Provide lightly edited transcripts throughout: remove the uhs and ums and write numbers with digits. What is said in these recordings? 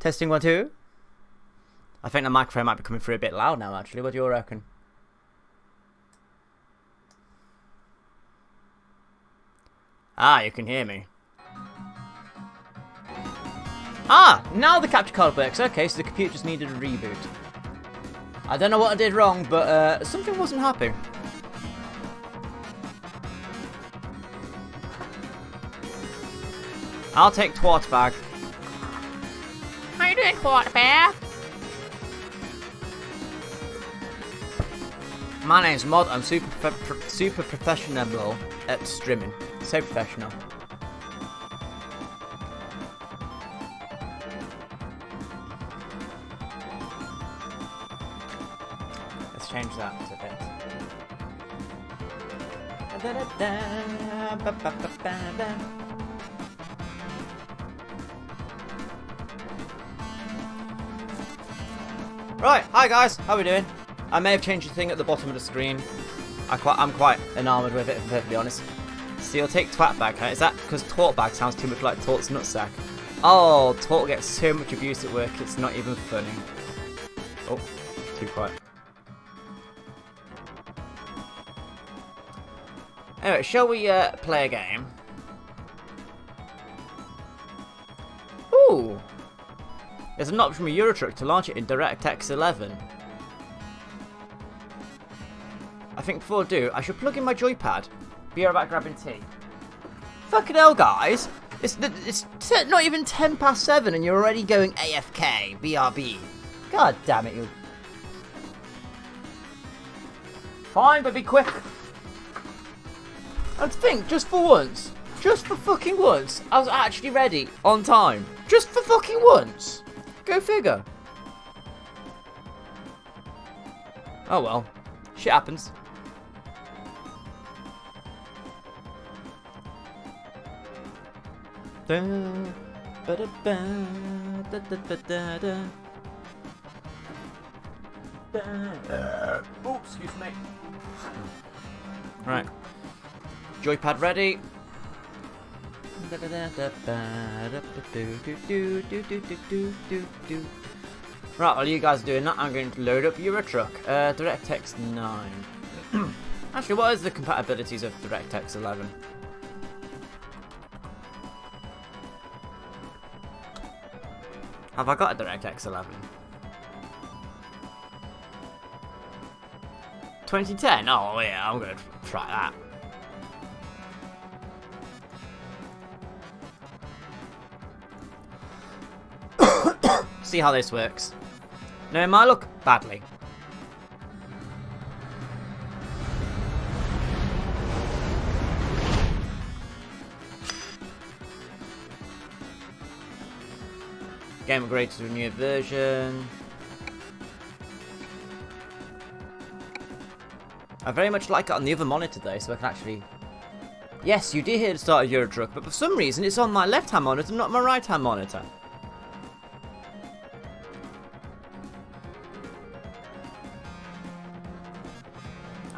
Testing 1, 2. I think the microphone might be coming through a bit loud now, actually. What do you reckon? Ah, you can hear me. Ah, now the capture card works. Okay, so the computer just needed a reboot. I don't know what I did wrong, but something wasn't happy. I'll take twat bag. How you doing, twat bag? My name's Mod. I'm super professional at streaming. So professional. Let's change that a bit. Right, hi guys, how are we doing? I may have changed the thing at the bottom of the screen. I'm quite enamoured with it, if I'm perfectly honest. So you'll take twat bag, huh? Is that because twat bag sounds too much like Tort's nutsack? Oh, Tort gets so much abuse at work, it's not even funny. Oh, too quiet. Anyway, shall we play a game? Ooh! There's an option from Eurotruck to launch it in DirectX 11. I think before I do, I should plug in my joypad. Be right back grabbing tea. Fucking hell, guys! It's not even 10 past 7 and you're already going AFK, BRB. God damn it, you. Fine, but be quick. And think, just for once, just for fucking once, I was actually ready on time. Just for fucking once. Go figure. Oh well, shit happens. Ooh, excuse me. Right. Joypad ready. Right, while you guys are doing that, I'm going to load up Eurotruck. DirectX 9. Actually, what is the compatibilities of DirectX 11? Have I got a DirectX 11? 2010? Oh yeah, I'm going to try that. See how this works. No, it might look badly. Game upgraded to a new version. I very much like it on the other monitor though, so I can actually... Yes, you did hear the start of Eurotruck, but for some reason it's on my left-hand monitor, not my right-hand monitor.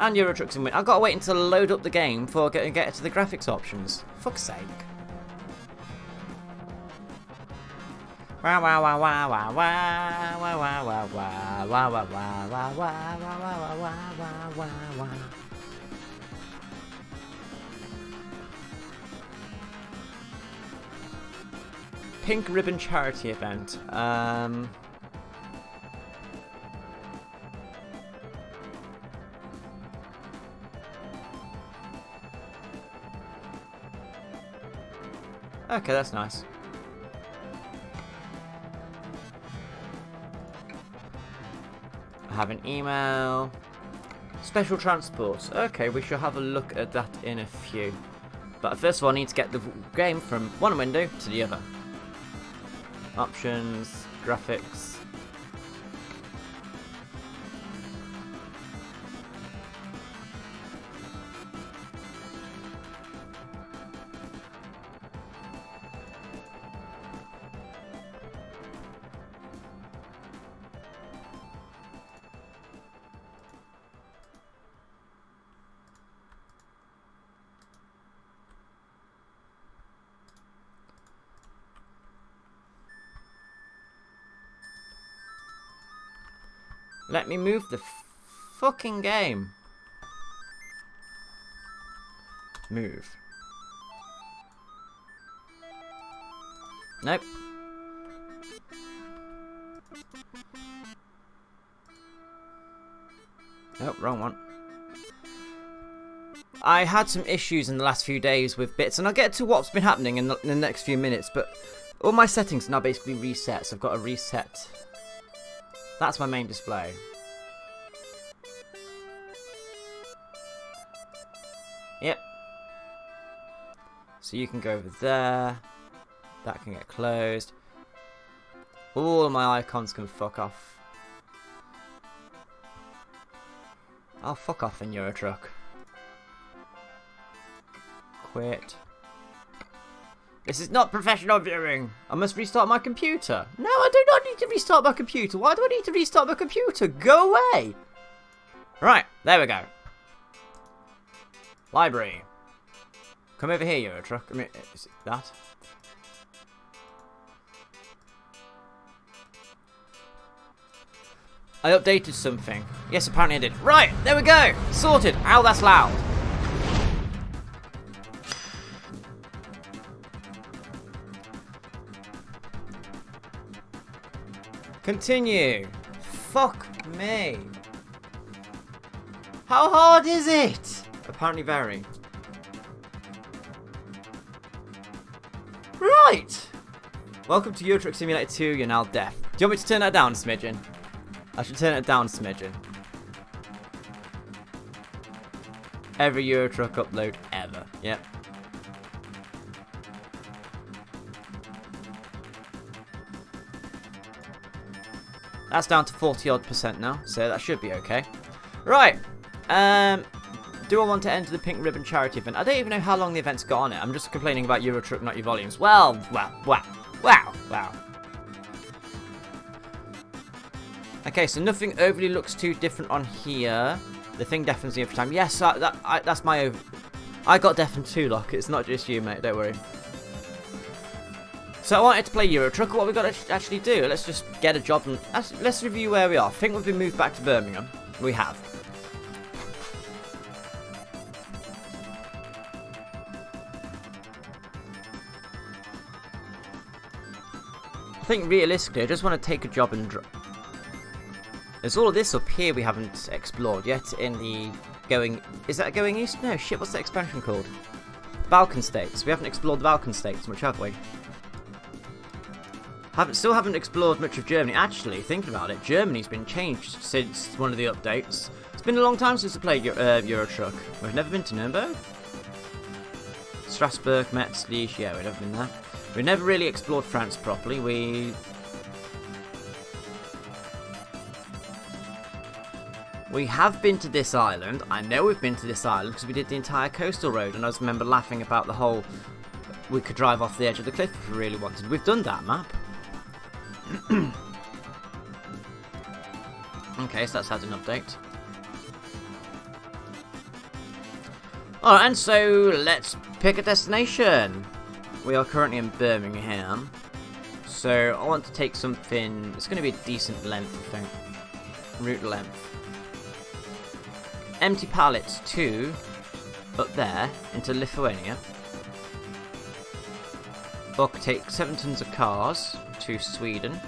And Eurotruck's in win. I've got to wait until I load up the game before I get to the graphics options. Fuck's sake. Wow wow wow wow wow wow wow wow wow wow wow wow wow wow wow wow wow wow wow. Pink ribbon charity event. Okay, that's nice. I have an email. Special transport. Okay, we shall have a look at that in a few. But first of all, I need to get the game from one window to the other. Options, graphics. Let me move the fucking game. Move. Nope. Nope, wrong one. I had some issues in the last few days with bits, and I'll get to what's been happening in the next few minutes, but all my settings are now basically reset, so I've got to reset. That's my main display. Yep. So you can go over there. That can get closed. All of my icons can fuck off. I'll fuck off in Euro Truck. Quit. This is not professional viewing. I must restart my computer. No, I do not need to restart my computer. Why do I need to restart my computer? Go away. Right, there we go. Library. Come over here, Euro Truck. I mean, is it that? I updated something. Yes, apparently I did. Right, there we go. Sorted. Ow, that's loud. Continue. Fuck me. How hard is it? Apparently very. Right. Welcome to Euro Truck Simulator 2. You're now deaf. Do you want me to turn that down a smidgen? I should turn it down a smidgen. Every Euro Truck upload ever. Yep. That's down to 40% now, so that should be okay. Right. Do I want to enter the Pink Ribbon charity event? I don't even know how long the event's got on it. I'm just complaining about Euro Truck, not your volumes. Wow. Okay, so nothing overly looks too different on here. The thing deafens me every time. Yes, that's my over. I got deafened too, Locke. It's not just you, mate. Don't worry. So I wanted to play Euro Truck. What we've got to actually do? Let's just get a job and let's review where we are. I think we've been moved back to Birmingham. We have. I think realistically, I just want to take a job and. There's all of this up here we haven't explored yet in the going... Is that going east? No, shit, what's that expansion called? Balkan States. We haven't explored the Balkan States much, have we? Still haven't explored much of Germany. Actually, thinking about it, Germany's been changed since one of the updates. It's been a long time since I played Euro Truck. We've never been to Nuremberg. Strasbourg, Metz, Liège, yeah, we've never been there. We've never really explored France properly. We have been to this island. I know we've been to this island because we did the entire coastal road, and I just remember laughing about the whole we could drive off the edge of the cliff if we really wanted. We've done that map. Okay, so that's had an update. Alright, and so let's pick a destination. We are currently in Birmingham. So I want to take something, it's going to be a decent length, I think. Route length. Empty pallets to up there into Lithuania. Or could take 7 tons of cars to Sweden.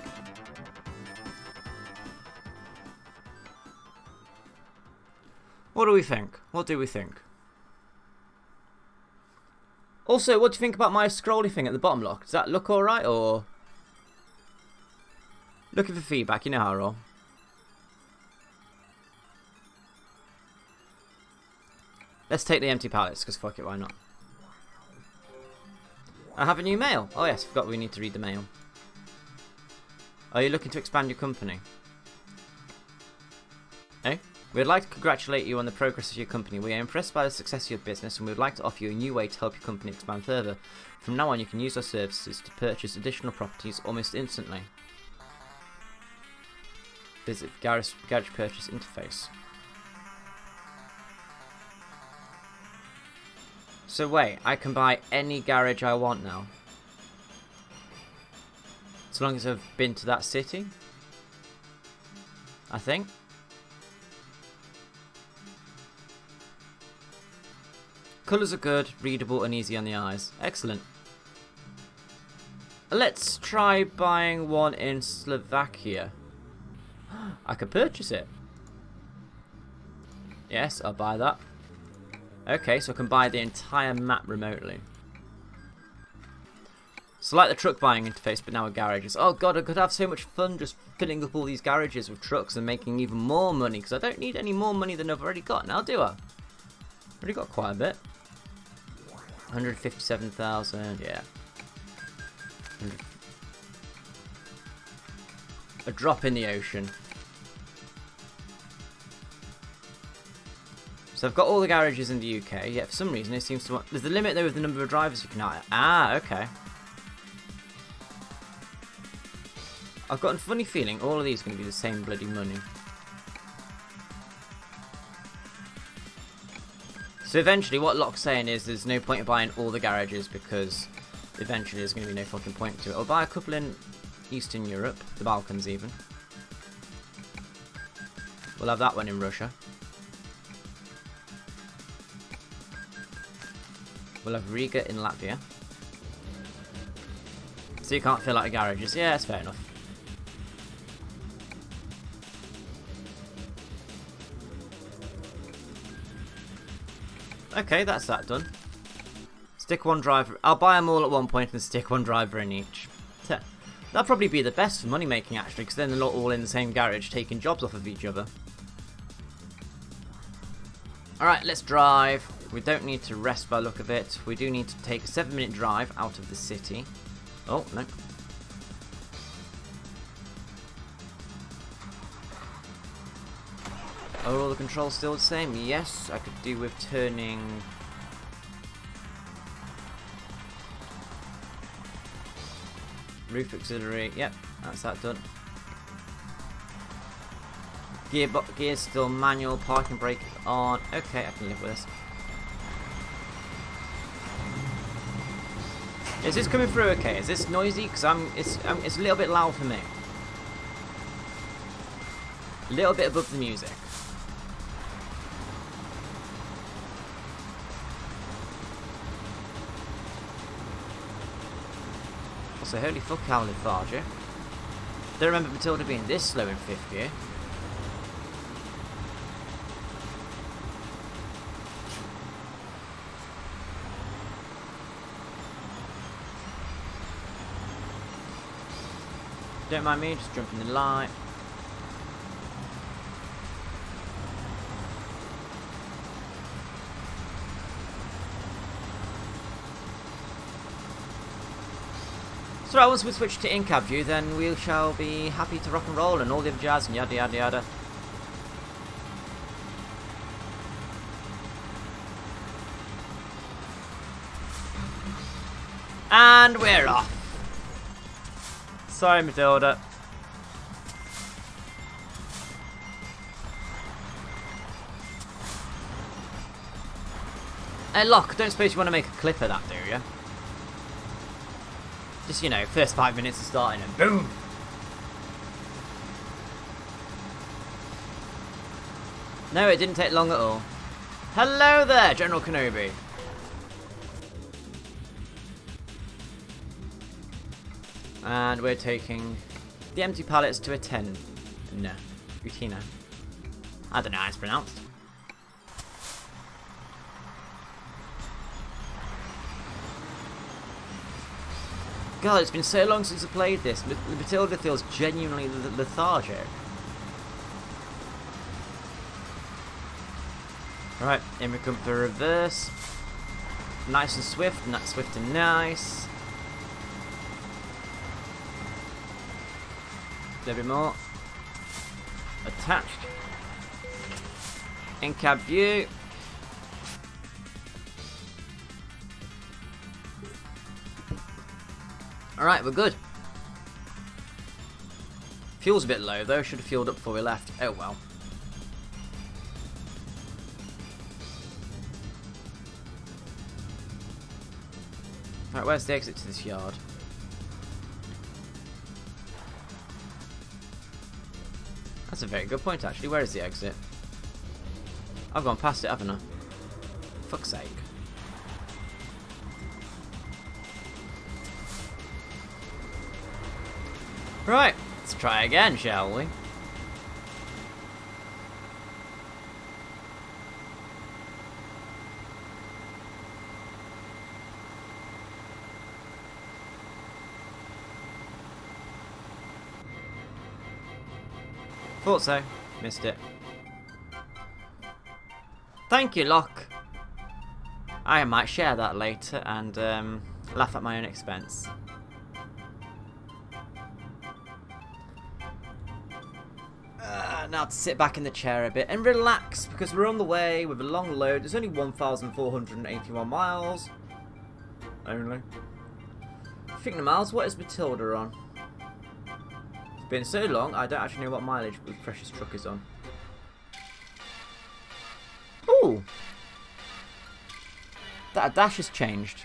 What do we think? What do we think? Also, what do you think about my scrolly thing at the bottom, Lock? Does that look alright, or... Looking for feedback, you know how I roll. Let's take the empty pallets, because fuck it, why not? I have a new mail. Oh yes, forgot we need to read the mail. Are you looking to expand your company? Eh? We'd like to congratulate you on the progress of your company. We are impressed by the success of your business, and we would like to offer you a new way to help your company expand further. From now on, you can use our services to purchase additional properties almost instantly. Visit Garage Purchase Interface. So wait, I can buy any garage I want now? As long as I've been to that city? I think. Colours are good, readable and easy on the eyes. Excellent. Let's try buying one in Slovakia. I could purchase it. Yes, I'll buy that. Okay, so I can buy the entire map remotely. So like the truck buying interface, but now with garages. Oh god, I could have so much fun just filling up all these garages with trucks and making even more money, because I don't need any more money than I've already got now, do I? Already got quite a bit. 157,000, yeah. A drop in the ocean. So I've got all the garages in the UK, yet for some reason it seems to want... There's a limit though with the number of drivers you can hire. Ah, okay. I've got a funny feeling all of these are going to be the same bloody money. So eventually what Locke's saying is there's no point in buying all the garages because eventually there's going to be no fucking point to it. I'll buy a couple in Eastern Europe, the Balkans even. We'll have that one in Russia. We'll have Riga in Latvia. So you can't fill out the garages. Yeah, that's fair enough. Okay, that's that done. Stick one driver. I'll buy them all at one point and stick one driver in each. That'll probably be the best for money making actually, because then they're not all in the same garage taking jobs off of each other. Alright, let's drive. We don't need to rest by the look of it. We do need to take a 7-minute drive out of the city. Oh, no. Are all the controls still the same? Yes, I could do with turning... Roof auxiliary, yep, that's that done. Gear's still manual, parking brake is on. Okay, I can live with this. Is this coming through okay? Is this noisy? Because it's a little bit loud for me. A little bit above the music. Also, holy fuck, how lethargic. Don't remember Matilda being this slow in 5th gear. Don't mind me, just jumping the light. So right, once we switch to in-cab view, then we shall be happy to rock and roll and all the other jazz and yada yada yada. And we're off. Sorry, Matilda. Hey, Locke, don't suppose you want to make a clip of that, do you? Just, you know, first 5 minutes of starting and boom! No, it didn't take long at all. Hello there, General Kenobi. And we're taking the empty pallets to a 10. No. Utina. I don't know how it's pronounced. God, it's been so long since I played this. Matilda feels genuinely lethargic. Right, in we come for reverse. Nice and swift, not swift and nice. A little bit more. Attached. In-cab view. Alright, we're good. Fuel's a bit low though, should have fueled up before we left. Oh well. Right, where's the exit to this yard? That's a very good point actually. Where is the exit? I've gone past it, haven't I? Fuck's sake. Right, let's try again, shall we? Thought so. Missed it. Thank you, Locke. I might share that later and laugh at my own expense. Now to sit back in the chair a bit and relax because we're on the way with a long load. There's only 1,481 miles. Only. Thinking of miles, what is Matilda on? It's been so long, I don't actually know what mileage the precious truck is on. Ooh! That dash has changed.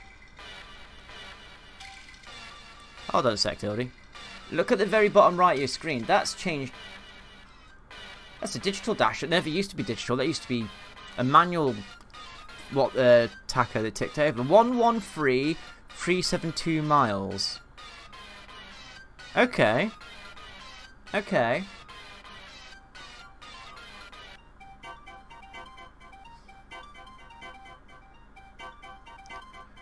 Hold on a sec, Tildy. Look at the very bottom right of your screen. That's changed. That's a digital dash. It never used to be digital. That used to be a manual tacker that ticked over. 113,372 miles. Okay. Okay.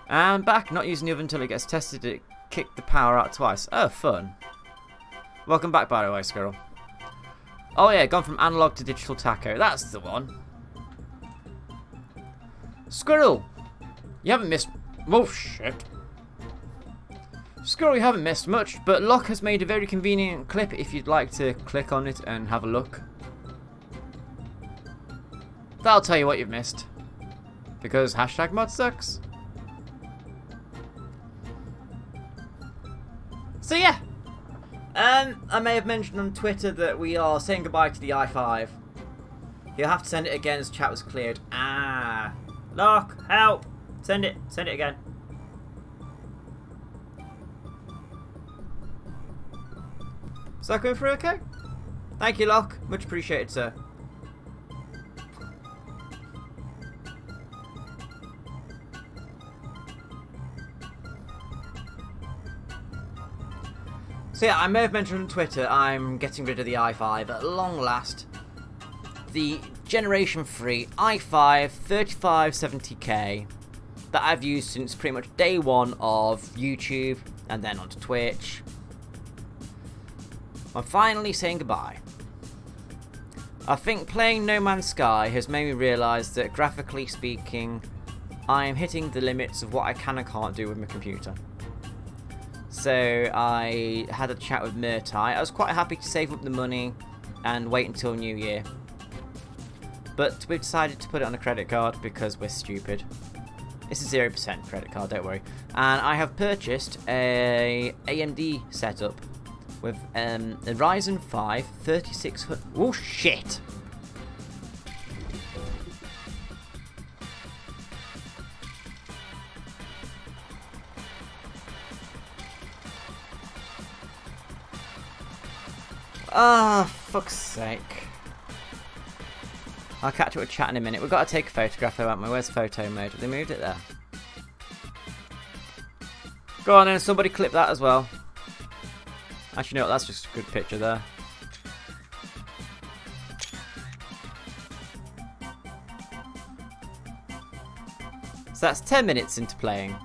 And back. Not using the oven until it gets tested. It kicked the power out twice. Oh, fun. Welcome back, by the way, Squirrel. Oh yeah, gone from analog to digital tacho. That's the one. Squirrel, you haven't missed... Oh, shit. Squirrel, you haven't missed much, but Locke has made a very convenient clip if you'd like to click on it and have a look. That'll tell you what you've missed. Because hashtag mod sucks. So yeah. I may have mentioned on Twitter that we are saying goodbye to the i5. You'll have to send it again as chat was cleared. Ah. Locke, help! Send it. Send it again. Is that going through okay? Thank you, Locke. Much appreciated, sir. So yeah, I may have mentioned on Twitter I'm getting rid of the i5 at long last. The Generation 3 i5 3570K that I've used since pretty much day one of YouTube and then onto Twitch. I'm finally saying goodbye. I think playing No Man's Sky has made me realise that graphically speaking, I am hitting the limits of what I can and can't do with my computer. So I had a chat with Murtai. I was quite happy to save up the money and wait until New Year. But we've decided to put it on a credit card because we're stupid. It's a 0% credit card, don't worry. And I have purchased a AMD setup with a Ryzen 5 3600... Oh shit! Ah, fuck's sake. I'll catch up with chat in a minute. We've got to take a photograph though, haven't we? Where's photo mode? Have they moved it there? Go on then, somebody clip that as well. Actually, no, that's just a good picture there. So that's 10 minutes into playing.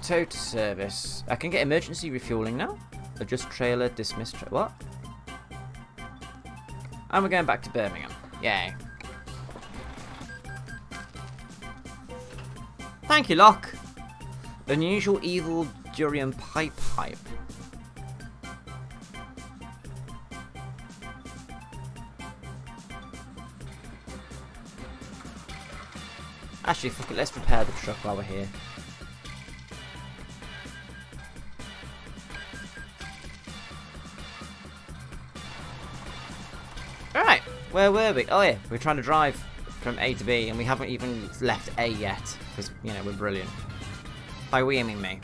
Tow to service. I can get emergency refueling now. Adjust trailer, dismiss what? And we're going back to Birmingham. Yay. Thank you, Locke. Unusual evil durian pipe. Actually, fuck it, let's repair the truck while we're here. Alright, where were we? Oh yeah, we're trying to drive from A to B and we haven't even left A yet. Because, you know, we're brilliant. By we, I mean me.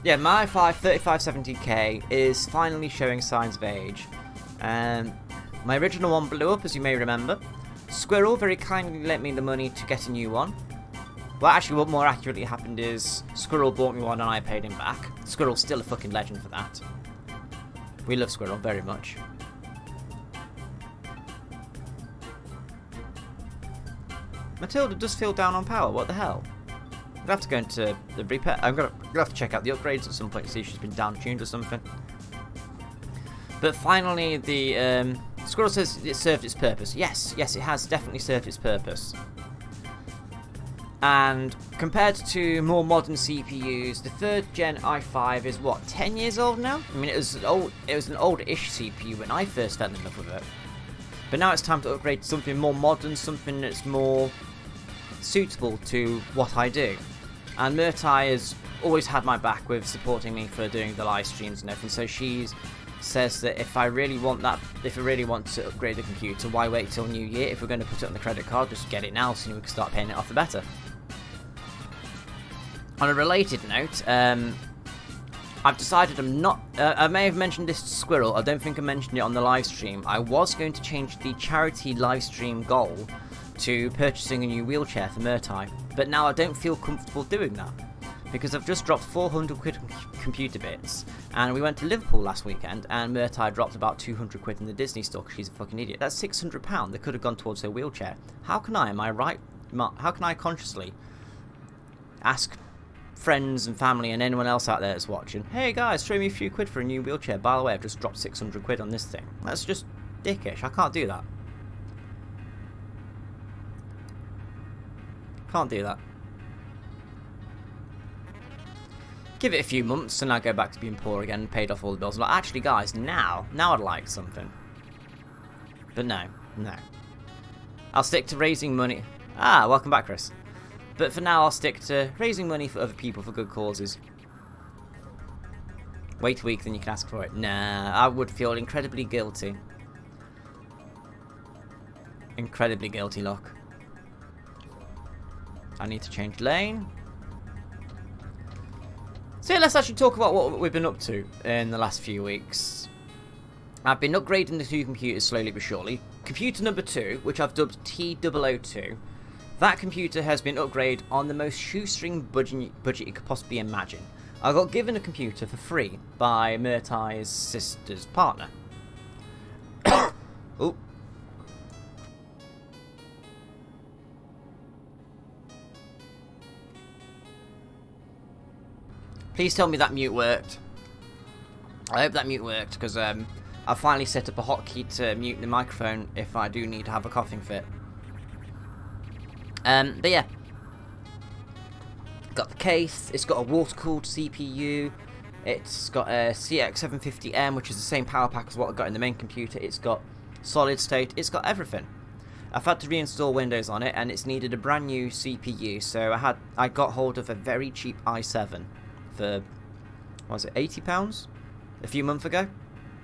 Yeah, my 3570K is finally showing signs of age. My original one blew up, as you may remember. Squirrel very kindly lent me the money to get a new one. Well, actually, what more accurately happened is Squirrel bought me one and I paid him back. Squirrel's still a fucking legend for that. We love Squirrel very much. Matilda does feel down on power. What the hell? I'm gonna have to go into the repair. I'm gonna have to check out the upgrades at some point to see if she's been down-tuned or something. But finally, the Squirrel says it served its purpose. Yes, it has definitely served its purpose. And compared to more modern CPUs, the 3rd gen i5 is what, 10 years old now? I mean, it was an old-ish CPU when I first fell in love with it. But now it's time to upgrade to something more modern, something that's more suitable to what I do. And Murtai has always had my back with supporting me for doing the live streams and everything. So she says that if I really want to upgrade the computer, why wait till New Year? If we're going to put it on the credit card, just get it now, so we can start paying it off the better. On a related note, I've decided I'm not. I may have mentioned this to Squirrel. I don't think I mentioned it on the live stream. I was going to change the charity live stream goal to purchasing a new wheelchair for Murtai, but now I don't feel comfortable doing that because I've just dropped 400 quid on computer bits, and we went to Liverpool last weekend and Murtai dropped about 200 quid in the Disney store because she's a fucking idiot. That's £600 that could have gone towards her wheelchair. How can I consciously ask friends and family and anyone else out there that's watching, hey guys, throw me a few quid for a new wheelchair, by the way I've just dropped 600 quid on this thing? That's just dickish. I can't do that. Can't do that. Give it a few months and I go back to being poor again and paid off all the bills. I'm like, actually guys, now I'd like something. But no. I'll stick to raising money. Ah, welcome back, Chris. But for now, I'll stick to raising money for other people for good causes. Wait a week, then you can ask for it. Nah, I would feel incredibly guilty. Incredibly guilty, look. I need to change lane. So yeah, let's actually talk about what we've been up to in the last few weeks. I've been upgrading the 2 computers slowly but surely. Computer number 2, which I've dubbed T002. That computer has been upgraded on the most shoestring budget you could possibly imagine. I got given a computer for free by Murtai's sister's partner. Oh. Please tell me that mute worked. I hope that mute worked, because I finally set up a hotkey to mute the microphone if I do need to have a coughing fit. But yeah. Got the case, it's got a water-cooled CPU, it's got a CX750M, which is the same power pack as what I got in the main computer, it's got solid state, it's got everything. I've had to reinstall Windows on it, and it's needed a brand new CPU, so I got hold of a very cheap i7 for, what was it, £80 a few months ago?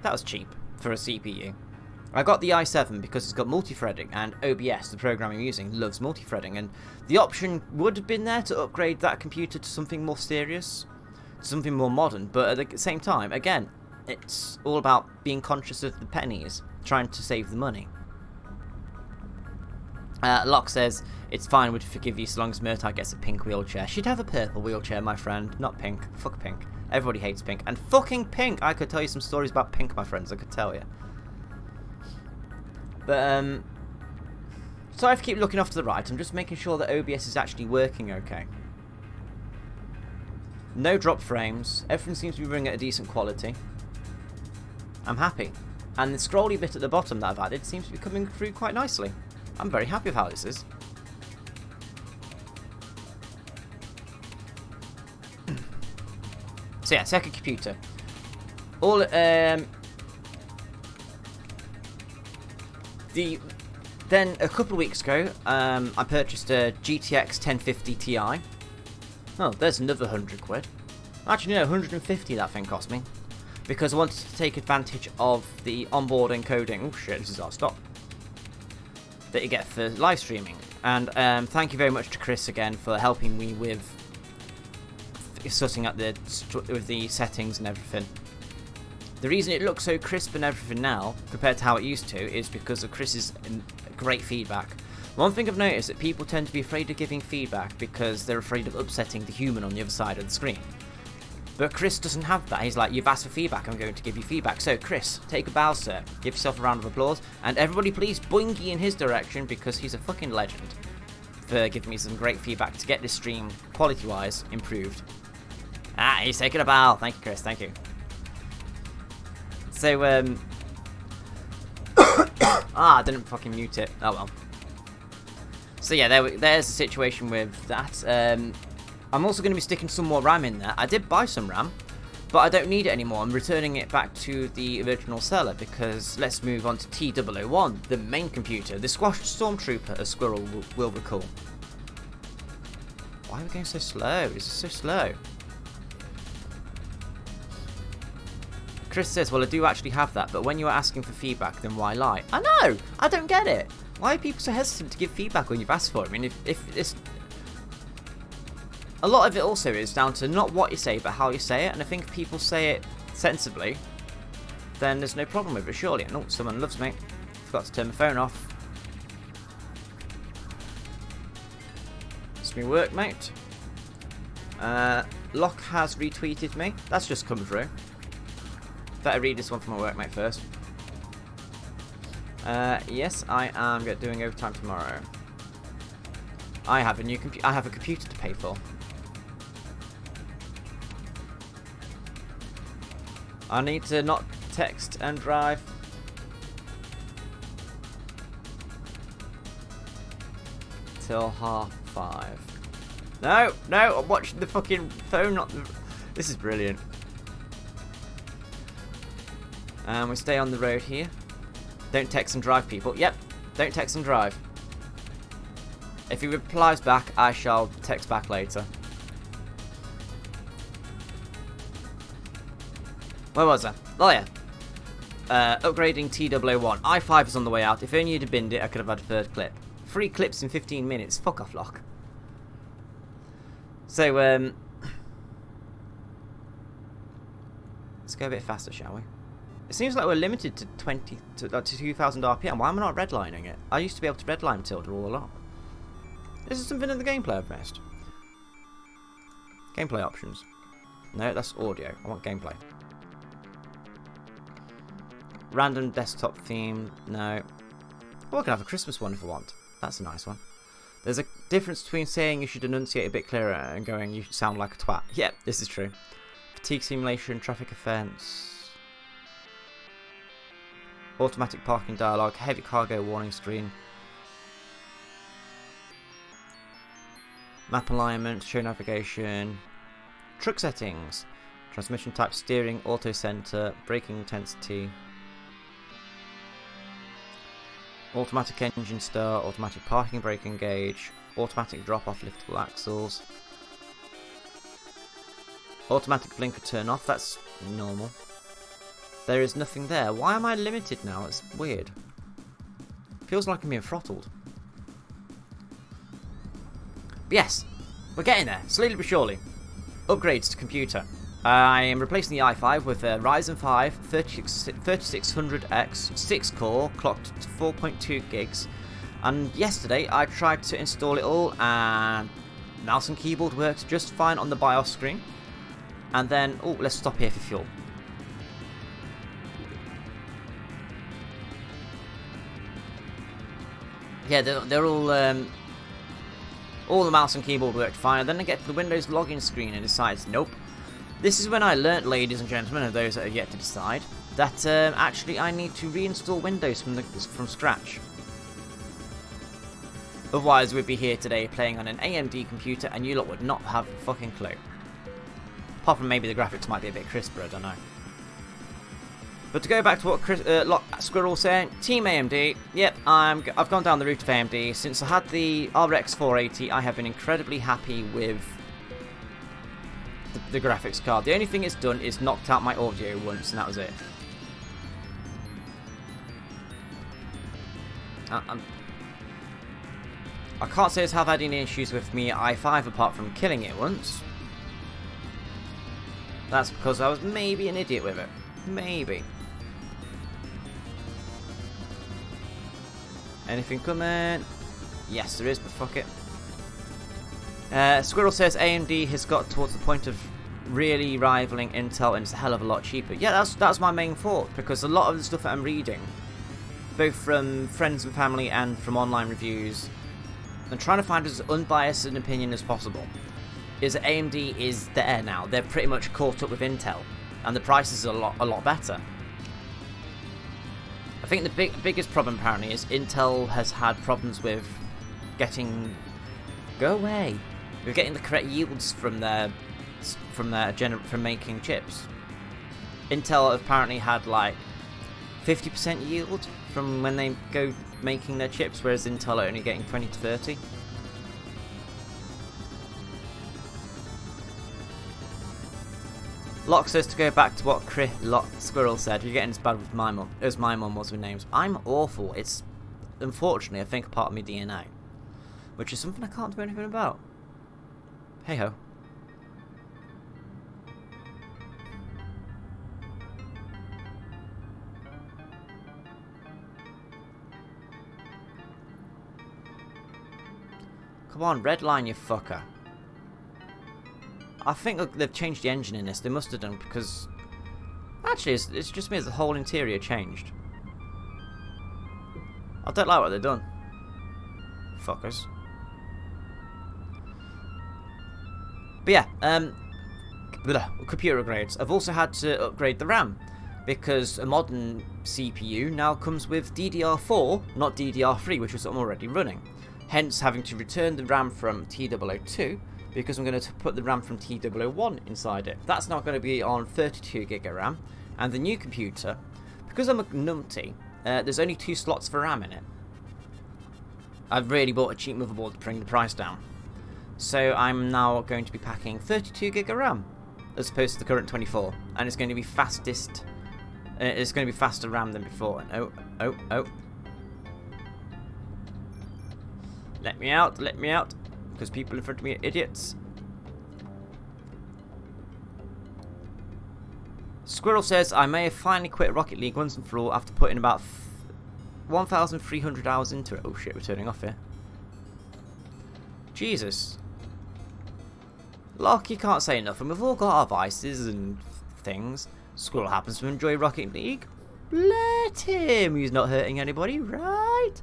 That was cheap for a CPU. I got the i7 because it's got multi-threading, and OBS, the program I'm using, loves multi-threading, and the option would have been there to upgrade that computer to something more serious, something more modern, but at the same time, again, it's all about being conscious of the pennies, trying to save the money. Locke says, it's fine, would forgive you so long as Murtai gets a pink wheelchair. She'd have a purple wheelchair, my friend, not pink. Fuck pink. Everybody hates pink. And fucking pink! I could tell you some stories about pink, my friends, I could tell you. But, sorry if I keep looking off to the right, I'm just making sure that OBS is actually working okay. No drop frames, everything seems to be running at a decent quality. I'm happy. And the scrolly bit at the bottom that I've added seems to be coming through quite nicely. I'm very happy with how this is. So yeah, second computer. Then a couple of weeks ago, I purchased a GTX 1050 Ti. Oh, there's another 100 quid. Actually, no, 150 that thing cost me. Because I wanted to take advantage of the onboard encoding. Oh shit, this is our stop. That you get for live streaming. And thank you very much to Chris again for helping me with sussing at with the settings and everything. The reason it looks so crisp and everything now, compared to how it used to, is because of Chris's great feedback. One thing I've noticed that people tend to be afraid of giving feedback because they're afraid of upsetting the human on the other side of the screen. But Chris doesn't have that. He's like, you've asked for feedback, I'm going to give you feedback. So Chris, take a bow, sir. Give yourself a round of applause. And everybody please boingy in his direction because he's a fucking legend for giving me some great feedback to get this stream, quality-wise, improved. Ah, he's taking a bow. Thank you, Chris. Thank you. So, I didn't fucking mute it. Oh well. So yeah, there's the situation with that. I'm also going to be sticking some more RAM in there. I did buy some RAM, but I don't need it anymore. I'm returning it back to the original seller because let's move on to T001, the main computer. The squashed stormtrooper, as Squirrel will recall. Why are we going so slow? This is so slow. Chris says, well, I do actually have that, but when you are asking for feedback, then why lie? I know! I don't get it. Why are people so hesitant to give feedback when you've asked for it? I mean, if it's... A lot of it also is down to not what you say, but how you say it. And I think if people say it sensibly, then there's no problem with it, surely. And oh, someone loves me. Forgot to turn my phone off. It's me workmate. Locke has retweeted me. That's just come through. Better read this one from my workmate first. Yes, I am doing overtime tomorrow. I have a computer to pay for. I need to not text and drive. Till 5:30. No, I'm watching the fucking phone, not the... This is brilliant. And we stay on the road here. Don't text and drive, people. Yep, don't text and drive. If he replies back, I shall text back later. Where was I? Oh yeah. Upgrading T001. i5 is on the way out. If only you'd have binned it, I could have had a third clip. 3 clips in 15 minutes. Fuck off, Locke. So, let's go a bit faster, shall we? It seems like we're limited to 2,000 RPM. Why am I not redlining it? I used to be able to redline Matilda all along. This is something in the gameplay I've missed. Gameplay options. No, that's audio. I want gameplay. Random desktop theme. No. Oh, I can have a Christmas one if I want. That's a nice one. There's a difference between saying you should enunciate a bit clearer and going you sound like a twat. Yep, this is true. Fatigue simulation, traffic offence. Automatic parking dialogue, heavy cargo warning screen. Map alignment, show navigation. Truck settings. Transmission type, steering, auto center, braking intensity. Automatic engine start, automatic parking brake engage, automatic drop off liftable axles. Automatic blinker turn off, that's normal. There is nothing there. Why am I limited now? It's weird. Feels like I'm being throttled. But yes, we're getting there, slowly but surely. Upgrades to computer. I am replacing the i5 with a Ryzen 5 3600X 6-core, clocked to 4.2 gigs. And yesterday I tried to install it all, and mouse and keyboard works just fine on the BIOS screen. And then, oh, let's stop here for fuel. Yeah, they're all the mouse and keyboard worked fine. And then I get to the Windows login screen and decides, nope. This is when I learnt, ladies and gentlemen, and those that are yet to decide, that actually I need to reinstall Windows from scratch. Otherwise, we'd be here today playing on an AMD computer, and you lot would not have a fucking clue. Apart from maybe the graphics might be a bit crisper, I don't know. But to go back to what Squirrel was saying, Team AMD, yep, I've gone down the route of AMD. Since I had the RX 480, I have been incredibly happy with the graphics card. The only thing it's done is knocked out my audio once, and that was it. I can't say it's had any issues with me i5 apart from killing it once. That's because I was maybe an idiot with it. Maybe. Anything coming? Yes, there is, but fuck it. Squirrel says AMD has got towards the point of really rivaling Intel and it's a hell of a lot cheaper. Yeah, that's my main thought, because a lot of the stuff that I'm reading, both from friends and family and from online reviews, and trying to find as unbiased an opinion as possible, is that AMD is there now. They're pretty much caught up with Intel, and the prices are a lot better. I think the biggest problem apparently is Intel has had problems with getting with getting the correct yields from making chips. Intel apparently had like 50% yield from when they go making their chips, whereas Intel are only getting 20 to 30. Locke says to go back to what Squirrel said, you're getting as bad with my mum as my mum was with names. I'm awful. It's, unfortunately, I think a part of my DNA, which is something I can't do anything about. Hey ho. Come on, redline, you fucker. I think they've changed the engine in this. They must have done, because actually it's just me as the whole interior changed. I don't like what they've done. Fuckers. But yeah, computer upgrades. I've also had to upgrade the RAM, because a modern CPU now comes with DDR4, not DDR3, which was already running. Hence having to return the RAM from T002, because I'm going to put the RAM from T001 inside it. That's now going to be on 32GB of RAM. And the new computer, because I'm a numpty, there's only 2 slots for RAM in it. I've really bought a cheap motherboard to bring the price down. So I'm now going to be packing 32GB of RAM, as opposed to the current 24. And it's going to be fastest. It's going to be faster RAM than before. And oh. Let me out, because people in front of me are idiots. Squirrel says, I may have finally quit Rocket League once and for all after putting about 1,300 hours into it. Oh shit, we're turning off here. Jesus. Locke, you can't say enough, and we've all got our vices and things. Squirrel happens to enjoy Rocket League. Let him. He's not hurting anybody, right?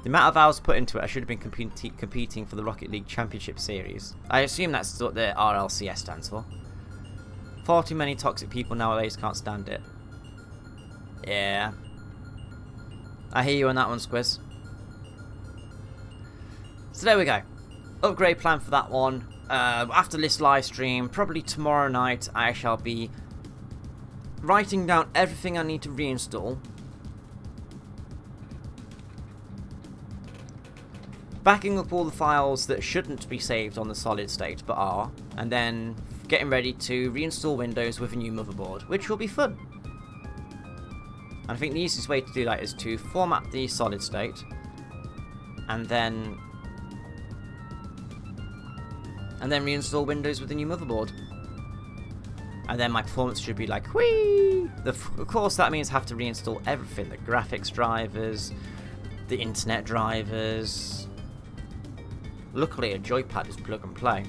The amount of hours put into it, I should have been competing for the Rocket League Championship Series. I assume that's what the RLCS stands for. Far too many toxic people nowadays, can't stand it. Yeah. I hear you on that one, Squiz. So there we go. Upgrade plan for that one. After this live stream, probably tomorrow night, I shall be writing down everything I need to reinstall. Backing up all the files that shouldn't be saved on the solid state but are, and then getting ready to reinstall Windows with a new motherboard, which will be fun. And I think the easiest way to do that is to format the solid state and then reinstall Windows with a new motherboard. And then my performance should be like, whee! Of course that means I have to reinstall everything, the graphics drivers, the internet drivers. Luckily, a joypad is plug and play.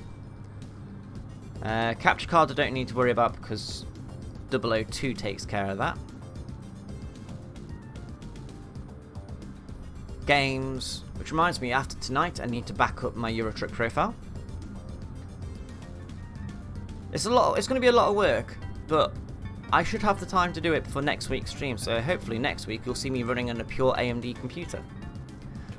Capture card I don't need to worry about because 002 takes care of that. Games, which reminds me, after tonight I need to back up my Eurotruck profile. It's going to be a lot of work, but I should have the time to do it before next week's stream, so hopefully next week you'll see me running on a pure AMD computer.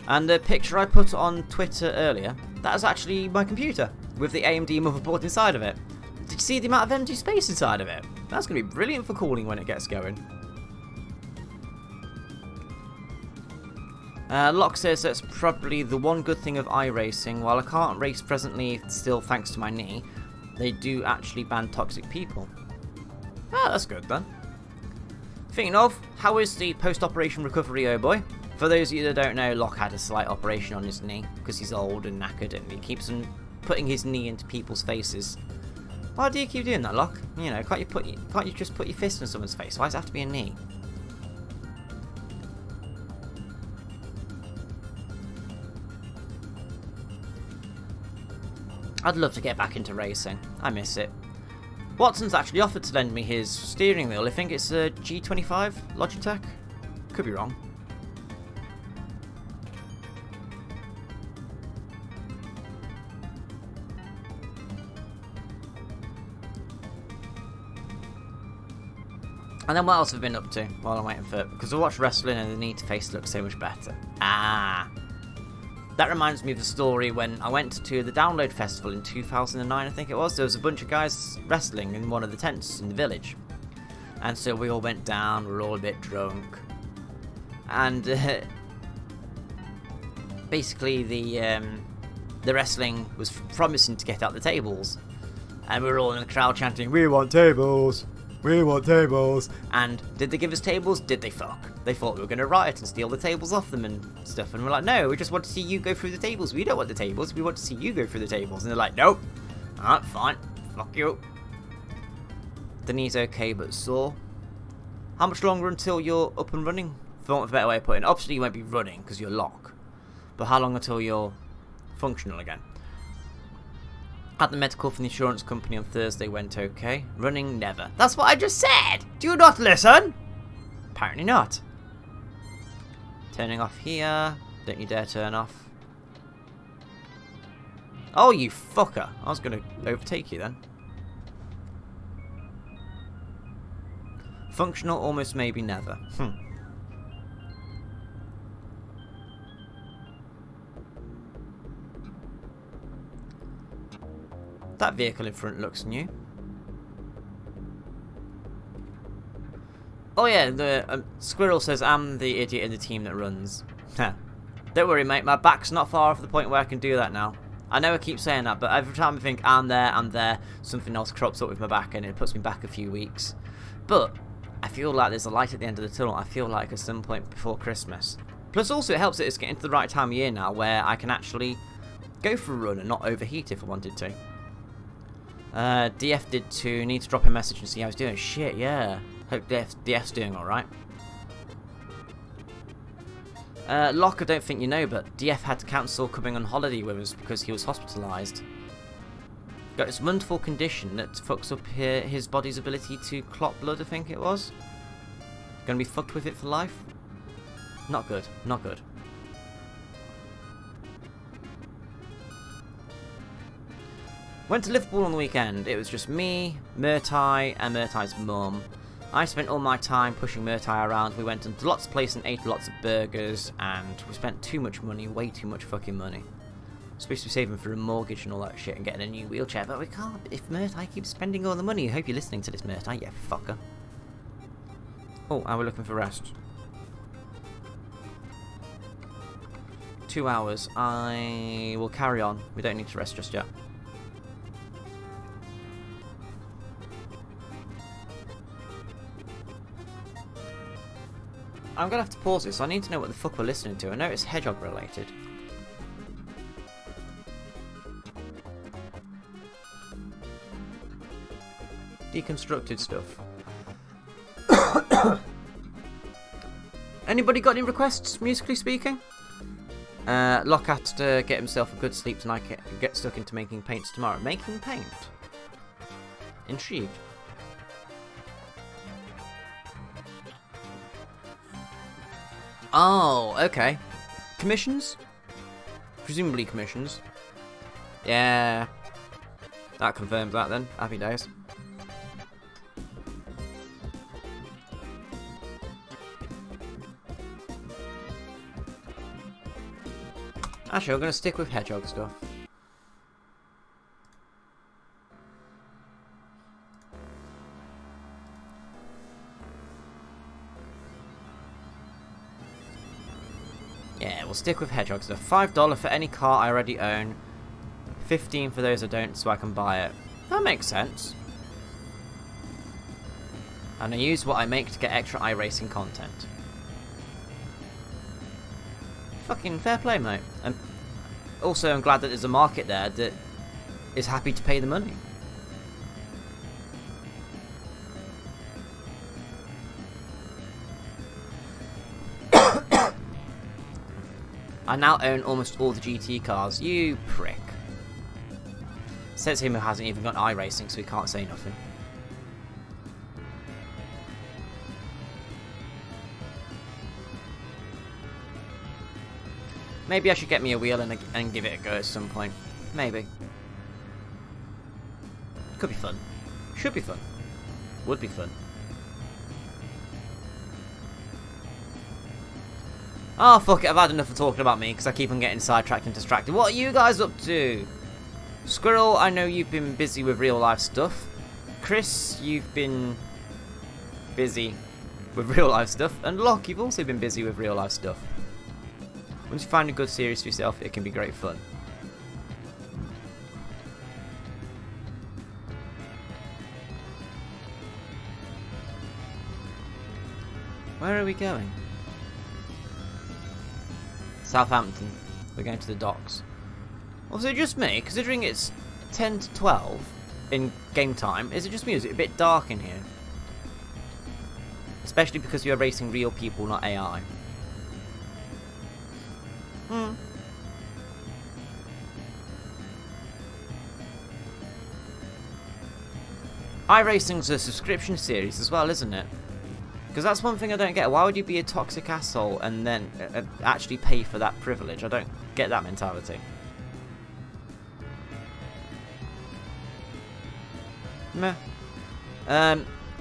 And the picture I put on Twitter earlier, that is actually my computer, with the AMD motherboard inside of it. Did you see the amount of empty space inside of it? That's going to be brilliant for cooling when it gets going. Locke says that's probably the one good thing of iRacing. While I can't race presently still thanks to my knee, they do actually ban toxic people. Ah, that's good then. Thinking of, how is the post-operation recovery, oh boy? For those of you that don't know, Locke had a slight operation on his knee because he's old and knackered and he keeps on putting his knee into people's faces. Why do you keep doing that, Locke? You know, can't you just put your fist in someone's face? Why does it have to be a knee? I'd love to get back into racing. I miss it. Watson's actually offered to lend me his steering wheel. I think it's a G25 Logitech. Could be wrong. And then what else have I been up to while I'm waiting for it? Because I watch wrestling and the need to face looks so much better. Ah! That reminds me of the story when I went to the Download Festival in 2009, I think it was. There was a bunch of guys wrestling in one of the tents in the village. And so we all went down, we were all a bit drunk. And basically the wrestling was promising to get out the tables. And we were all in the crowd chanting, "We want tables! We want tables!" And did they give us tables? Did they fuck? They thought we were going to riot and steal the tables off them and stuff. And we're like, no, we just want to see you go through the tables. We don't want the tables. We want to see you go through the tables. And they're like, nope. Alright, fine. Fuck you. The knee's okay, but sore. How much longer until you're up and running? For want of a better way of putting it. Obviously, you won't be running because you're Locke. But how long until you're functional again? Had the medical from the insurance company on Thursday, went okay. Running, never. That's what I just said! Do you not listen? Apparently not. Turning off here. Don't you dare turn off. Oh, you fucker. I was going to overtake you then. Functional, almost, maybe, never. That vehicle in front looks new. Oh yeah, the Squirrel says I'm the idiot in the team that runs. Don't worry, mate, my back's not far off the point where I can do that now. I know I keep saying that, but every time I think I'm there, something else crops up with my back and it puts me back a few weeks. But I feel like there's a light at the end of the tunnel. I feel like at some point before Christmas. Plus also it helps that it's getting to the right time of year now where I can actually go for a run and not overheat if I wanted to. DF did too. Need to drop a message and see how he's doing. Shit, yeah. Hope DF's doing alright. Locke, I don't think you know, but DF had to cancel coming on holiday with us because he was hospitalised. Got this wonderful condition that fucks up his body's ability to clot blood, I think it was. Gonna be fucked with it for life. Not good. Not good. Went to Liverpool on the weekend. It was just me, Murtai, and Murtai's mum. I spent all my time pushing Murtai around. We went into lots of places and ate lots of burgers, and we spent too much money, way too much fucking money. Supposed to be saving for a mortgage and all that shit and getting a new wheelchair, but we can't if Murtai keeps spending all the money. I hope you're listening to this, Murtai, you fucker. Oh, and we're looking for rest. 2 hours. I will carry on. We don't need to rest just yet. I'm going to have to pause this. I need to know what the fuck we're listening to. I know it's hedgehog related. Deconstructed stuff. Anybody got any requests, musically speaking? Locke has to get himself a good sleep tonight, get stuck into making paints tomorrow. Making paint? Intrigued. Oh, okay. Commissions? Presumably commissions. Yeah. That confirms that then. Happy days. Actually, I'm going to stick with hedgehog stuff. Yeah, we'll stick with hedgehog stuff. $5 for any car I already own. $15 for those I don't, so I can buy it. That makes sense. And I use what I make to get extra iRacing content. Fucking fair play, mate. And also, I'm glad that there's a market there that is happy to pay the money. I now own almost all the GT cars. You prick. Says him who hasn't even got iRacing, so he can't say nothing. Maybe I should get me a wheel and give it a go at some point. Maybe. Could be fun. Should be fun. Would be fun. Oh, fuck it. I've had enough of talking about me because I keep on getting sidetracked and distracted. What are you guys up to? Squirrel, I know you've been busy with real life stuff. Chris, you've been busy with real life stuff. And Locke, you've also been busy with real life stuff. Once you find a good series for yourself, it can be great fun. Where are we going? Southampton. We're going to the docks. Also, just me, considering it's 10 to 12 in game time, is it just me or is it a bit dark in here? Especially because you're racing real people, not AI. iRacing's a subscription series as well, isn't it? Because that's one thing I don't get. Why would you be a toxic asshole and then actually pay for that privilege? I don't get that mentality. Meh.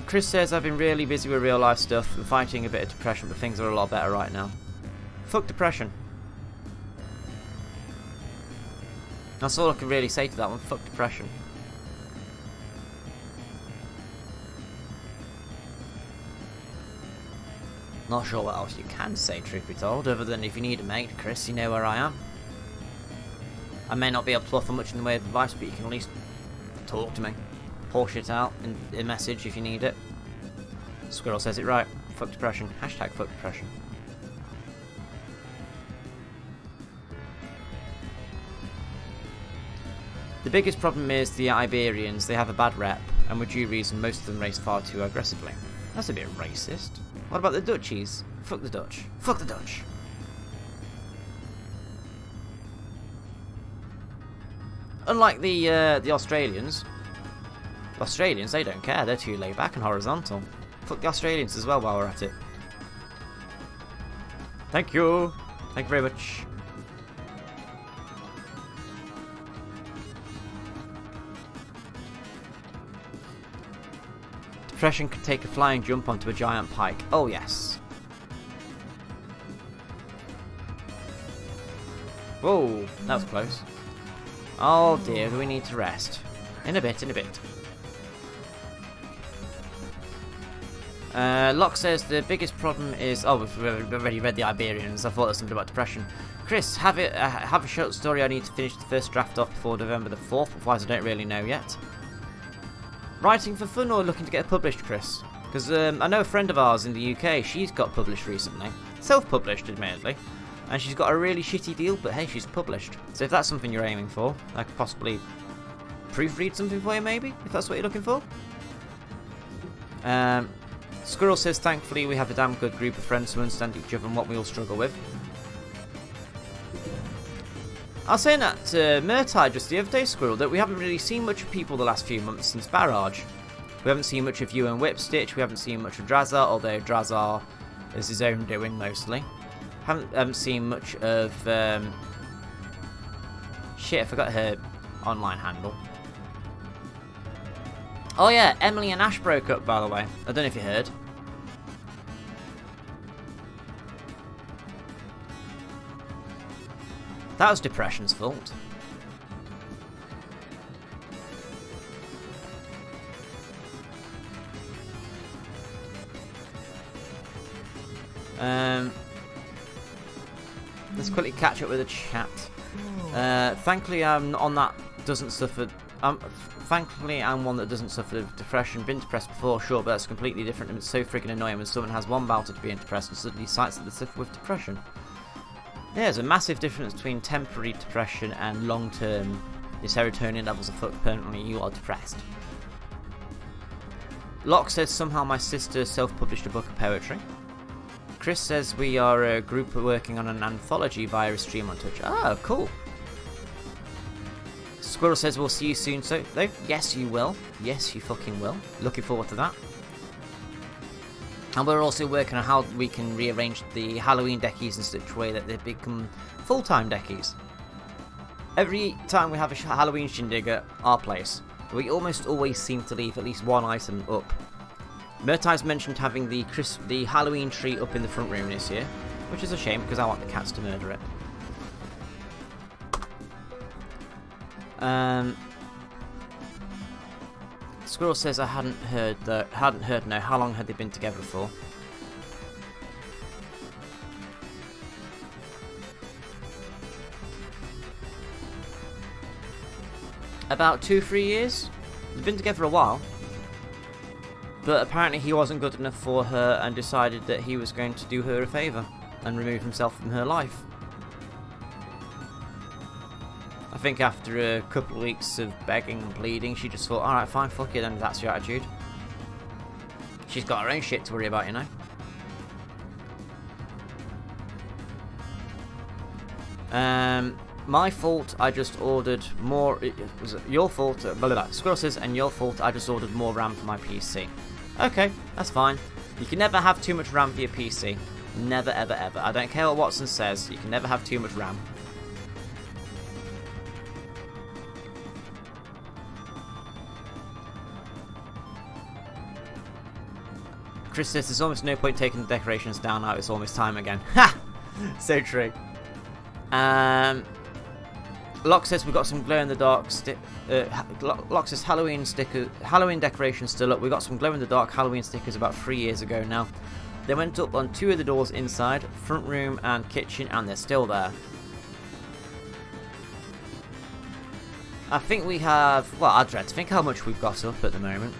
Chris says I've been really busy with real life stuff and fighting a bit of depression, but things are a lot better right now. Fuck depression. That's all I can really say to that one. Fuck depression. Not sure what else you can say, truth be told, other than if you need a mate, Chris, you know where I am. I may not be able to offer much in the way of advice, but you can at least talk to me. Pour shit out in a message if you need it. Squirrel says it right. Fuck depression. Hashtag fuck depression. The biggest problem is the Iberians. They have a bad rep, and with due reason, most of them race far too aggressively. That's a bit racist. What about the Dutchies? Fuck the Dutch. Fuck the Dutch. Unlike the Australians. The Australians, they don't care. They're too laid back and horizontal. Fuck the Australians as well while we're at it. Thank you. Thank you very much. Depression could take a flying jump onto a giant pike. Oh yes. Whoa, that was close. Oh dear, we need to rest. In a bit, in a bit. Locke says the biggest problem is... Oh, we've already read the Iberians. I thought there was something about depression. Chris, have a short story. I need to finish the first draft off before November the 4th. Otherwise, I don't really know yet. Writing for fun or looking to get published, Chris? Because I know a friend of ours in the UK. She's got published recently. Self-published, admittedly. And she's got a really shitty deal, but hey, she's published. So if that's something you're aiming for, I could possibly proofread something for you, maybe? If that's what you're looking for. Squirrel says, thankfully we have a damn good group of friends who understand each other and what we all struggle with. I was saying that to Murtai just the other day, Squirrel, that we haven't really seen much of people the last few months since Barrage. We haven't seen much of you and Whipstitch, we haven't seen much of Drazar, although Drazar is his own doing mostly. Haven't seen much of... Shit, I forgot her online handle. Oh yeah, Emily and Ash broke up, by the way. I don't know if you heard. That was depression's fault. Let's quickly catch up with the chat. Thankfully, I'm on that doesn't suffer. Thankfully, I'm one that doesn't suffer depression. Been depressed before, sure, but that's completely different, and it's so freaking annoying when someone has one bout of being depressed and suddenly cites that they suffer with depression. Yeah, there's a massive difference between temporary depression and long-term. Your serotonin levels are fucked permanently. You are depressed. Locke says somehow my sister self-published a book of poetry. Chris says we are a group working on an anthology via a stream on Twitch. Oh, cool. Squirrel says we'll see you soon. So, yes, you will. Yes, you fucking will. Looking forward to that. And we're also working on how we can rearrange the Halloween deckies in such a way that they become full-time deckies. Every time we have a Halloween shindig at our place, we almost always seem to leave at least one item up. Murtai's mentioned having the Halloween tree up in the front room this year, which is a shame because I want the cats to murder it. Squirrel says I hadn't heard. No, how long had they been together for? About 2-3 years. They've been together a while. But apparently he wasn't good enough for her and decided that he was going to do her a favour and remove himself from her life. I think after a couple of weeks of begging and pleading, she just thought, alright, fine, fuck it, then that's your attitude. She's got her own shit to worry about, you know. My fault, I just ordered more. It was your fault, Squirrel says, and your fault, I just ordered more RAM for my PC. Okay, that's fine. You can never have too much RAM for your PC. Never, ever, ever. I don't care what Watson says, you can never have too much RAM. Chris says there's almost no point taking the decorations down now, it's almost time again. Ha! So true. Locke says we've got some glow-in-the-dark Locke says Halloween decorations still up. We got some glow-in-the-dark Halloween stickers about 3 years ago now. They went up on 2 of the doors inside, front room and kitchen, and they're still there. I think we have, well, I dread to think how much we've got up at the moment.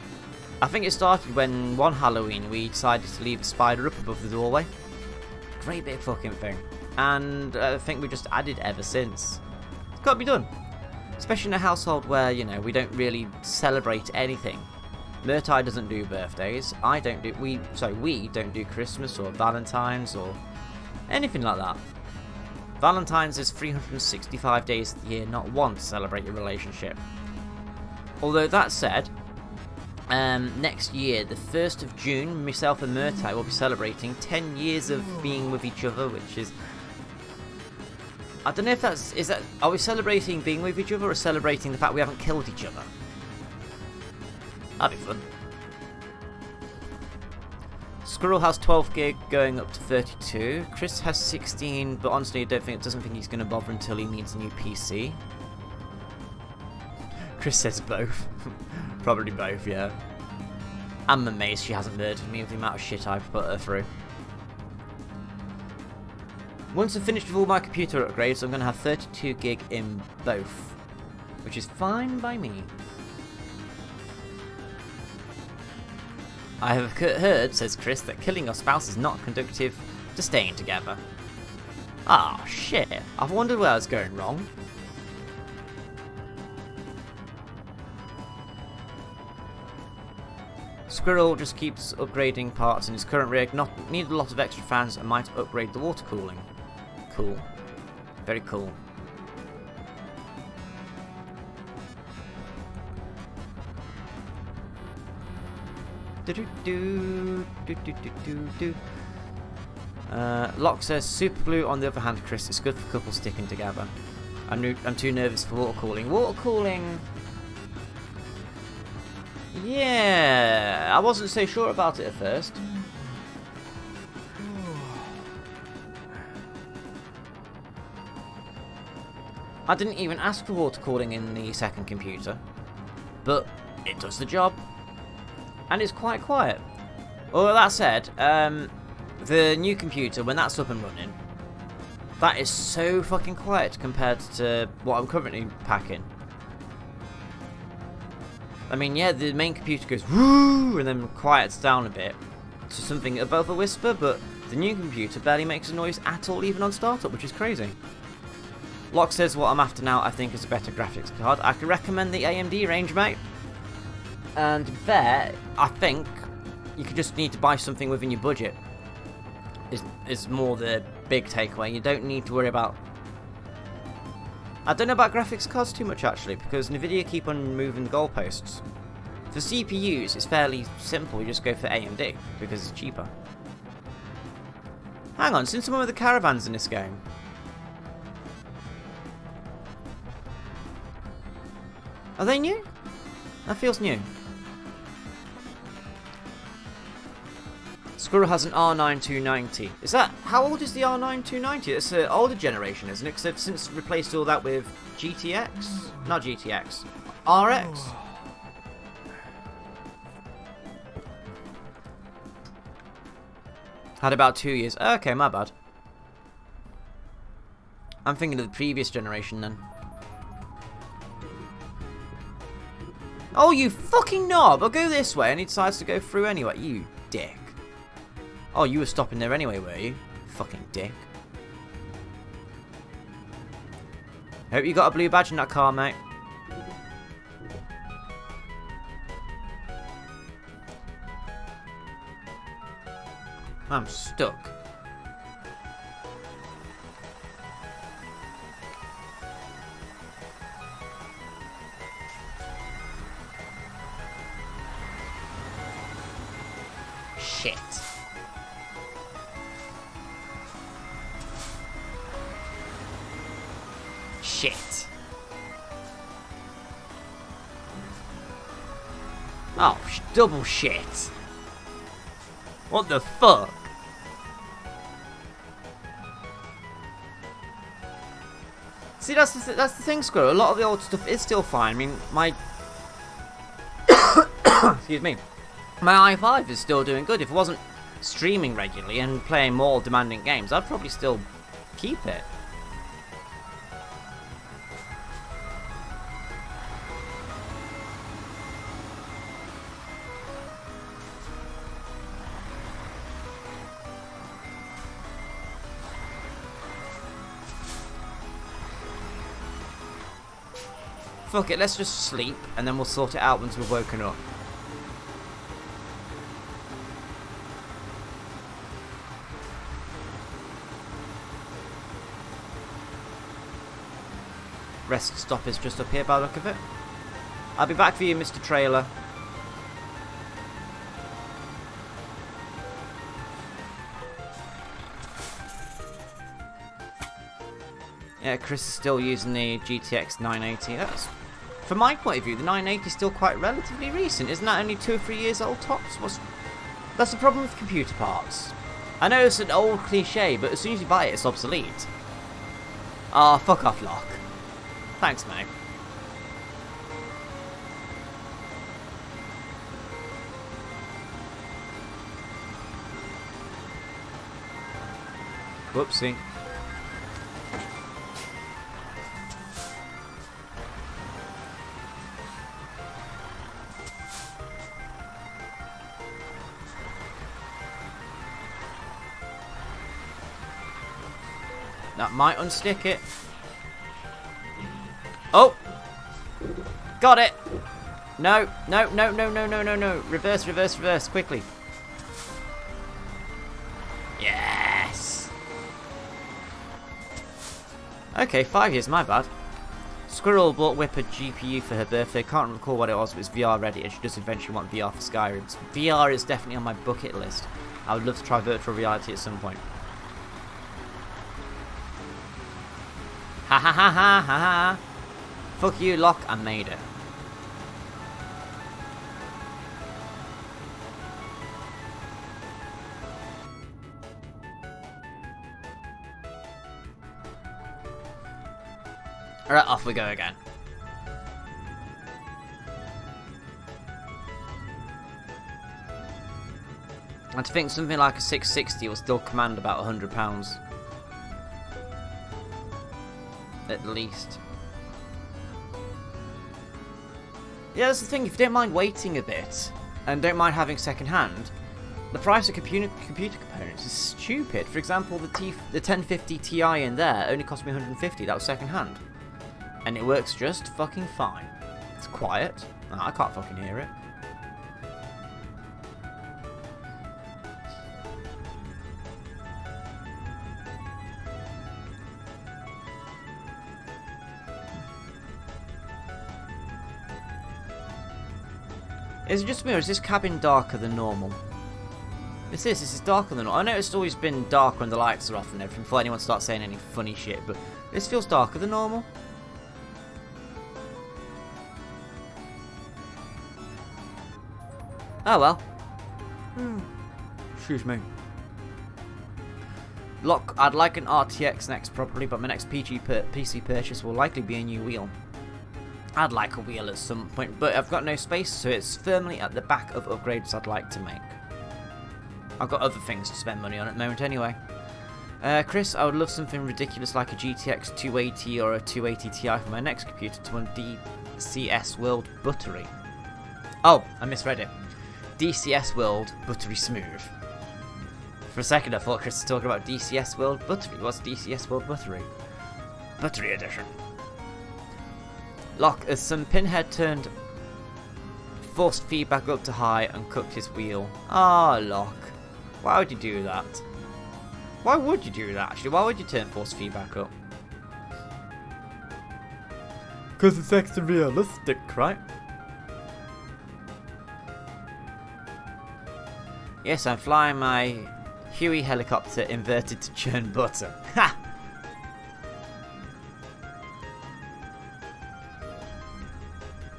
I think it started when one Halloween we decided to leave a spider up above the doorway. Great big fucking thing. And I think we just added ever since. It's got to be done. Especially in a household where, you know, we don't really celebrate anything. Murtai doesn't do birthdays. We don't do Christmas or Valentine's or anything like that. Valentine's is 365 days of the year, not one to celebrate your relationship. Although that said, next year, the 1st of June, myself and Murtai will be celebrating 10 years of being with each other, which is... I don't know if are we celebrating being with each other or celebrating the fact we haven't killed each other? That'd be fun. Squirrel has 12 gig going up to 32. Chris has 16, but honestly I doesn't think he's going to bother until he needs a new PC. Chris says both. Probably both, yeah. I'm amazed she hasn't murdered me with the amount of shit I've put her through. Once I've finished with all my computer upgrades, I'm going to have 32 gig in both, which is fine by me. I have heard, says Chris, that killing your spouse is not conducive to staying together. Ah, shit. I've wondered where I was going wrong. Squirrel just keeps upgrading parts in his current rig, need a lot of extra fans and might upgrade the water cooling. Cool. Very cool. Locke says super glue on the other hand, Chris, it's good for couples sticking together. I'm too nervous for water cooling. Water cooling... Yeah, I wasn't so sure about it at first. I didn't even ask for water cooling in the second computer, but it does the job, and it's quite quiet. Although that said, the new computer, when that's up and running, that is so fucking quiet compared to what I'm currently packing. I mean, yeah, the main computer goes woo and then quiets down a bit to something above a whisper, but the new computer barely makes a noise at all, even on startup, which is crazy. Locke says what I'm after now, I think, is a better graphics card. I can recommend the AMD range, mate. And there, I think you could just need to buy something within your budget. is more the big takeaway. You don't need to worry about... I don't know about graphics cards too much actually, because Nvidia keep on moving the goalposts. For CPUs, it's fairly simple. You just go for AMD because it's cheaper. Hang on, since some of the caravans in this game. Are they new? That feels new. Squirrel has an R9 290. Is that... How old is the R9 290? It's an older generation, isn't it? Because they've since replaced all that with GTX? Not GTX. RX? Had about 2 years. Okay, my bad. I'm thinking of the previous generation then. Oh, you fucking knob! I'll go this way and he decides to go through anyway. You dick. Oh, you were stopping there anyway, were you? Fucking dick. Hope you got a blue badge in that car, mate. I'm stuck. Shit. Shit. Oh, double shit. What the fuck? See, that's the thing, Squirrel. A lot of the old stuff is still fine. I mean, my... Excuse me. My i5 is still doing good. If it wasn't streaming regularly and playing more demanding games, I'd probably still keep it. Fuck it, let's just sleep and then we'll sort it out once we've woken up. Rest stop is just up here by the look of it. I'll be back for you, Mr. Trailer. Yeah, Chris is still using the GTX 980. That's, from my point of view, the 980 is still quite relatively recent. Isn't that only 2 or 3 years old tops? That's the problem with computer parts. I know it's an old cliche, but as soon as you buy it, it's obsolete. Ah, fuck off, Locke. Thanks, mate. Whoopsie. That might unstick it. Oh! Got it! No, no, no, no, no, no, no, no. Reverse, reverse, reverse, quickly. Yes! Okay, 5 years, my bad. Squirrel bought Whip a GPU for her birthday. Can't recall what it was, but it's VR ready, and she does eventually want VR for Skyrim. So VR is definitely on my bucket list. I would love to try virtual reality at some point. Ha ha ha ha ha ha. Fuck you, Locke, I made it. Alright, off we go again. And to think something like a 660 will still command about £100. At least. Yeah, that's the thing, if you don't mind waiting a bit, and don't mind having second hand, the price of computer components is stupid. For example, the 1050 Ti in there only cost me 150, that was second hand. And it works just fucking fine. It's quiet. Oh, I can't fucking hear it. Is it just me, or is this cabin darker than normal? This is darker than normal. I know it's always been dark when the lights are off and everything, before anyone starts saying any funny shit, but this feels darker than normal. Oh well. Excuse me. Look, I'd like an RTX next probably, but my next PC purchase will likely be a new wheel. I'd like a wheel at some point, but I've got no space, so it's firmly at the back of upgrades I'd like to make. I've got other things to spend money on at the moment anyway. Chris, I would love something ridiculous like a GTX 280 or a 280 Ti for my next computer to run DCS World Buttery. Oh, I misread it. DCS World Buttery Smooth. For a second I thought Chris was talking about DCS World Buttery. What's DCS World Buttery? Buttery Edition. Locke, as some pinhead turned forced feedback up to high and cooked his wheel. Ah, Locke. Why would you do that? Why would you do that, actually? Why would you turn forced feedback up? Because it's extra realistic, right? Yes, I'm flying my Huey helicopter inverted to churn butter. Ha!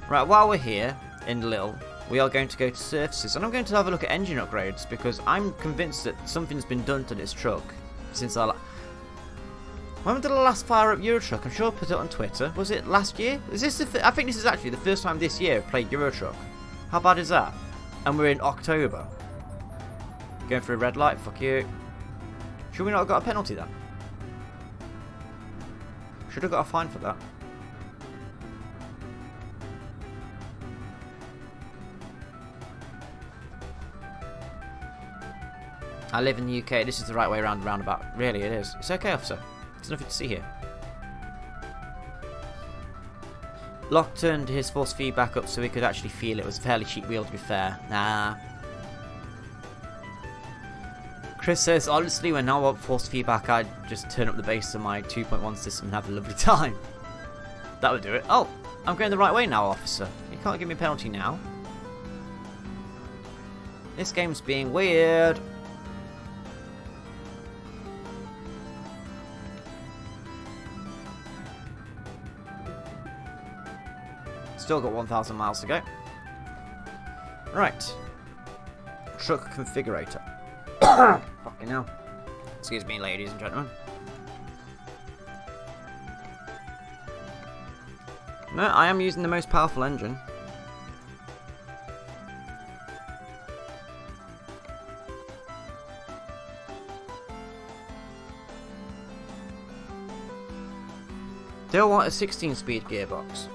Right, while we're here in Lille, we are going to go to surfaces, and I'm going to have a look at engine upgrades because I'm convinced that something's been done to this truck since when did I last fire up Euro Truck? I'm sure I put it on Twitter. Was it last year? Is this I think this is actually the first time this year I've played Euro Truck. How bad is that? And we're in October. Going through a red light, fuck you. Should we not have got a penalty then? Should have got a fine for that. I live in the UK, this is the right way around the roundabout. Really, it is. It's okay, officer. There's nothing to see here. Locke turned his force feedback up so he could actually feel it was a fairly cheap wheel, to be fair. Nah. Chris says, honestly, when I want force feedback, I'd just turn up the bass of my 2.1 system and have a lovely time. That would do it. Oh, I'm going the right way now, officer. You can't give me a penalty now. This game's being weird. Still got 1,000 miles to go. Right. Truck configurator. Fucking hell. Excuse me, ladies and gentlemen. No, I am using the most powerful engine. Do I want a 16-speed gearbox?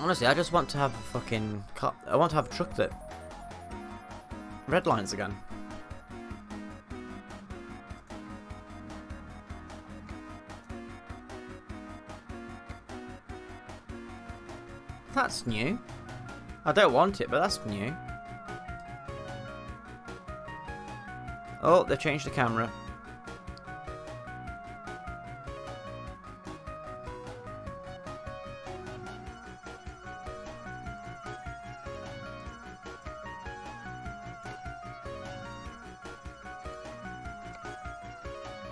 Honestly, I just want to have a fucking car. I want to have a truck that redlines again. That's new. I don't want it, but that's new. Oh, they changed the camera.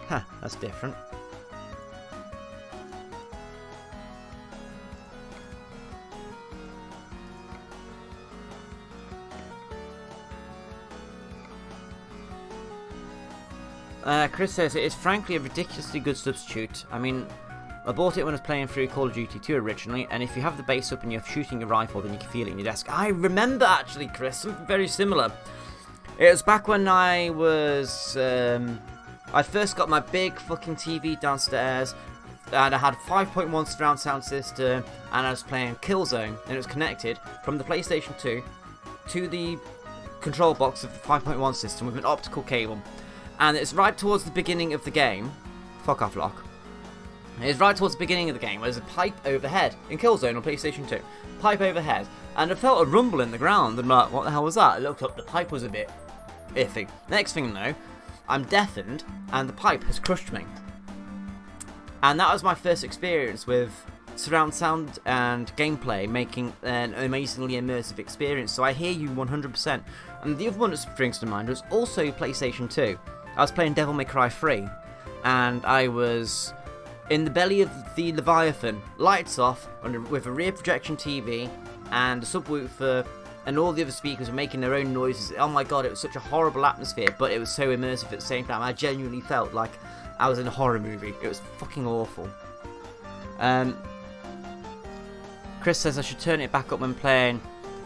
Huh, that's different. Chris says it is frankly a ridiculously good substitute. I mean, I bought it when I was playing through Call of Duty 2 originally, and if you have the base up and you're shooting a rifle, then you can feel it in your desk. I remember actually, Chris, something very similar. It was back when I was... I first got my big fucking TV downstairs, and I had 5.1 surround sound system, and I was playing Killzone, and it was connected from the PlayStation 2 to the control box of the 5.1 system with an optical cable. And it's right towards the beginning of the game. Fuck off, Locke. It's right towards the beginning of the game where there's a pipe overhead in Killzone on PlayStation 2. Pipe overhead. And I felt a rumble in the ground, and I'm like, what the hell was that? I looked up, the pipe was a bit iffy. Next thing though, I'm deafened, and the pipe has crushed me. And that was my first experience with surround sound and gameplay, making an amazingly immersive experience. So I hear you 100%. And the other one that springs to mind was also PlayStation 2. I was playing Devil May Cry 3, and I was in the belly of the Leviathan, lights off, with a rear projection TV and a subwoofer, and all the other speakers were making their own noises. Oh my god, it was such a horrible atmosphere, but it was so immersive at the same time. I genuinely felt like I was in a horror movie. It was fucking awful. Chris says I should turn it back up when playing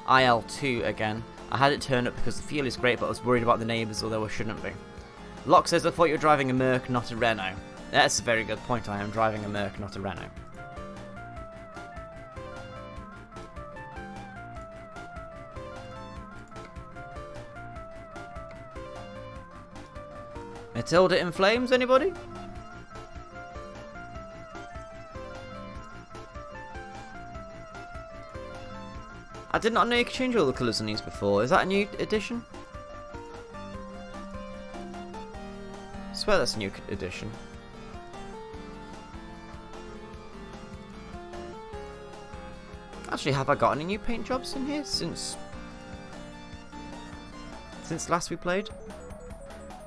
IL2 again. I had it turned up because the feel is great, but I was worried about the neighbours, although I shouldn't be. Locke says, I thought you were driving a Merc, not a Renault. That's a very good point. I am driving a Merc, not a Renault. Matilda in flames, anybody? I did not know you could change all the colours on these before. Is that a new edition? I swear that's a new edition. Actually, have I got any new paint jobs in here since last we played?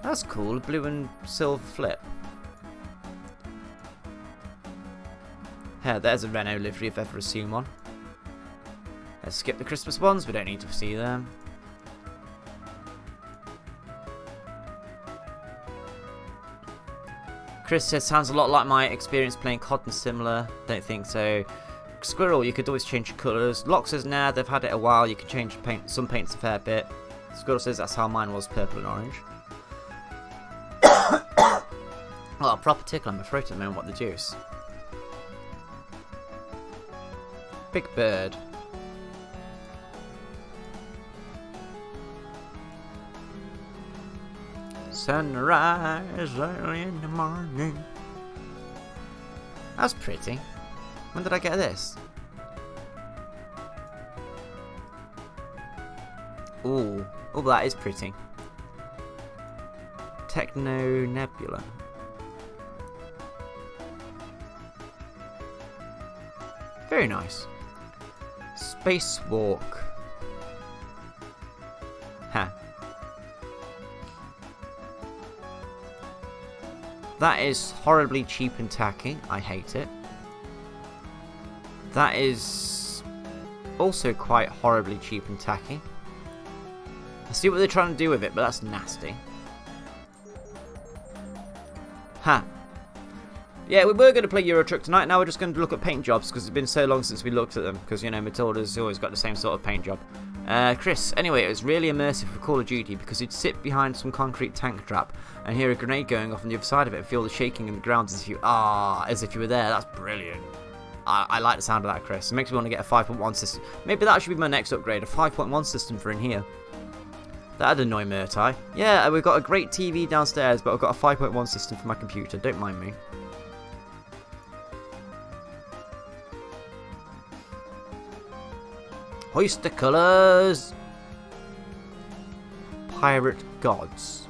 That's cool, blue and silver flip. Here, there's a Renault livery if ever seen one. Let's skip the Christmas ones, we don't need to see them. Chris says, sounds a lot like my experience playing COD and similar. Don't think so. Squirrel, you could always change your colours. Locke says, nah, they've had it a while, you can change paint, some paints a fair bit. Squirrel says, that's how mine was, purple and orange. Oh, a proper tickle on my throat at the moment, what the juice. Big Bird. Sunrise early in the morning. That's pretty. When did I get this? Ooh. Oh, that is pretty. Techno Nebula. Very nice. Spacewalk. Ha. That is horribly cheap and tacky. I hate it. That is also quite horribly cheap and tacky. I see what they're trying to do with it, but that's nasty. Ha. Yeah, we were going to play Euro Truck tonight. Now we're just going to look at paint jobs because it's been so long since we looked at them. Because, you know, Matilda's always got the same sort of paint job. Chris, anyway, it was really immersive for Call of Duty because you'd sit behind some concrete tank trap and hear a grenade going off on the other side of it and feel the shaking in the ground as if you were there. That's brilliant. I like the sound of that, Chris. It makes me want to get a 5.1 system. Maybe that should be my next upgrade, a 5.1 system for in here. That'd annoy Murtai. Yeah, we've got a great TV downstairs, but I've got a 5.1 system for my computer. Don't mind me. Hoist the colours! Pirate Gods.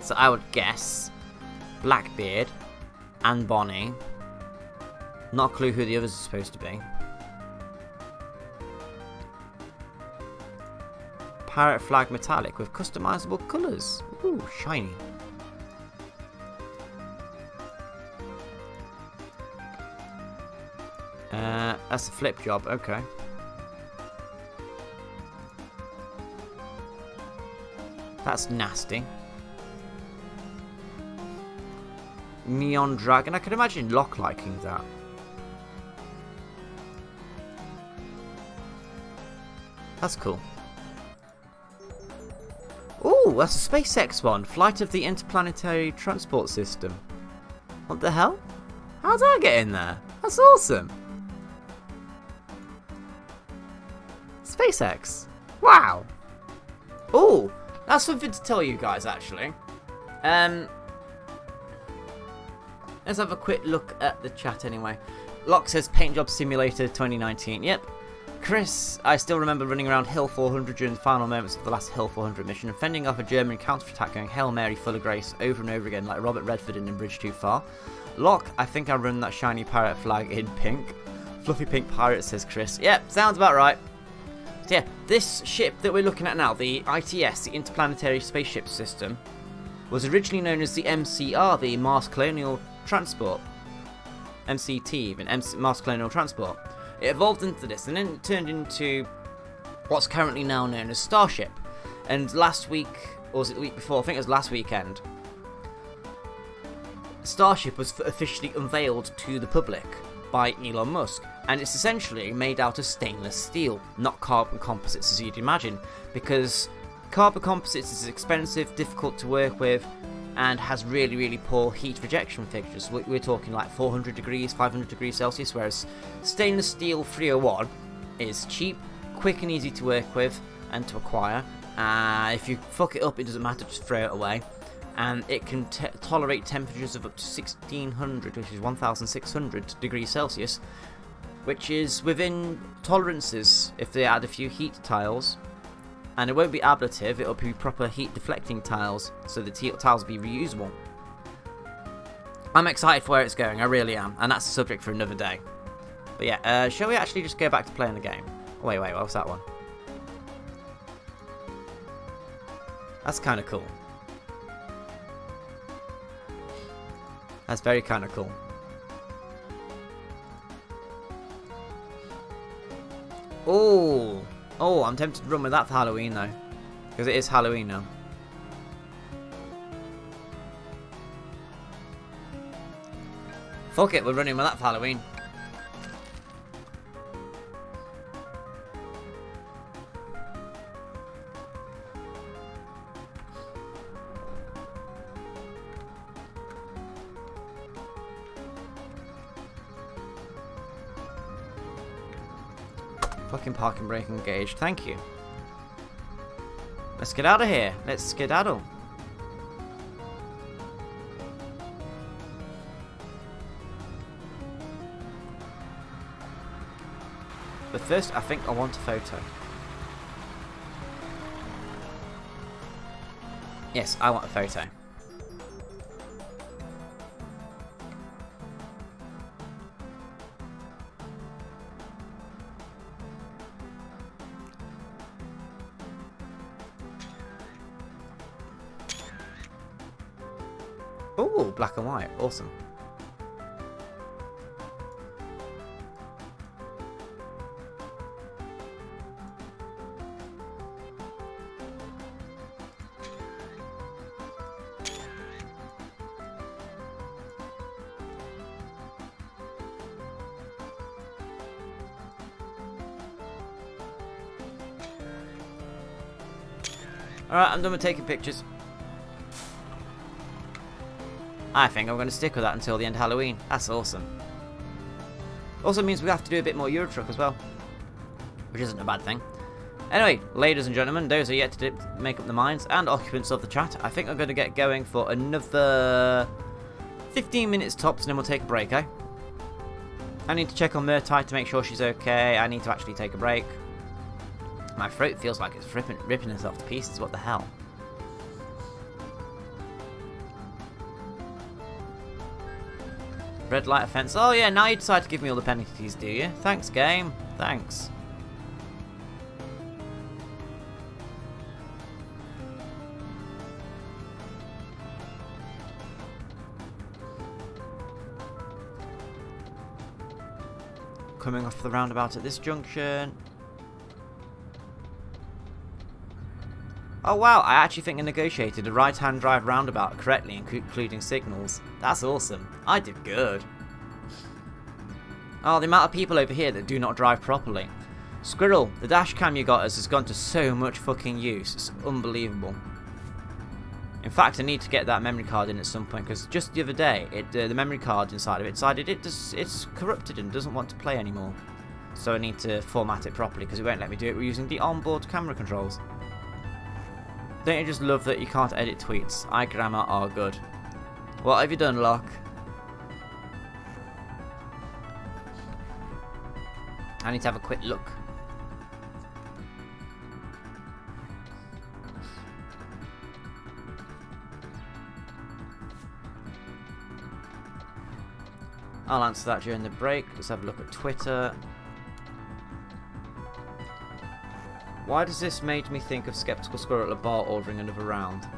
So I would guess Blackbeard and Bonnie. Not a clue who the others are supposed to be. Pirate Flag Metallic with customizable colours. Ooh, shiny. That's a flip job, okay. That's nasty. Neon Dragon, I can imagine Locke liking that. That's cool. Ooh, that's a SpaceX one. Flight of the Interplanetary Transport System. What the hell? How did I get in there? That's awesome. SpaceX. Wow. Ooh, that's something to tell you guys, actually. Let's have a quick look at the chat anyway. Locke says Paint Job Simulator 2019. Yep. Chris, I still remember running around Hill 400 during the final moments of the last Hill 400 mission and fending off a German counter-attack going Hail Mary full of grace over and over again like Robert Redford in Bridge Too Far. Locke, I think I run that shiny pirate flag in pink. Fluffy pink pirate, says Chris. Yep, sounds about right. So yeah, this ship that we're looking at now, the ITS, the Interplanetary Spaceship System, was originally known as the MCR, the Mars Colonial Transport. MCT even, Mars Colonial Transport. It evolved into this and then it turned into what's currently now known as Starship. And last week, or was it the week before, I think it was last weekend, Starship was officially unveiled to the public by Elon Musk. And it's essentially made out of stainless steel, not carbon composites as you'd imagine, because carbon composites is expensive, difficult to work with, and has really, really poor heat rejection fixtures. We're talking like 400 degrees, 500 degrees Celsius, whereas stainless steel 301 is cheap, quick and easy to work with and to acquire. If you fuck it up, it doesn't matter, just throw it away. And it can tolerate temperatures of up to 1600, which is 1600 degrees Celsius, which is within tolerances if they add a few heat tiles. And it won't be ablative, it'll be proper heat deflecting tiles, so the tiles will be reusable. I'm excited for where it's going, I really am, and that's a subject for another day. But yeah, shall we actually just go back to playing the game? Oh, wait, what's that one? That's kind of cool. That's very kind of cool. Oh, I'm tempted to run with that for Halloween though, because it is Halloween now. Fuck it, we're running with that for Halloween. Fucking parking brake engaged, thank you. Let's get out of here. Let's skedaddle. But first, I think I want a photo. Yes, I want a photo. Oh, black and white. Awesome. Alright, I'm done with taking pictures. I think I'm going to stick with that until the end of Halloween. That's awesome. Also means we have to do a bit more Euro Truck as well, which isn't a bad thing. Anyway, ladies and gentlemen, those are yet to make up their minds, and occupants of the chat, I think I'm going to get going for another 15 minutes tops, and then we'll take a break, eh? I need to check on Murtai to make sure she's okay. I need to actually take a break. My throat feels like it's ripping itself to pieces. What the hell? Red light offence. Oh yeah, now you decide to give me all the penalties, do you? Thanks, game. Thanks. Coming off the roundabout at this junction. Oh wow, I actually think I negotiated a right-hand drive roundabout correctly, including signals. That's awesome. I did good. Oh, the amount of people over here that do not drive properly. Squirrel, the dash cam you got us has gone to so much fucking use. It's unbelievable. In fact, I need to get that memory card in at some point, because just the other day, the memory card inside of it decided it's corrupted and doesn't want to play anymore. So I need to format it properly, because it won't let me do it. We're using the onboard camera controls. Don't you just love that you can't edit tweets? iGrammar are good. What have you done, Locke? I need to have a quick look. I'll answer that during the break. Let's have a look at Twitter. Why does this make me think of Skeptical Squirrel at the bar ordering another round?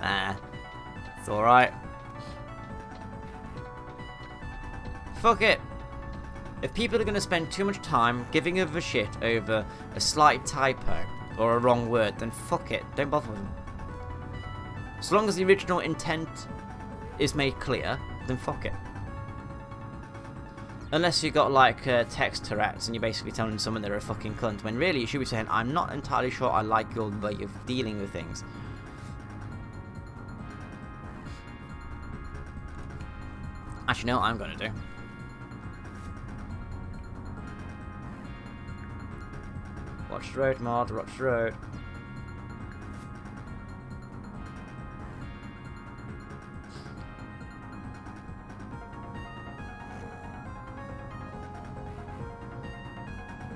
Nah. It's alright. Fuck it. If people are going to spend too much time giving a shit over a slight typo or a wrong word, then fuck it. Don't bother with them. As long as the original intent is made clear, then fuck it. Unless you got like text Tourette's and you're basically telling someone they're a fucking cunt, when really you should be saying, I'm not entirely sure I like your way of dealing with things. Actually, you know what I'm going to do? Watch the road, Mod, watch the road.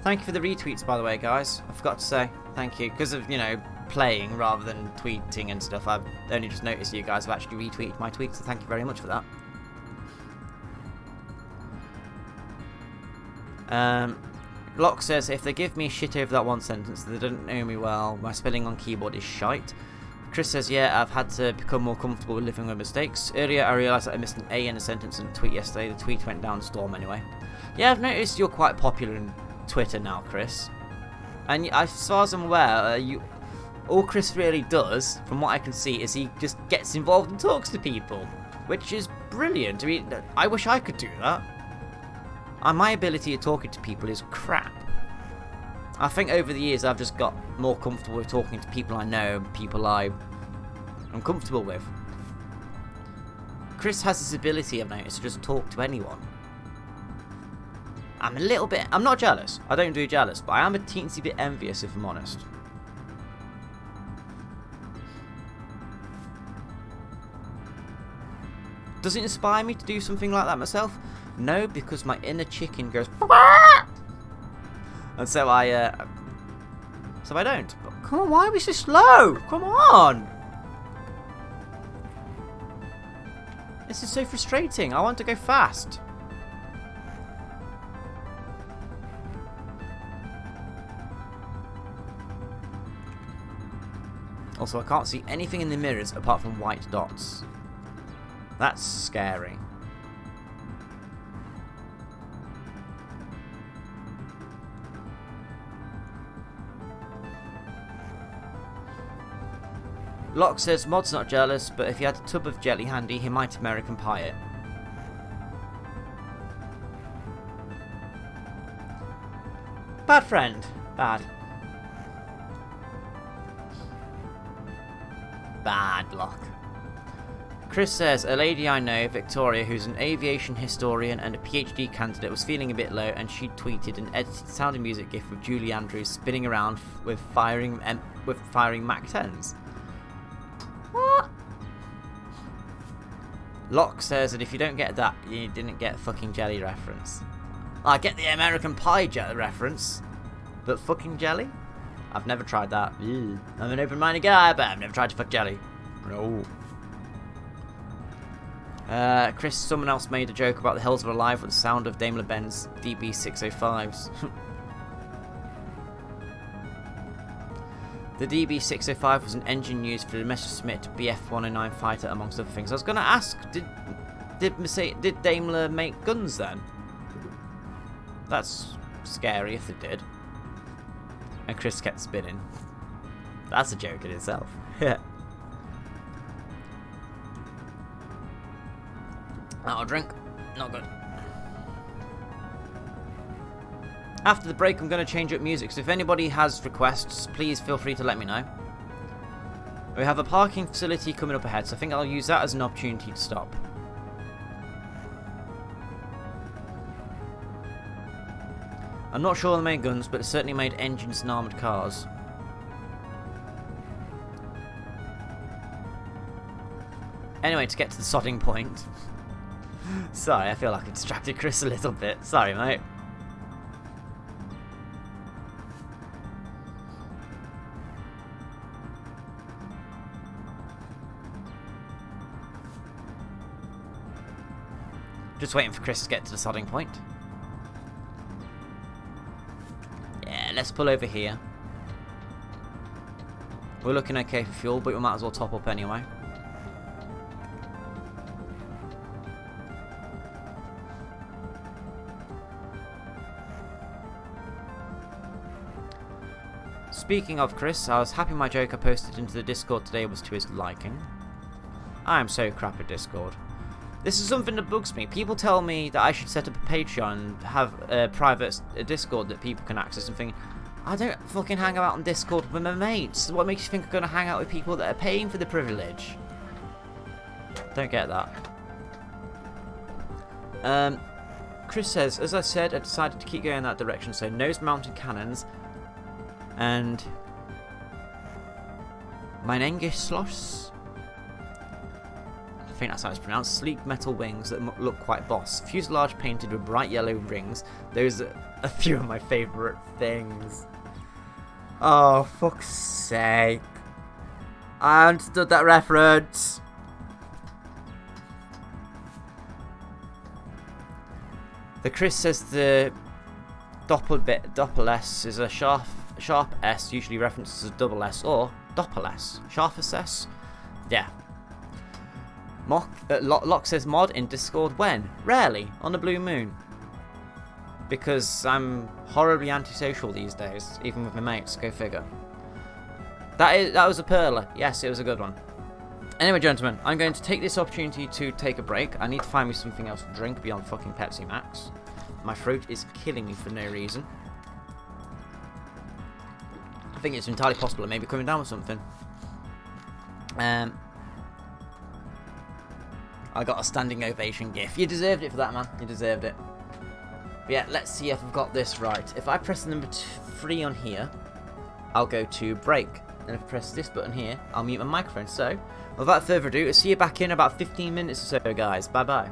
Thank you for the retweets, by the way, guys. I forgot to say thank you. Because of, you know, playing rather than tweeting and stuff, I've only just noticed you guys have actually retweeted my tweets, so thank you very much for that. Locke says, if they give me shit over that one sentence, they don't know me well, my spelling on keyboard is shite. Chris says, yeah, I've had to become more comfortable with living with mistakes. Earlier, I realised that I missed an A in a sentence in a tweet yesterday. The tweet went down a storm anyway. Yeah, I've noticed you're quite popular in Twitter now, Chris. And as far as I'm aware, all Chris really does, from what I can see, is he just gets involved and talks to people, which is brilliant. I mean, I wish I could do that. My ability at talking to people is crap. I think over the years I've just got more comfortable with talking to people I know and people I'm comfortable with. Chris has this ability, I've noticed, to just talk to anyone. I'm not jealous. I don't do jealous, but I am a teensy bit envious, if I'm honest. Does it inspire me to do something like that myself? No, because my inner chicken goes and so I don't. But come on, why are we so slow? Come on! This is so frustrating. I want to go fast. Also, I can't see anything in the mirrors apart from white dots. That's scary. Locke says, Mod's not jealous, but if he had a tub of jelly handy, he might American Pie it. Bad friend. Bad. Bad Locke. Chris says, a lady I know, Victoria, who's an aviation historian and a PhD candidate, was feeling a bit low and she tweeted an edited sound and music gif of Julie Andrews spinning around with firing Mac 10s. What? Locke says that if you don't get that, you didn't get fucking jelly reference. I get the American Pie reference, but fucking jelly? I've never tried that. Ew. I'm an open-minded guy, but I've never tried to fuck jelly. No. Chris, someone else made a joke about the hills are alive with the sound of Daimler-Benz DB605s. The DB605 was an engine used for the Messerschmitt Bf-109 fighter, amongst other things. I was going to ask, did Daimler make guns then? That's scary if they did. And Chris kept spinning. That's a joke in itself. That'll drink. Not good. After the break, I'm going to change up music, so if anybody has requests, please feel free to let me know. We have a parking facility coming up ahead, so I think I'll use that as an opportunity to stop. I'm not sure they made guns, but they certainly made engines and armoured cars. Anyway, to get to the sodding point. Sorry, I feel like I distracted Chris a little bit. Sorry, mate. Just waiting for Chris to get to the sodding point. Yeah, let's pull over here. We're looking okay for fuel, but we might as well top up anyway. Speaking of Chris, I was happy my joke I posted into the Discord today was to his liking. I am so crap at Discord. This is something that bugs me. People tell me that I should set up a Patreon and have a private Discord that people can access and think, I don't fucking hang out on Discord with my mates. What makes you think I'm going to hang out with people that are paying for the privilege? Don't get that. Chris says, as I said, I decided to keep going in that direction, so nose-mounted cannons and Meinengislos. I think that's how it's pronounced. Sleek metal wings that look quite boss. Fuselage painted with bright yellow rings. Those are a few of my favourite things. Oh, fuck's sake. I understood that reference. The Chris says the doppel S is a sharp S, usually references as double S or doppel S. Sharpest S? Yeah. Locke says mod in Discord when? Rarely. On the blue moon. Because I'm horribly antisocial these days, even with my mates. Go figure. That was a perler. Yes, it was a good one. Anyway, gentlemen, I'm going to take this opportunity to take a break. I need to find me something else to drink beyond fucking Pepsi Max. My throat is killing me for no reason. I think it's entirely possible it may be coming down with something. I got a standing ovation gift. You deserved it for that, man. You deserved it. But yeah, let's see if I've got this right. If I press the number 3 on here, I'll go to break. And if I press this button here, I'll mute my microphone. So, without further ado, I'll see you back in about 15 minutes or so, guys. Bye-bye.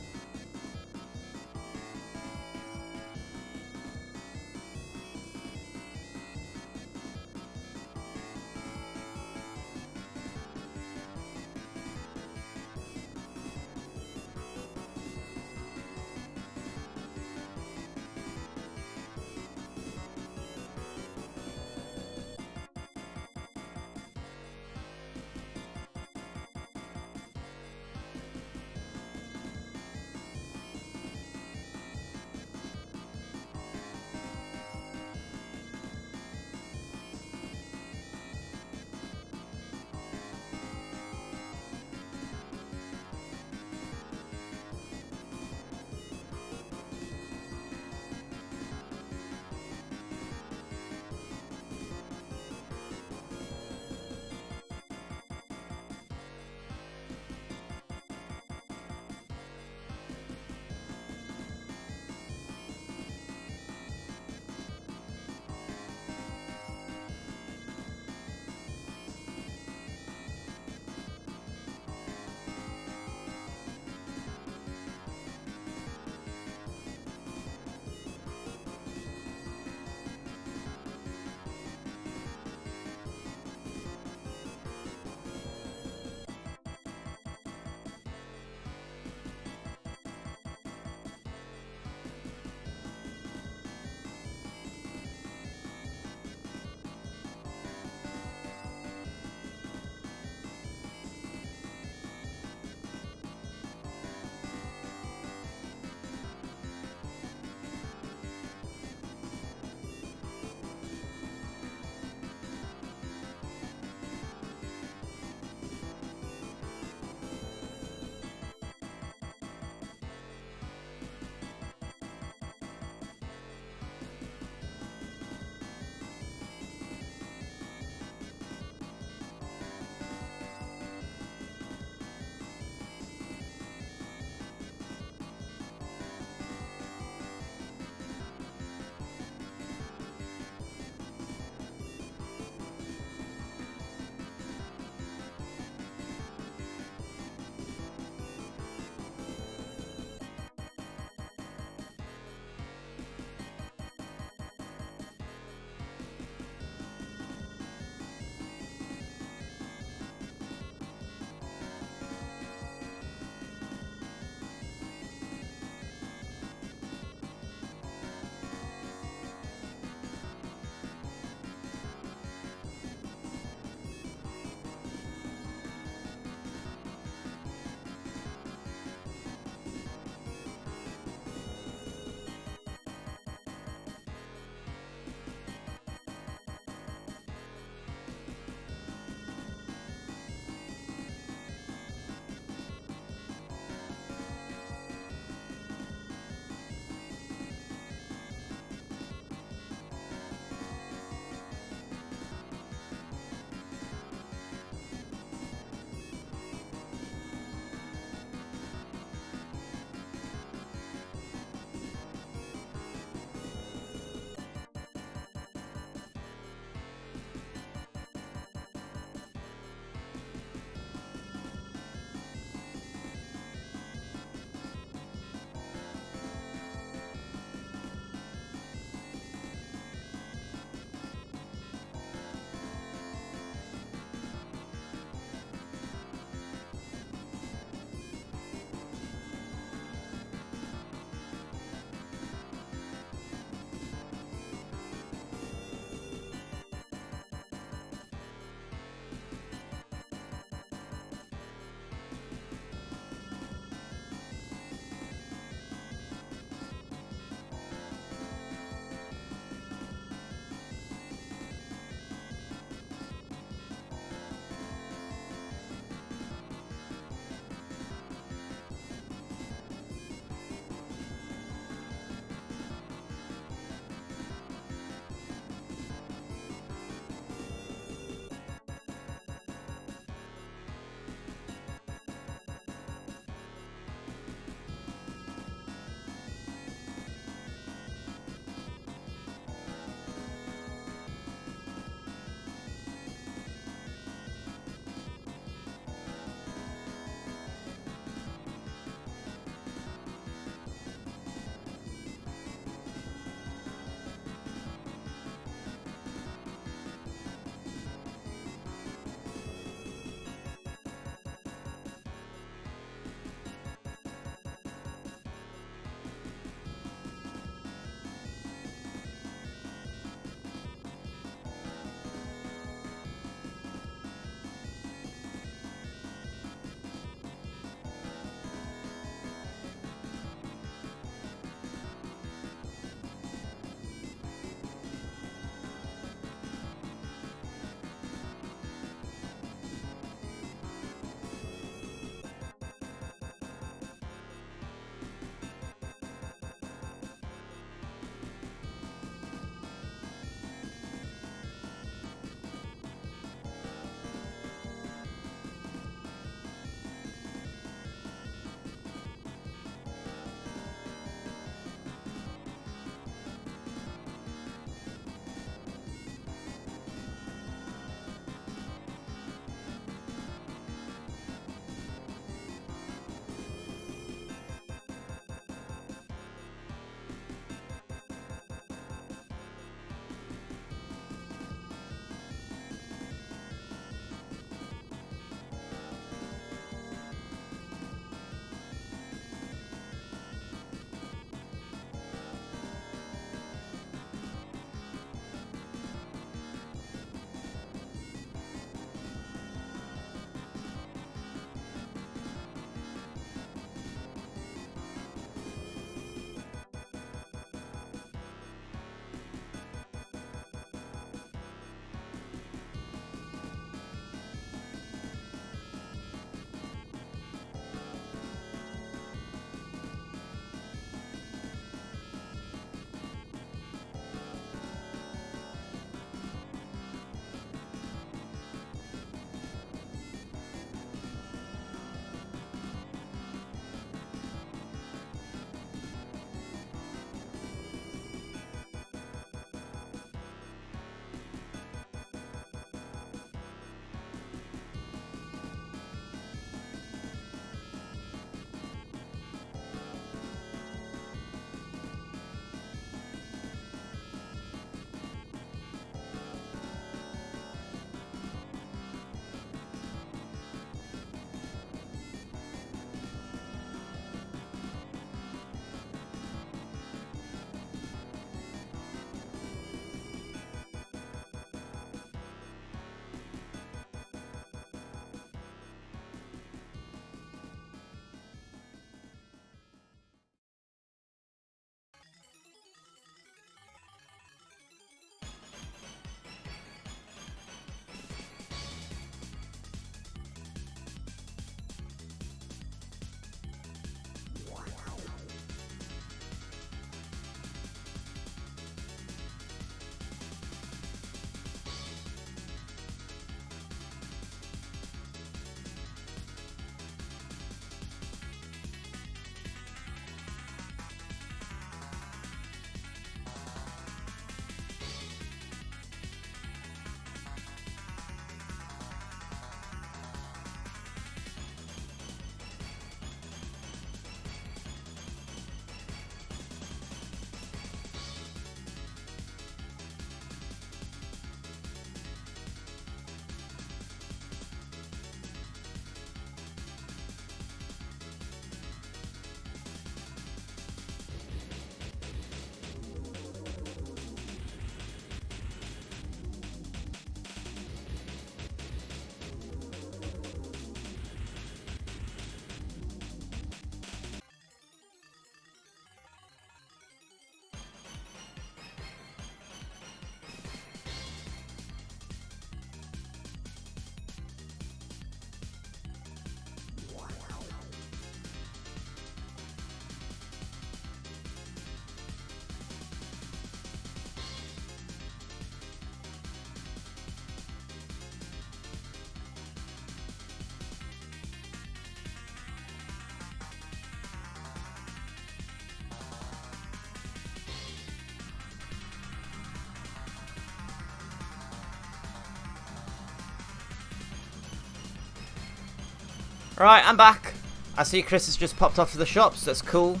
Right, I'm back. I see Chris has just popped off to the shops. That's cool.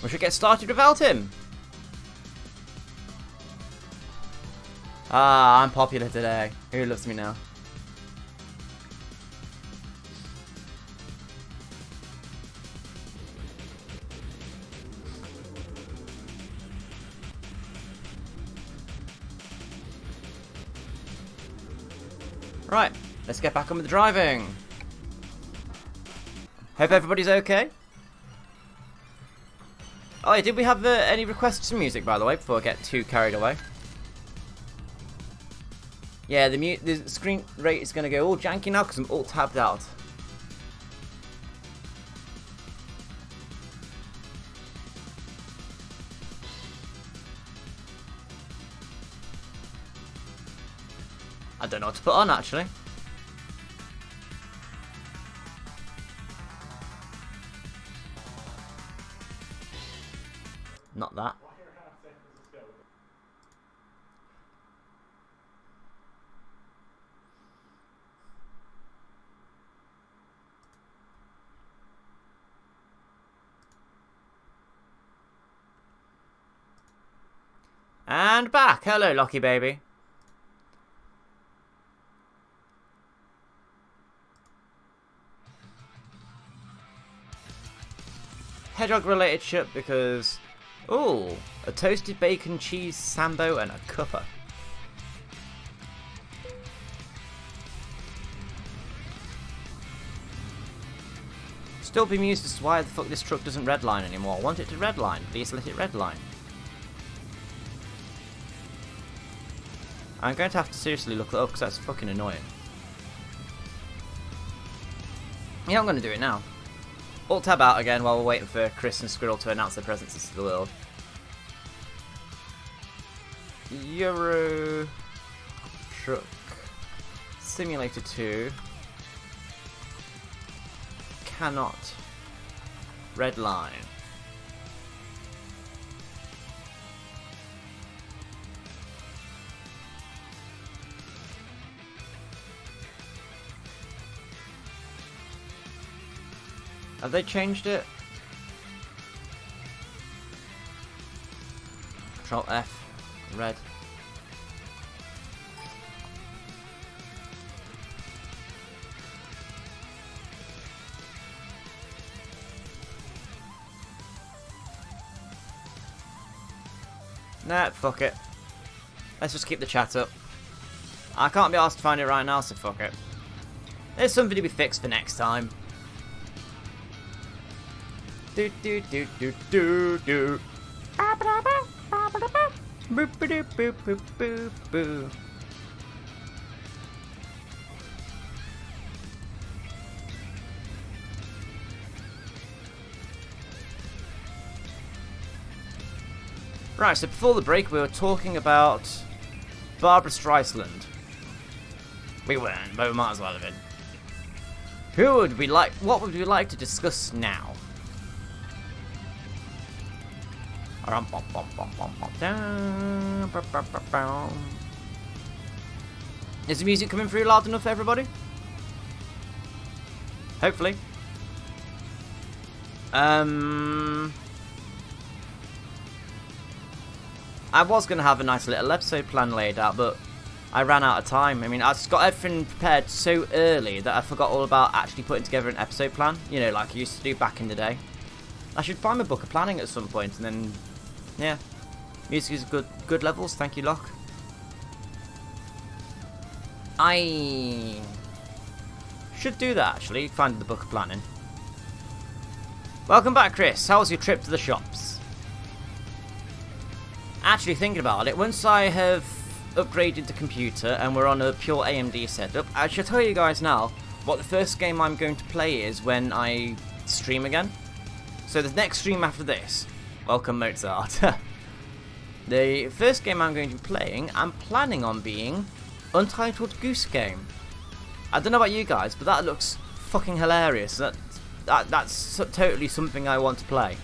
We should get started without him. Ah, I'm popular today. Who loves me now? Right, let's get back on with the driving. Hope everybody's okay. Oh, yeah, did we have any requests for music, by the way, before I get too carried away? Yeah, the screen rate is going to go all janky now because I'm all tabbed out. I don't know what to put on, actually. Not that. And back. Hello, Lucky baby. Hedgehog related shit because... Ooh, a toasted bacon cheese sambo and a cuppa. Still bemused as to why the fuck this truck doesn't redline anymore. I want it to redline. Please let it redline. I'm going to have to seriously look it up because that's fucking annoying. Yeah, I'm going to do it now. Alt tab out again while we're waiting for Chris and Squirrel to announce their presences to the world. Euro Truck Simulator 2 cannot redline. Have they changed it? Control F, red. Nah, fuck it. Let's just keep the chat up. I can't be asked to find it right now, so fuck it. There's something to be fixed for next time. Do do do do do do. Boop boop boop boop boop boop. Right, so before the break we were talking about Barbra Streisand. We weren't, but we might as well have been. What would we like to discuss now? Is the music coming through loud enough for everybody? Hopefully. I was going to have a nice little episode plan laid out, but I ran out of time. I mean, I just got everything prepared so early that I forgot all about actually putting together an episode plan. You know, like I used to do back in the day. I should find my book of planning at some point, and then, yeah. Music is good levels, thank you, Locke. I should do that, actually, find the book of planning. Welcome back, Chris. How was your trip to the shops? Actually, thinking about it, once I have upgraded the computer and we're on a pure AMD setup, I should tell you guys now what the first game I'm going to play is when I stream again. So the next stream after this, welcome Mozart. The first game I'm going to be playing, I'm planning on being Untitled Goose Game. I don't know about you guys, but that looks fucking hilarious. That's totally something I want to play.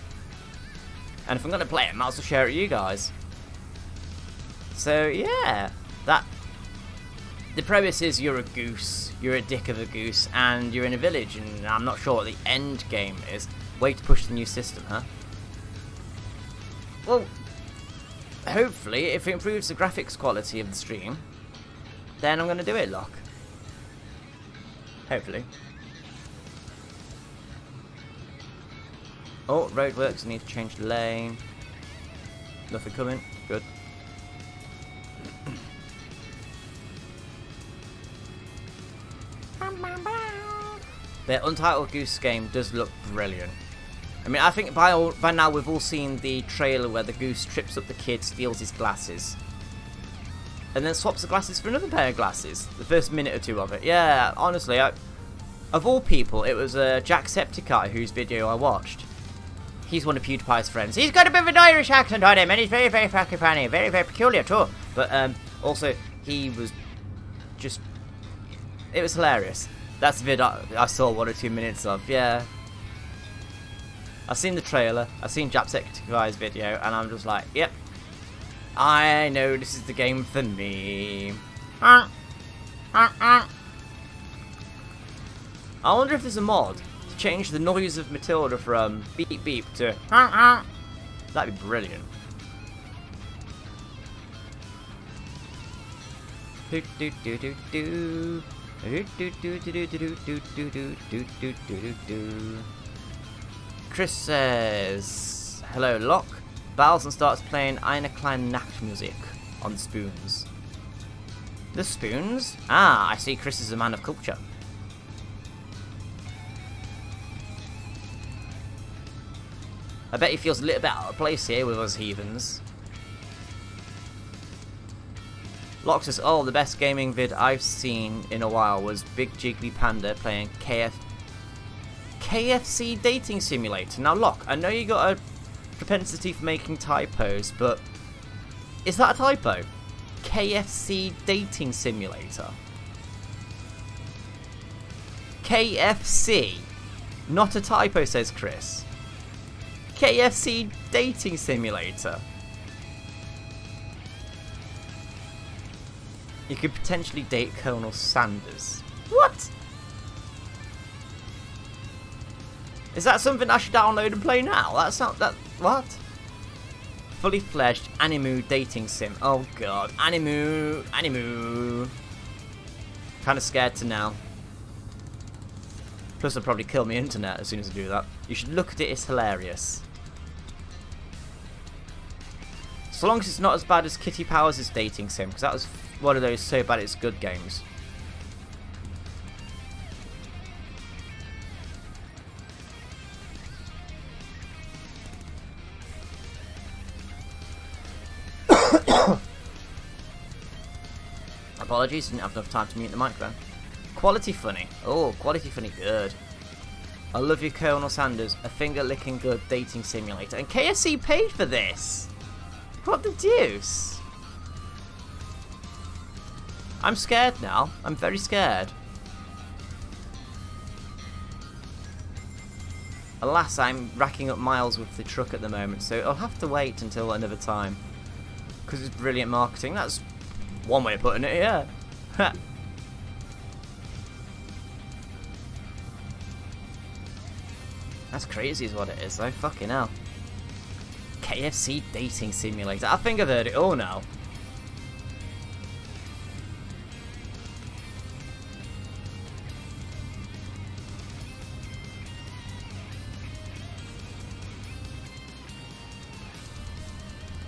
And if I'm going to play it, I might as well share it with you guys. So yeah, The premise is you're a goose, you're a dick of a goose, and you're in a village, and I'm not sure what the end game is. Way to push the new system, huh? Well, hopefully, if it improves the graphics quality of the stream, then I'm going to do it, Locke. Hopefully. Oh, roadworks, I need to change the lane. Nothing coming, good. The Untitled Goose game does look brilliant. I mean, I think by now we've all seen the trailer where the goose trips up the kid, steals his glasses, and then swaps the glasses for another pair of glasses. The first minute or two of it. Yeah, honestly, of all people, it was Jacksepticeye whose video I watched. He's one of PewDiePie's friends. He's got a bit of an Irish accent on him, and he's very, very fucking funny. Very, very peculiar too. But also, he was just... It was hilarious. That's the vid I saw 1 or 2 minutes of, yeah. I've seen the trailer, I've seen Jacksepticeye's video, and I'm just like, yep. I know this is the game for me. I wonder if there's a mod to change the noise of Matilda from beep beep to that'd be brilliant. Do do do do do. Chris says, hello Locke. Balson starts playing Eine kleine Nachtmusik on the spoons. The spoons? Ah, I see Chris is a man of culture. I bet he feels a little bit out of place here with us heathens. Locke says, oh, the best gaming vid I've seen in a while was Big Jiggly Panda playing KFC Dating Simulator. Now, Locke, I know you got a propensity for making typos, but is that a typo? KFC Dating Simulator. KFC. Not a typo, says Chris. KFC Dating Simulator. You could potentially date Colonel Sanders. What? Is that something I should download and play now? That's not that. What? Fully fledged Animu dating sim. Oh god, Animu. Kind of scared to now. Plus, I'll probably kill my internet as soon as I do that. You should look at it. It's hilarious. So long as it's not as bad as Kitty Powers' dating sim, because that was one of those so bad it's good games. Apologies, didn't have enough time to mute the microphone. Quality funny. Oh, quality funny, good. I love you, Colonel Sanders. A finger-licking good dating simulator. And KFC paid for this! What the deuce? I'm scared now. I'm very scared. Alas, I'm racking up miles with the truck at the moment, so I'll have to wait until another time. Because it's brilliant marketing. That's one way of putting it, yeah. That's crazy is what it is, though. Fucking hell. KFC dating simulator. I think I've heard it all now.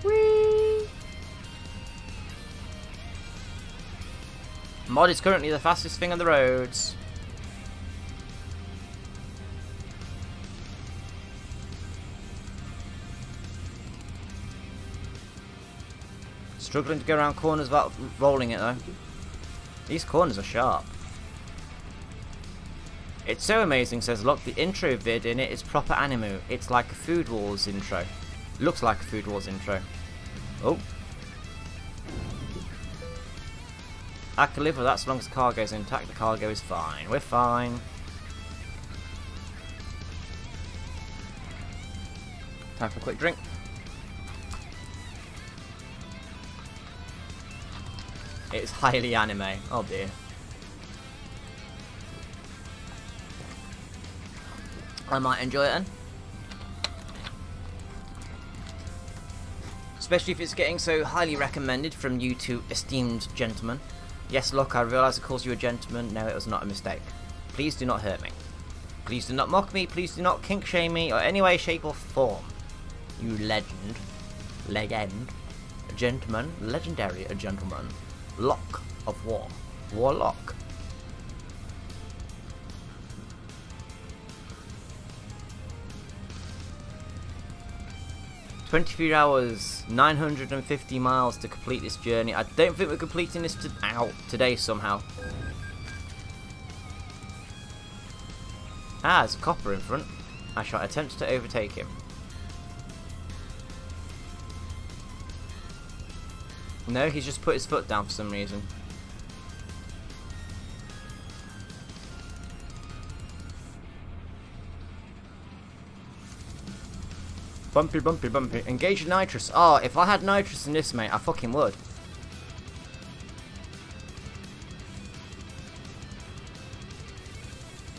Whee! Mod is currently the fastest thing on the roads. Struggling to go around corners without rolling it though. These corners are sharp. It's so amazing, says Locke. The intro vid in it is proper Animu. It's like a Food Wars intro. Looks like a Food Wars intro. Oh. I can live with that so long as the cargo's intact. The cargo is fine. We're fine. Time for a quick drink. It's highly anime. Oh dear. I might enjoy it then. Especially if it's getting so highly recommended from you two esteemed gentlemen. Yes, look, I realise it calls you a gentleman. No, it was not a mistake. Please do not hurt me. Please do not mock me. Please do not kink shame me or any way, shape or form. You legend. Legend. A gentleman. Legendary. A gentleman. Lock of war. Warlock. 23 hours, 950 miles to complete this journey. I don't think we're completing this today somehow. Ah, there's a copper in front. I shall attempt to overtake him. No, he's just put his foot down for some reason. Bumpy, bumpy, bumpy. Engage nitrous. Oh, if I had nitrous in this, mate, I fucking would.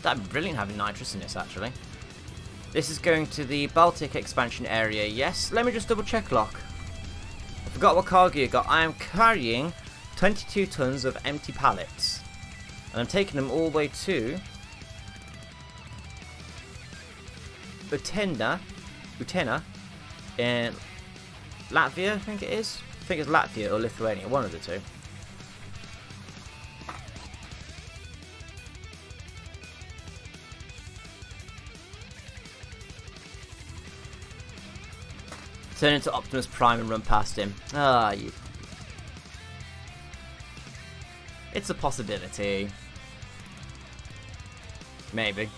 That'd be brilliant having nitrous in this, actually. This is going to the Baltic expansion area, yes. Let me just double check, Lock. I forgot what cargo you got. I am carrying 22 tons of empty pallets. And I'm taking them all the way to Utena in Latvia, I think it is. I think it's Latvia or Lithuania, one of the two. Turn into Optimus Prime and run past him. Ah, you. It's a possibility. Maybe.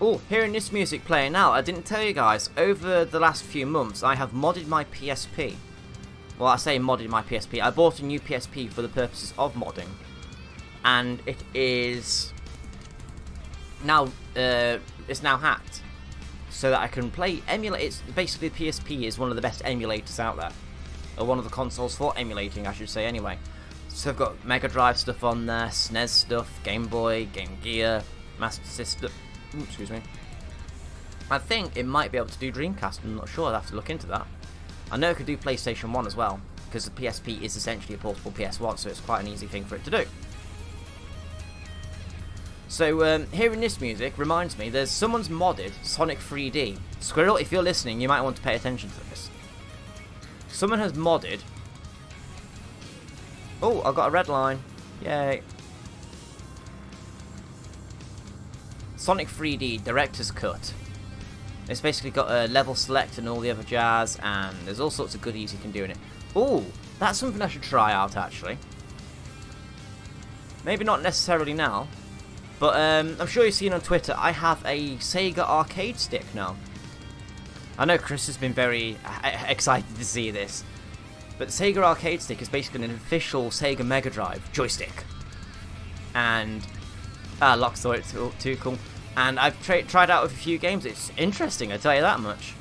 Oh, hearing this music playing now, I didn't tell you guys, over the last few months I have modded my PSP. Well, I say modded my PSP, I bought a new PSP for the purposes of modding. And it is now, it's now hacked. So that I can play, it's basically the PSP is one of the best emulators out there. Or one of the consoles for emulating, I should say anyway. So I've got Mega Drive stuff on there, SNES stuff, Game Boy, Game Gear, Master System. Excuse me. I think it might be able to do Dreamcast. I'm not sure. I'll have to look into that. I know it could do PlayStation 1 as well, because the PSP is essentially a portable PS1, so it's quite an easy thing for it to do. So, hearing this music reminds me, someone's modded Sonic 3D. Squirrel, if you're listening, you might want to pay attention to this. Someone has modded... Oh, I've got a red line. Yay. Sonic 3D Director's Cut. It's basically got a level select and all the other jazz, and there's all sorts of goodies you can do in it. Ooh, that's something I should try out, actually. Maybe not necessarily now, but I'm sure you've seen on Twitter, I have a Sega arcade stick now. I know Chris has been very excited to see this, but the Sega arcade stick is basically an official Sega Mega Drive joystick. And Locke thought it too cool. And I've tried out with a few games. It's interesting, I tell you that much.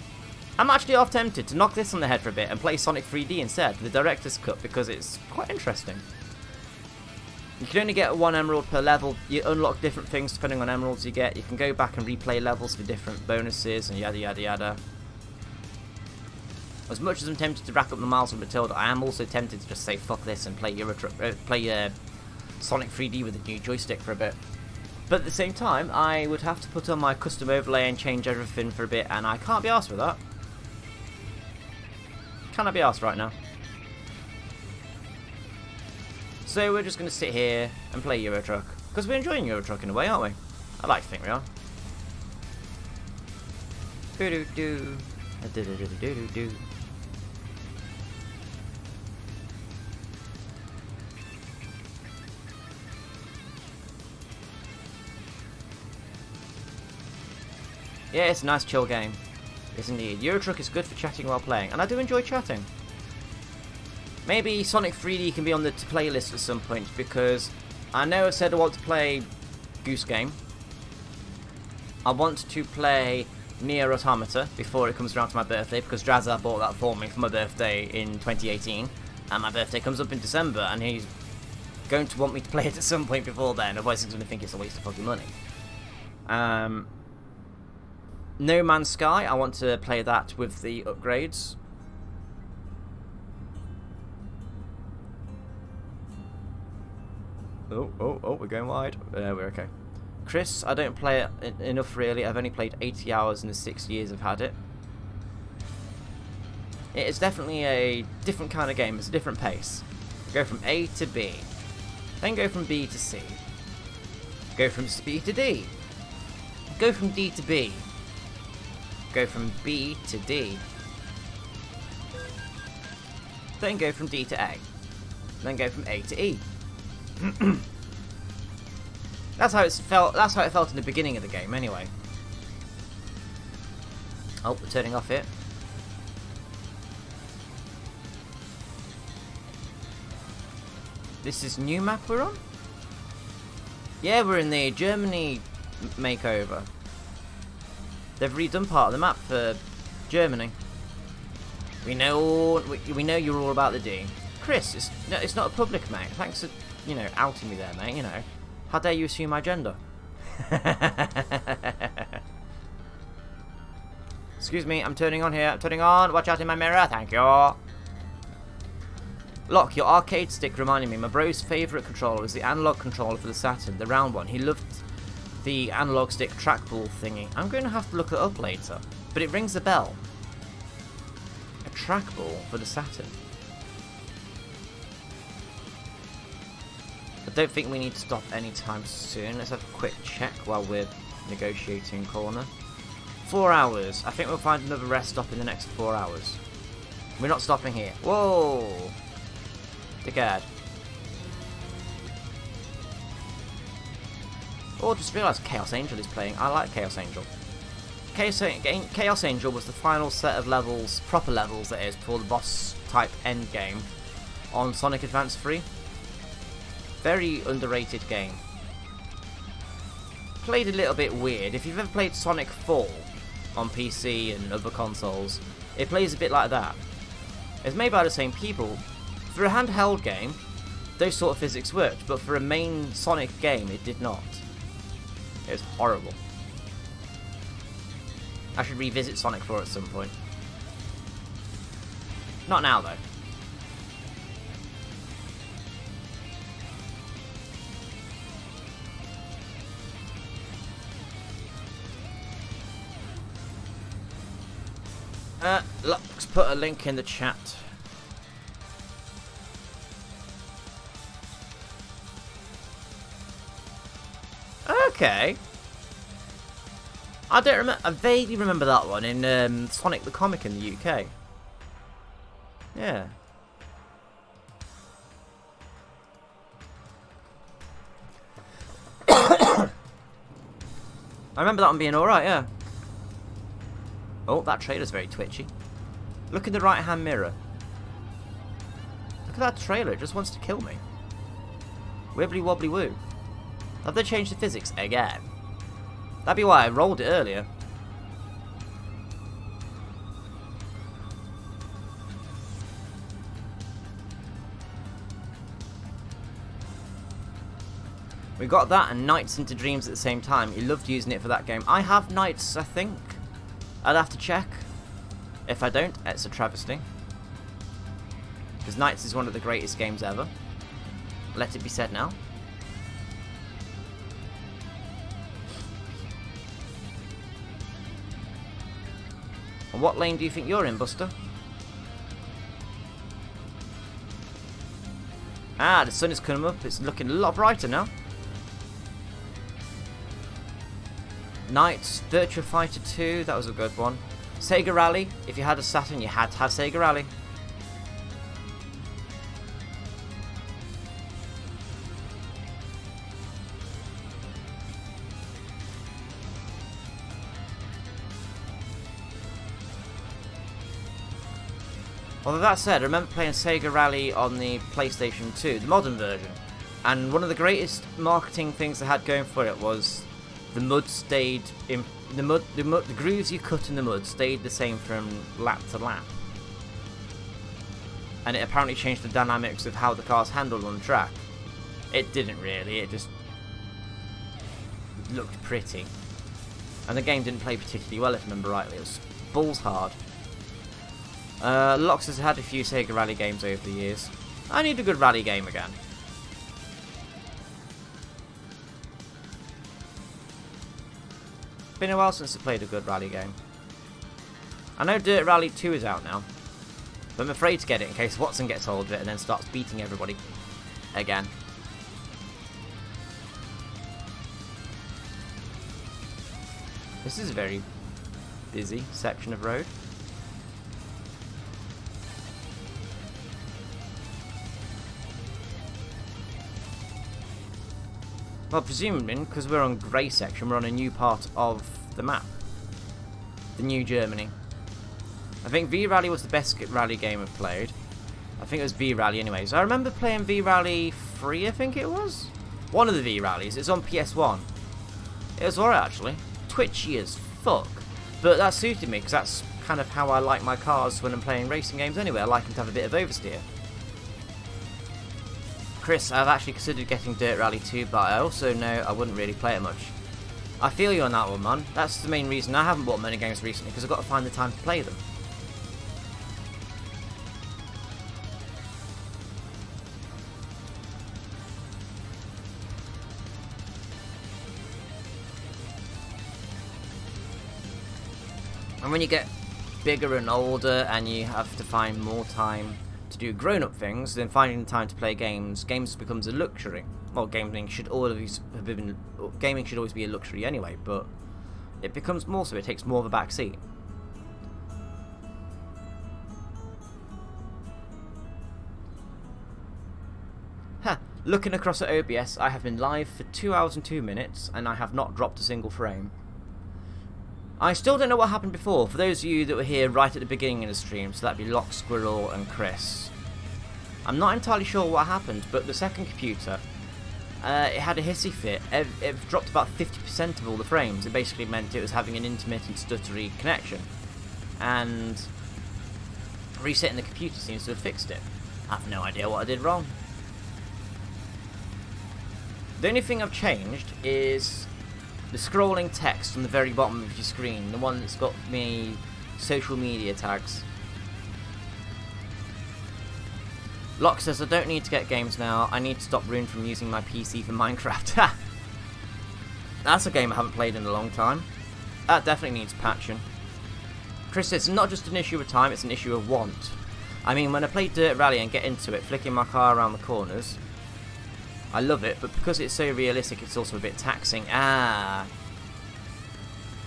I'm actually half tempted to knock this on the head for a bit and play Sonic 3D instead, the Director's Cut, because it's quite interesting. You can only get 1 emerald per level. You unlock different things depending on emeralds you get. You can go back and replay levels for different bonuses and yada yada yada. As much as I'm tempted to rack up the miles with Matilda, I am also tempted to just say fuck this and play Sonic 3D with a new joystick for a bit. But at the same time, I would have to put on my custom overlay and change everything for a bit, and I can't be arsed with that. Can I be arsed right now? So we're just going to sit here and play Euro Truck. Because we're enjoying Euro Truck in a way, aren't we? I like to think we are. Do-do-do. Do-do-do-do-do-do. Yeah, it's a nice chill game. Yes indeed. Euro Truck is good for chatting while playing, and I do enjoy chatting. Maybe Sonic 3D can be on the playlist at some point, because I know I said I want to play Goose Game, I want to play Nier Automata before it comes around to my birthday, because Drazza bought that for me for my birthday in 2018, and my birthday comes up in December, and he's going to want me to play it at some point before then, otherwise he's going to think it's a waste of fucking money. No Man's Sky, I want to play that with the upgrades. Oh, we're going wide. We're okay. Chris, I don't play it enough really. I've only played 80 hours in the 6 years I've had it. It is definitely a different kind of game. It's a different pace. Go from A to B. Then go from B to C. Go from C to D. Go from D to B. Go from B to D. Then go from D to A. Then go from A to E. That's how it felt in the beginning of the game, anyway. Oh, we're turning off it. This is new map we're on? Yeah, we're in the Germany makeover. They've redone part of the map for Germany. We know you're all about the D. Chris, it's not a public, mate. Thanks for, outing me there, mate, How dare you assume my gender? Excuse me, I'm turning on here. I'm turning on. Watch out in my mirror. Thank you. Locke, your arcade stick reminded me. My bro's favourite controller was the analog controller for the Saturn, the round one. He loved the analog stick trackball thingy. I'm going to have to look it up later. But it rings a bell. A trackball for the Saturn. I don't think we need to stop anytime soon. Let's have a quick check while we're negotiating corner. 4 hours. I think we'll find another rest stop in the next 4 hours. We're not stopping here. Whoa! Dickhead. Oh, just realised Chaos Angel is playing. I like Chaos Angel. Chaos Angel was the final set of levels, proper levels that is, for the boss type end game on Sonic Advance 3. Very underrated game. Played a little bit weird. If you've ever played Sonic Fall on PC and other consoles, it plays a bit like that. It's made by the same people. For a handheld game, those sort of physics worked, but for a main Sonic game, it did not. It was horrible. I should revisit Sonic 4 at some point. Not now, though. Let's put a link in the chat. Okay. I don't remember. I vaguely remember that one in Sonic the Comic in the UK. Yeah. I remember that one being alright, yeah. Oh, that trailer's very twitchy. Look in the right-hand mirror. Look at that trailer, it just wants to kill me. Wibbly wobbly woo. Have they changed the physics again? That'd be why I rolled it earlier. We got that and Nights into Dreams at the same time. He loved using it for that game. I have Nights, I think. I'd have to check. If I don't, it's a travesty. Because Nights is one of the greatest games ever. Let it be said now. And what lane do you think you're in, Buster? Ah, the sun is coming up. It's looking a lot brighter now. Nights, Virtua Fighter 2, that was a good one. Sega Rally, if you had a Saturn, you had to have Sega Rally. Although that said, I remember playing Sega Rally on the PlayStation 2, the modern version, and one of the greatest marketing things they had going for it was the mud stayed in the grooves you cut in the mud stayed the same from lap to lap. And it apparently changed the dynamics of how the cars handled on the track. It didn't really, it just looked pretty. And the game didn't play particularly well, if I remember rightly. It was balls hard. Lox has had a few Sega Rally games over the years. I need a good rally game again. Been a while since I played a good rally game. I know Dirt Rally 2 is out now, but I'm afraid to get it in case Watson gets hold of it and then starts beating everybody again. This is a very busy section of road. Well, presumably, because we're on grey section, we're on a new part of the map. The New Germany. I think V-Rally was the best rally game I've played. I think it was V-Rally anyways. I remember playing V-Rally 3, I think it was? One of the V-Rallies. It's on PS1. It was alright, actually. Twitchy as fuck. But that suited me, because that's kind of how I like my cars when I'm playing racing games anyway. I like them to have a bit of oversteer. Chris, I've actually considered getting Dirt Rally 2, but I also know I wouldn't really play it much. I feel you on that one, man. That's the main reason I haven't bought many games recently, because I've got to find the time to play them. And when you get bigger and older and you have to find more time to do grown-up things, then finding the time to play games becomes a luxury. Well, gaming should always be a luxury anyway, but it becomes more so. It takes more of a back seat. Looking across at OBS, I have been live for 2 hours and 2 minutes, and I have not dropped a single frame. I still don't know what happened before, for those of you that were here right at the beginning of the stream, so that'd be Lock, Squirrel and Chris. I'm not entirely sure what happened, but the second computer, it had a hissy fit. It dropped about 50% of all the frames. It basically meant it was having an intermittent stuttery connection. And resetting the computer seems to have fixed it. I have no idea what I did wrong. The only thing I've changed is the scrolling text on the very bottom of your screen, the one that's got me social media tags. Locke says, I don't need to get games now, I need to stop Rune from using my PC for Minecraft. That's a game I haven't played in a long time. That definitely needs patching. Chris says, it's not just an issue of time, it's an issue of want. I mean, when I play Dirt Rally and get into it, flicking my car around the corners, I love it, but because it's so realistic, it's also a bit taxing.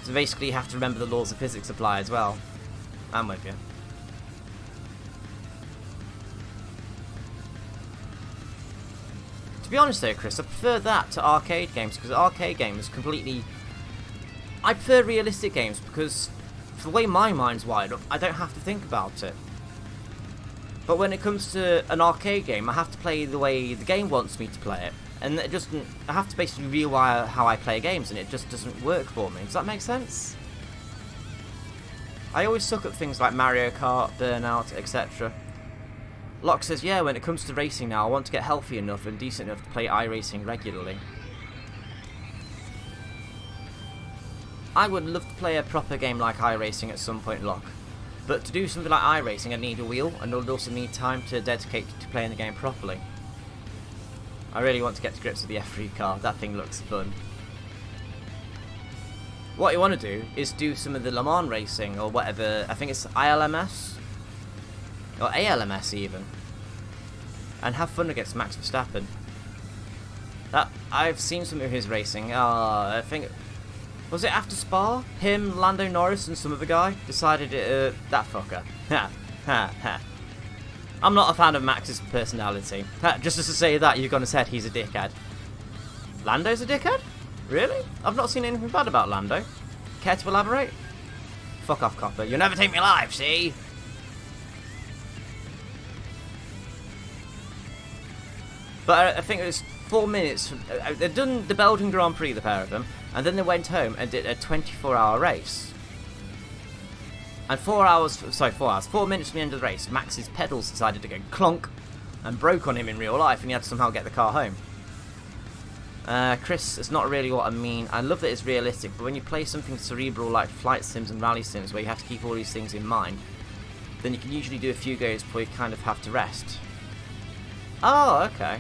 So basically you have to remember the laws of physics apply as well. I'm with you. To be honest though, Chris, I prefer that to arcade games, because arcade games completely... I prefer realistic games, because for the way my mind's wired up, I don't have to think about it. But when it comes to an arcade game, I have to play the way the game wants me to play it. And it just, I have to basically rewire how I play games, and it just doesn't work for me. Does that make sense? I always suck at things like Mario Kart, Burnout, etc. Locke says, yeah, when it comes to racing now, I want to get healthy enough and decent enough to play iRacing regularly. I would love to play a proper game like iRacing at some point, Locke. But to do something like iRacing, I need a wheel, and I would also need time to dedicate to playing the game properly. I really want to get to grips with the F3 car. That thing looks fun. What you want to do is do some of the Le Mans racing, or whatever. I think it's ILMS? Or ALMS even. And have fun against Max Verstappen. I've seen some of his racing. I think... Was it after Spa? Him, Lando Norris, and some other guy decided that fucker. Ha, ha, ha. I'm not a fan of Max's personality. Just as to say that, you're gonna say he's a dickhead. Lando's a dickhead? Really? I've not seen anything bad about Lando. Care to elaborate? Fuck off, copper. You'll never take me alive, see? But I think it was 4 minutes. They've done the Belgian Grand Prix, the pair of them, And then they went home and did a 24-hour race. And 4 minutes from the end of the race, Max's pedals decided to go clonk and broke on him in real life, and he had to somehow get the car home. Chris, it's not really what I mean. I love that it's realistic, but when you play something cerebral like flight sims and rally sims, where you have to keep all these things in mind, then you can usually do a few goes before you kind of have to rest. Oh, okay.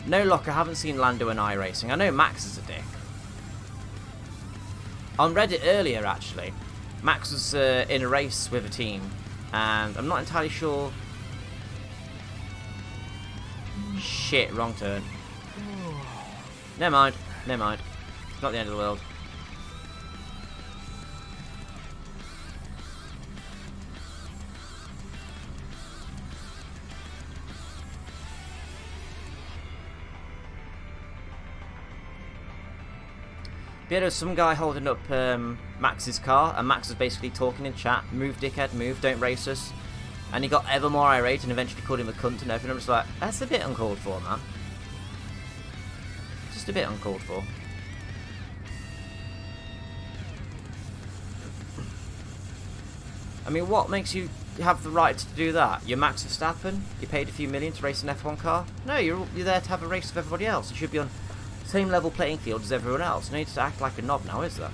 No, Lock, I haven't seen Lando and iRacing. I know Max is a dick. On Reddit earlier, actually, Max was in a race with a team, and I'm not entirely sure... Shit, wrong turn. Never mind, never mind. It's not the end of the world. But yeah, there was some guy holding up Max's car, and Max was basically talking in chat, move dickhead, move, don't race us. And he got ever more irate and eventually called him a cunt and everything. I'm just like, that's a bit uncalled for, man. Just a bit uncalled for. I mean, what makes you have the right to do that? You're Max Verstappen? You paid a few million to race an F1 car? No, you're there to have a race with everybody else. You should be on the same level playing field as everyone else. No need to act like a knob now, is there?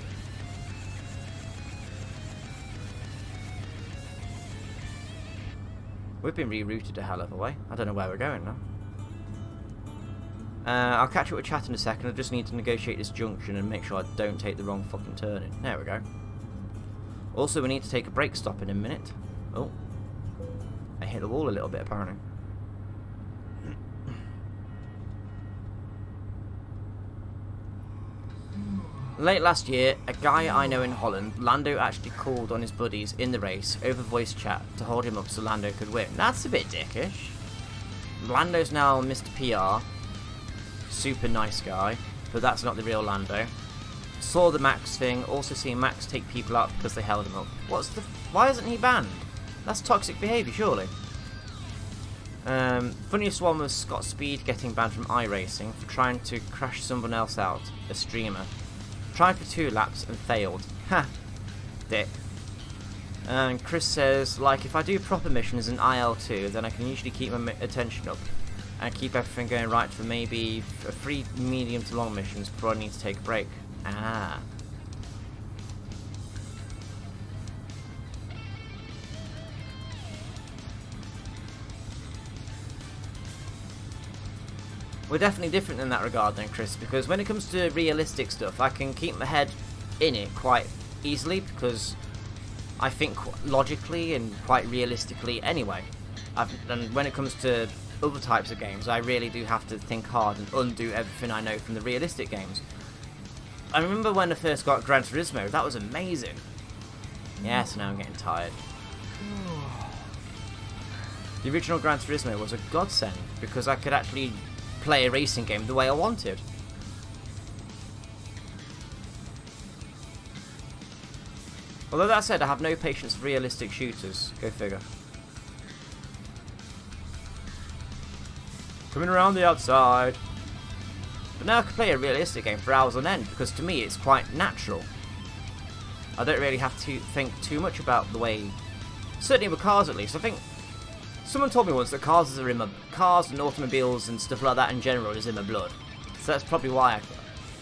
We've been rerouted a hell of a way. I don't know where we're going now. I'll catch up with chat in a second. I just need to negotiate this junction and make sure I don't take the wrong fucking turn in. There we go. Also, we need to take a brake stop in a minute. Oh. I hit the wall a little bit, apparently. Late last year, a guy I know in Holland, Lando actually called on his buddies in the race over voice chat to hold him up so Lando could win. That's a bit dickish. Lando's now Mr. PR. Super nice guy, but that's not the real Lando. Saw the Max thing, also seen Max take people up because they held him up. Why isn't he banned? That's toxic behaviour, surely. Funniest one was Scott Speed getting banned from iRacing for trying to crash someone else out, a streamer. Tried for 2 laps and failed. Ha! Dick. And Chris says, like, if I do proper missions in IL2, then I can usually keep my attention up and keep everything going right for maybe 3 medium to long missions before I need to take a break. Ah. We're definitely different in that regard then, Chris, because when it comes to realistic stuff, I can keep my head in it quite easily because I think logically and quite realistically anyway. And when it comes to other types of games, I really do have to think hard and undo everything I know from the realistic games. I remember when I first got Gran Turismo, that was amazing. Yes, now I'm getting tired. The original Gran Turismo was a godsend because I could actually play a racing game the way I wanted. Although that said, I have no patience for realistic shooters. Go figure. Coming around the outside. But now I can play a realistic game for hours on end because to me it's quite natural. I don't really have to think too much about the way... Certainly with cars at least. I think someone told me once that cars and automobiles and stuff like that in general is in my blood. So that's probably why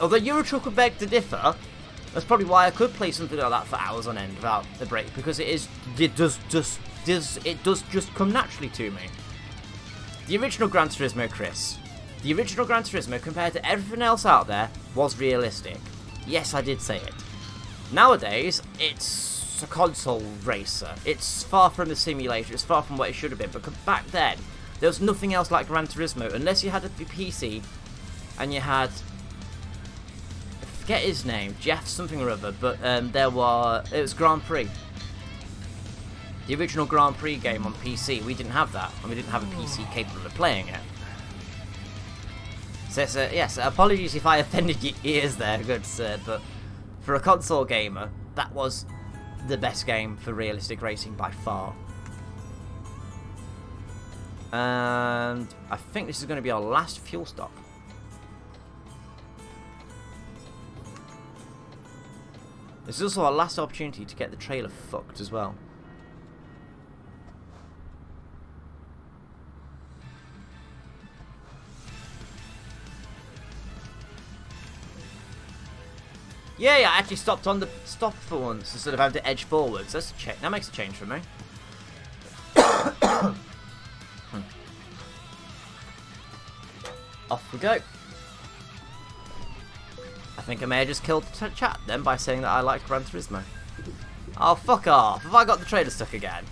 although Euro Truck would beg to differ, that's probably why I could play something like that for hours on end without a break, because it does just come naturally to me. The original Gran Turismo, Chris. The original Gran Turismo, compared to everything else out there, was realistic. Yes, I did say it. Nowadays, it's a console racer. It's far from a simulator. It's far from what it should have been. But back then, there was nothing else like Gran Turismo, unless you had a PC and you had... I forget his name. Jeff something or other. But it was Grand Prix. The original Grand Prix game on PC, we didn't have that. And we didn't have a PC capable of playing it. So, yes, apologies if I offended your ears there, good sir, but for a console gamer, that was the best game for realistic racing by far. And I think this is going to be our last fuel stop. This is also our last opportunity to get the trailer fucked as well. Yeah, I actually stopped on the stop for once instead of having to edge forwards. That's a change. That makes a change for me. Off we go. I think I may have just killed the chat then by saying that I like Gran Turismo. Oh, fuck off. Have I got the trailer stuck again?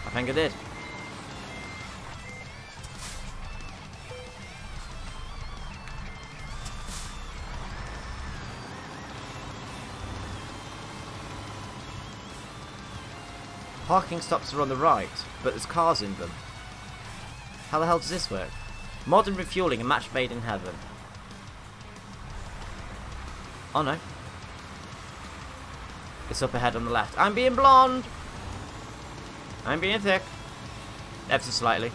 I think I did. Parking stops are on the right, but there's cars in them. How the hell does this work? Modern refueling, a match made in heaven. Oh no. It's up ahead on the left. I'm being blonde! I'm being thick. Ever so slightly.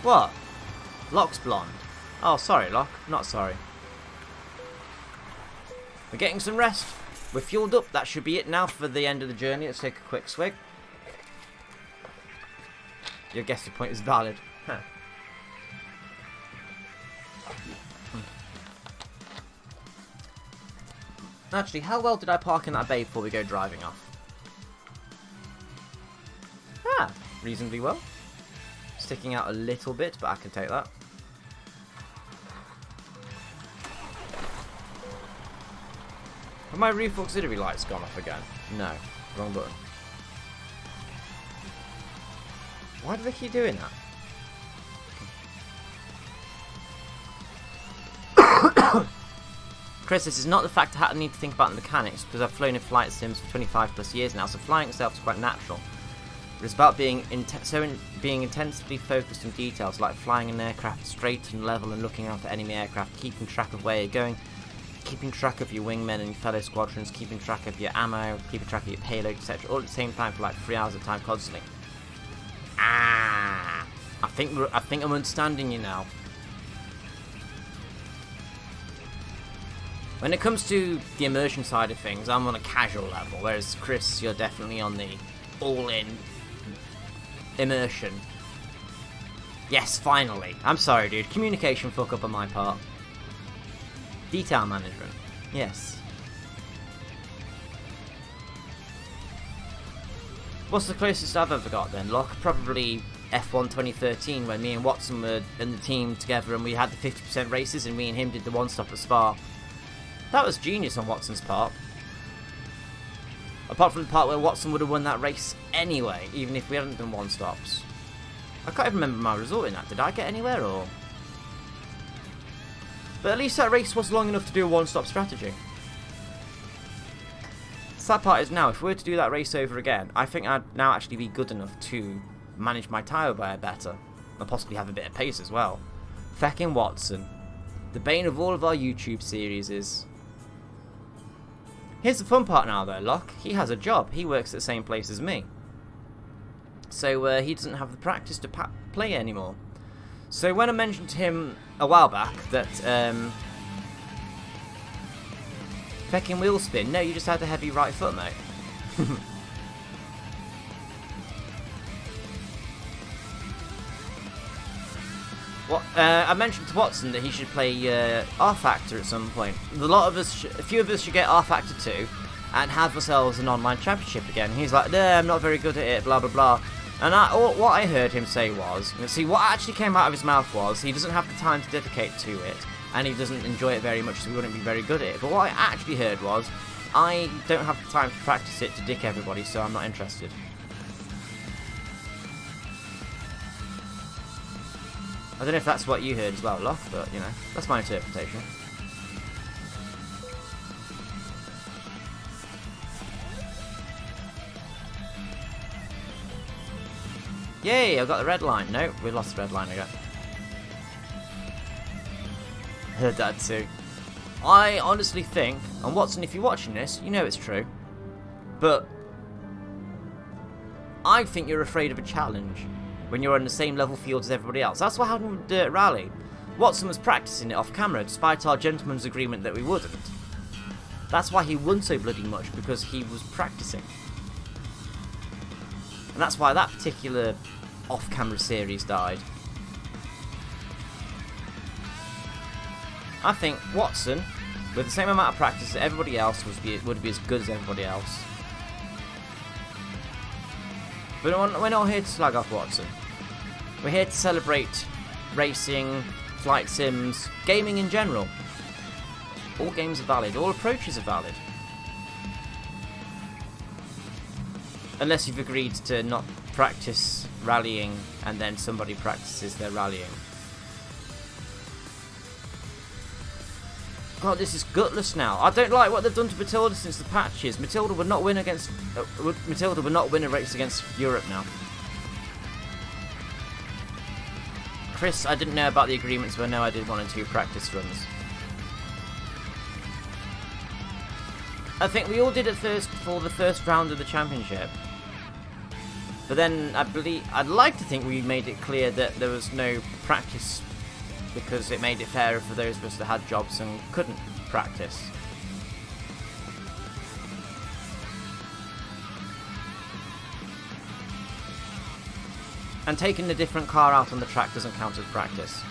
What? Locke's blonde. Oh, sorry, Locke. Not sorry. We're getting some rest. We're fueled up. That should be it now for the end of the journey. Let's take a quick swig. Your guessing point is valid. Huh. Actually, how well did I park in that bay before we go driving off? Ah, reasonably well. Sticking out a little bit, but I can take that. Have my roof auxiliary lights gone off again? No. Wrong button. Why do they keep doing that? Chris, this is not the fact I need to think about the mechanics, because I've flown in flight sims for 25 plus years now, so flying itself is quite natural. But it's about being intensely focused on details, like flying an aircraft straight and level and looking out for enemy aircraft, keeping track of where you're going, keeping track of your wingmen and your fellow squadrons, keeping track of your ammo, keeping track of your payload, etc. All at the same time for like 3 hours at a time constantly. Ah, I think I'm understanding you now. When it comes to the immersion side of things, I'm on a casual level, whereas Chris, you're definitely on the all-in immersion. Yes, finally. I'm sorry, dude. Communication fuck up on my part. Detail management. Yes. What's the closest I've ever got then, Locke? Probably F1 2013 when me and Watson were in the team together and we had the 50% races and me and him did the one-stop at Spa. That was genius on Watson's part. Apart from the part where Watson would have won that race anyway, even if we hadn't done one-stops. I can't even remember my result in that. Did I get anywhere or...? But at least that race was long enough to do a one-stop strategy. The sad part is now, if we were to do that race over again, I think I'd now actually be good enough to manage my tyre wear better. And possibly have a bit of pace as well. Feckin' Watson. The bane of all of our YouTube series is... Here's the fun part now though, Locke. He has a job. He works at the same place as me. So he doesn't have the practice to play anymore. So when I mentioned to him a while back that feckin' wheel spin, no, you just had a heavy right foot, mate. What I mentioned to Watson that he should play R Factor at some point. A few of us should get R Factor 2 and have ourselves an online championship again. He's like, no, I'm not very good at it, blah blah blah. And what I heard him say was, see, what actually came out of his mouth was, he doesn't have the time to dedicate to it, and he doesn't enjoy it very much, so he wouldn't be very good at it. But what I actually heard was, I don't have the time to practice it to dick everybody, so I'm not interested. I don't know if that's what you heard as well, Locke, but, you know, that's my interpretation. Yay, I've got the red line. No, we lost the red line again. Heard that too. I honestly think, and Watson, if you're watching this, you know it's true, but I think you're afraid of a challenge when you're on the same level field as everybody else. That's what happened with Dirt Rally. Watson was practicing it off camera, despite our gentleman's agreement that we wouldn't. That's why he won so bloody much, because he was practicing. And that's why that particular off-camera series died. I think Watson, with the same amount of practice as everybody else, would be as good as everybody else. But we're not here to slag off Watson. We're here to celebrate racing, flight sims, gaming in general. All games are valid, all approaches are valid. Unless you've agreed to not practice rallying and then somebody practices their rallying. God, this is gutless now. I don't like what they've done to Matilda since the patches. Matilda would not win a race against Europe now. Chris, I didn't know about the agreements, but now I did 1 and 2 practice runs. I think we all did it first before the first round of the championship. But then I'd like to think we made it clear that there was no practice, because it made it fairer for those of us that had jobs and couldn't practice. And taking a different car out on the track doesn't count as practice.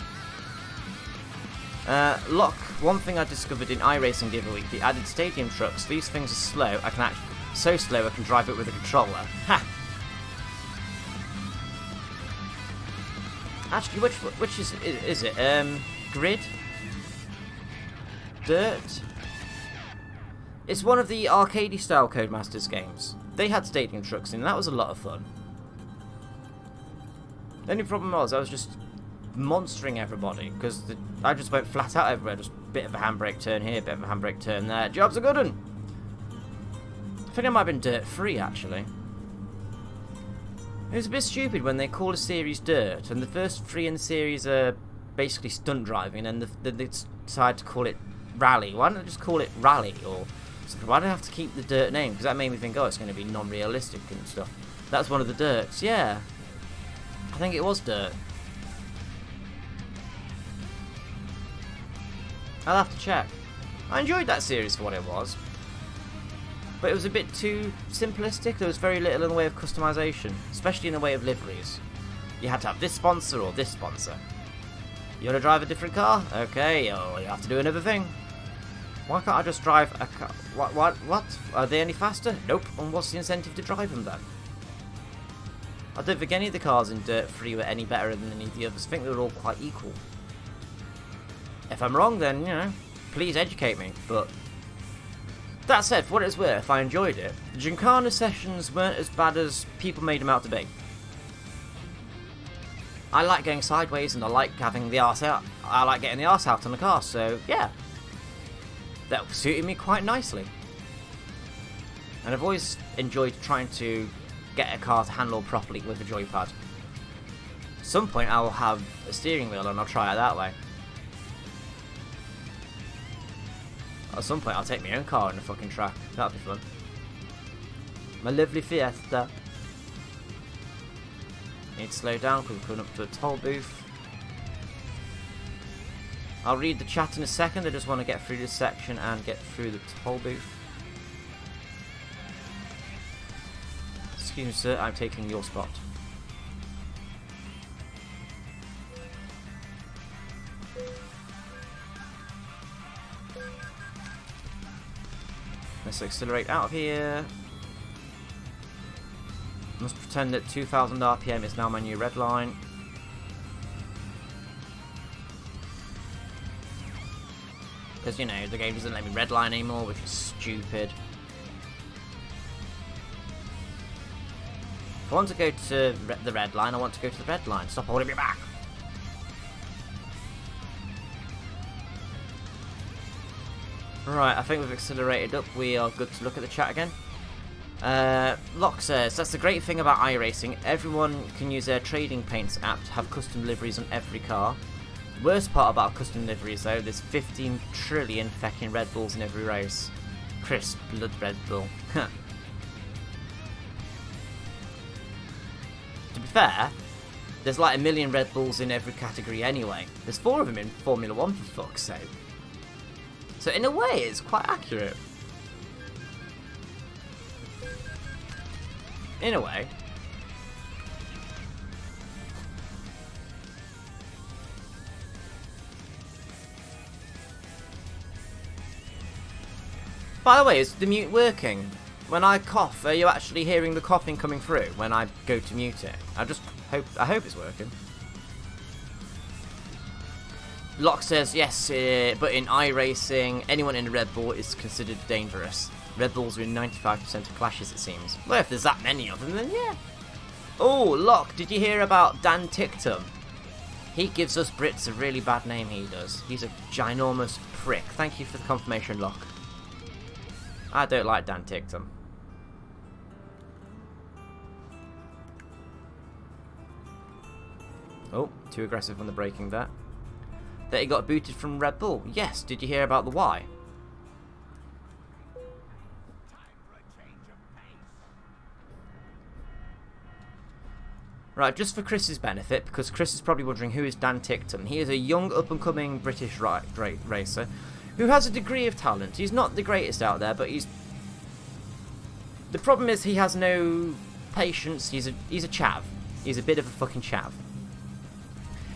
Look, one thing I discovered in iRacing the other week, the added stadium trucks. These things are slow. So slow I can drive it with a controller. Ha! Actually, which is it? Grid? Dirt? It's one of the arcadey style Codemasters games. They had stadium trucks in, and that was a lot of fun. The only problem was I was just monstering everybody, because I just went flat out everywhere. Just bit of a handbrake turn here, bit of a handbrake turn there. Job's a good one. I think it might have been Dirt 3 actually. It was a bit stupid when they call a series Dirt, and the first 3 in the series are basically stunt driving, and then they decide to call it Rally. Why don't they just call it Rally? Or why do I have to keep the Dirt name? Because that made me think, oh, it's going to be non-realistic and stuff. That's one of the Dirts, yeah. I think it was Dirt. I'll have to check. I enjoyed that series for what it was. But it was a bit too simplistic. There was very little in the way of customization, especially in the way of liveries. You had to have this sponsor or this sponsor. You want to drive a different car? Okay, oh, you have to do another thing. Why can't I just drive a car? What? Are they any faster? Nope. And what's the incentive to drive them then? I don't think any of the cars in Dirt 3 were any better than any of the others. I think they were all quite equal. If I'm wrong, then, you know, please educate me. But that said, for what it's worth, I enjoyed it. The Gincana sessions weren't as bad as people made them out to be. I like going sideways, and I like having the arse out. I like getting the arse out on the car, so yeah. That suited me quite nicely. And I've always enjoyed trying to get a car to handle properly with a joypad. At some point I will have a steering wheel and I'll try it that way. At some point I'll take my own car on the fucking track. That'd be fun. My lovely Fiesta. Need to slow down because we're coming up to a toll booth. I'll read the chat in a second. I just want to get through this section and get through the toll booth. Excuse me, sir, I'm taking your spot. Let's accelerate out of here. Must pretend that 2000 RPM is now my new red line. Because, you know, the game doesn't let me redline anymore, which is stupid. If I want to go to the red line, I want to go to the red line. Stop holding me back. Right, I think we've accelerated up. We are good to look at the chat again. Locke says, that's the great thing about iRacing. Everyone can use their trading paints app to have custom liveries on every car. Worst part about custom liveries though, there's 15 trillion feckin' Red Bulls in every race. Crisp blood Red Bull. fair, there's like 1 million Red Bulls in every category anyway. There's 4 of them in Formula 1 for fuck's sake. So in a way, it's quite accurate. In a way. By the way, is the mute working? When I cough, are you actually hearing the coughing coming through when I go to mute it? I hope it's working. Locke says yes, but in iRacing, anyone in a Red Bull is considered dangerous. Red Bulls are in 95% of clashes, it seems. Well, if there's that many of them, then yeah. Oh, Locke, did you hear about Dan Tictum? He gives us Brits a really bad name, he does. He's a ginormous prick. Thank you for the confirmation, Locke. I don't like Dan Tictum. Oh, too aggressive on the braking there. That he got booted from Red Bull. Yes, did you hear about the why? Right, just for Chris's benefit, because Chris is probably wondering who is Dan Tictum. He is a young, up-and-coming British racer who has a degree of talent. He's not the greatest out there, but he's... The problem is he has no patience. He's a chav. He's a bit of a fucking chav.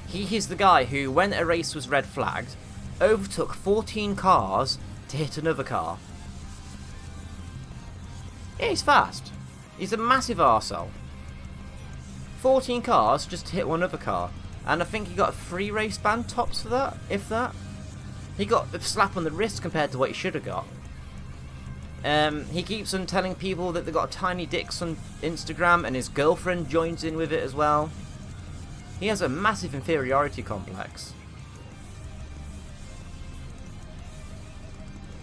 He's the guy who, when a race was red flagged, overtook 14 cars to hit another car. Yeah, he's fast. He's a massive arsehole. 14 cars just to hit one other car. And I think he got a 3 race ban tops for that, if that. He got a slap on the wrist compared to what he should have got. He keeps on telling people that they've got tiny dicks on Instagram, and his girlfriend joins in with it as well. He has a massive inferiority complex.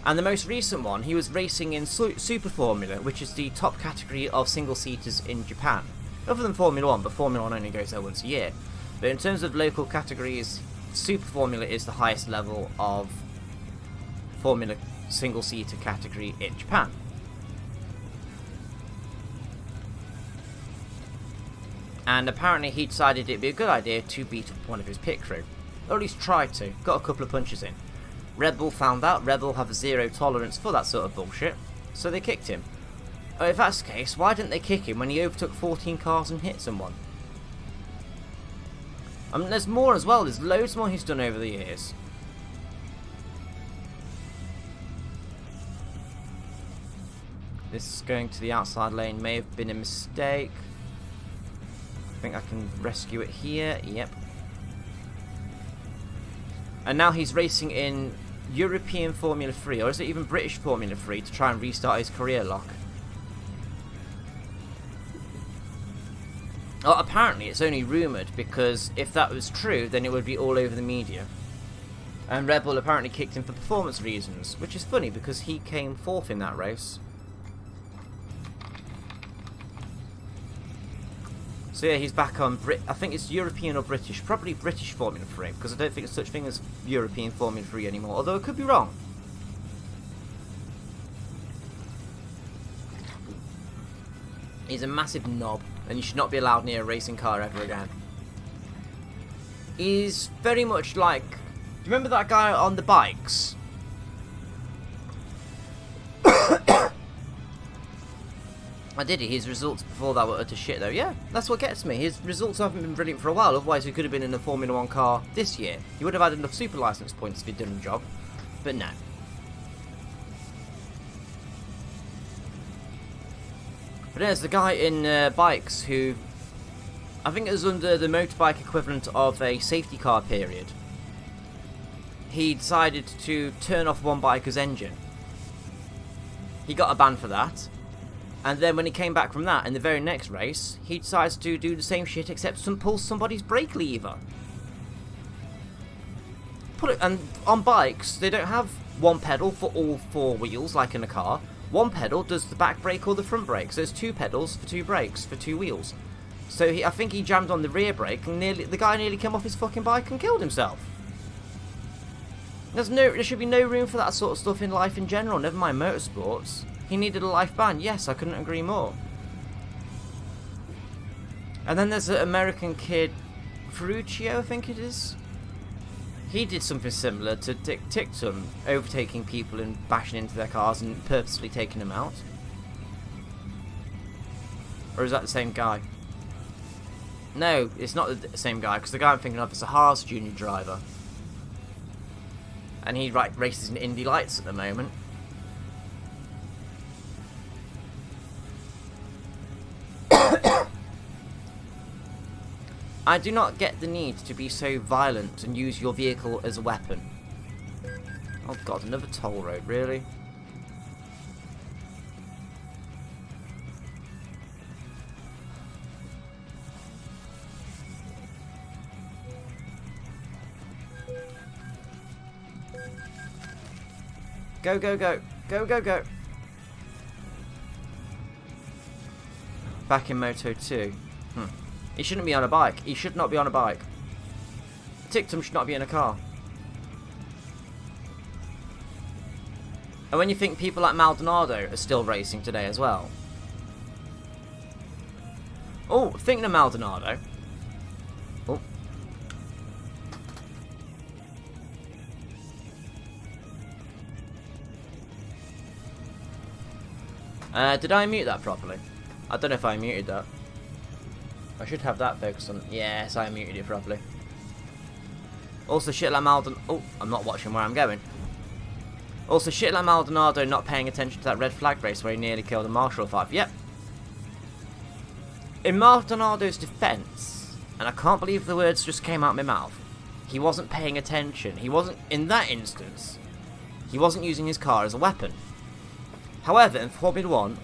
And the most recent one, he was racing in Super Formula, which is the top category of single-seaters in Japan. Other than Formula 1, but Formula 1 only goes there once a year. But in terms of local categories, Super Formula is the highest level of Formula single-seater category in Japan. And apparently he decided it'd be a good idea to beat up one of his pit crew. Or at least try to. Got a couple of punches in. Red Bull found out. Red Bull have a zero tolerance for that sort of bullshit. So they kicked him. Oh, if that's the case, why didn't they kick him when he overtook 14 cars and hit someone? I mean, there's more as well. There's loads more he's done over the years. This going to the outside lane may have been a mistake. I think I can rescue it here. Yep. And now he's racing in European Formula 3, or is it even British Formula 3, to try and restart his career, Locke. Well, apparently it's only rumoured, because if that was true, then it would be all over the media. And Red Bull apparently kicked him for performance reasons, which is funny because he came 4th in that race. So yeah, he's back on I think it's European or British, probably British Formula 3, because I don't think there's such thing as European Formula 3 anymore, although I could be wrong. He's a massive knob, and you should not be allowed near a racing car ever again. He's very much like... Do you remember that guy on the bikes? I did it. His results before that were utter shit, though. Yeah, that's what gets me. His results haven't been brilliant for a while. Otherwise, he could have been in a Formula 1 car this year. He would have had enough super license points if he'd done the job. But no. But there's the guy in bikes who... I think it was under the motorbike equivalent of a safety car period. He decided to turn off one biker's engine. He got a ban for that. And then when he came back from that, in the very next race, he decides to do the same shit except pull somebody's brake lever. And on bikes, they don't have one pedal for all 4 wheels like in a car. One pedal does the back brake or the front brake. So there's 2 pedals for 2 brakes for 2 wheels. So I think he jammed on the rear brake and the guy nearly came off his fucking bike and killed himself. There should be no room for that sort of stuff in life in general, never mind motorsports. He needed a life ban. Yes, I couldn't agree more. And then there's an American kid, Ferruccio, I think it is. He did something similar to Dick Tictum, overtaking people and bashing into their cars and purposely taking them out. Or is that the same guy? No, it's not the same guy, because the guy I'm thinking of is a Haas junior driver. And he races in Indy Lights at the moment. I do not get the need to be so violent and use your vehicle as a weapon. Oh god, another toll road, really? Go, go, go. Go, go, go. Back in Moto 2. He shouldn't be on a bike. He should not be on a bike. Tictum should not be in a car. And when you think people like Maldonado are still racing today as well. Oh, thinking of Maldonado. Oh. Did I mute that properly? I don't know if I muted that. I should have that focused on. Yes, I muted it properly. Also, shit like Maldonado. Oh, I'm not watching where I'm going. Also, shit like Maldonado not paying attention to that red flag race where he nearly killed a Marshall 5. Yep. In Maldonado's defense, and I can't believe the words just came out of my mouth, he wasn't paying attention. He wasn't, in that instance, he wasn't using his car as a weapon. However, in Formula 1,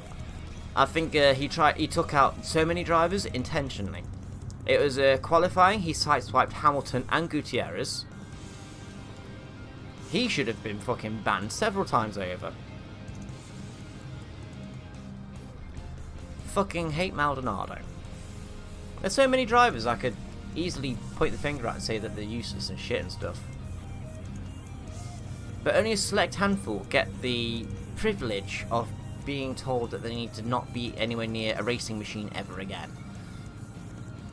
I think he took out so many drivers intentionally. It was qualifying, he sideswiped Hamilton and Gutierrez. He should have been fucking banned several times over. Fucking hate Maldonado. There's so many drivers I could easily point the finger at and say that they're useless and shit and stuff. But only a select handful get the privilege of being told that they need to not be anywhere near a racing machine ever again.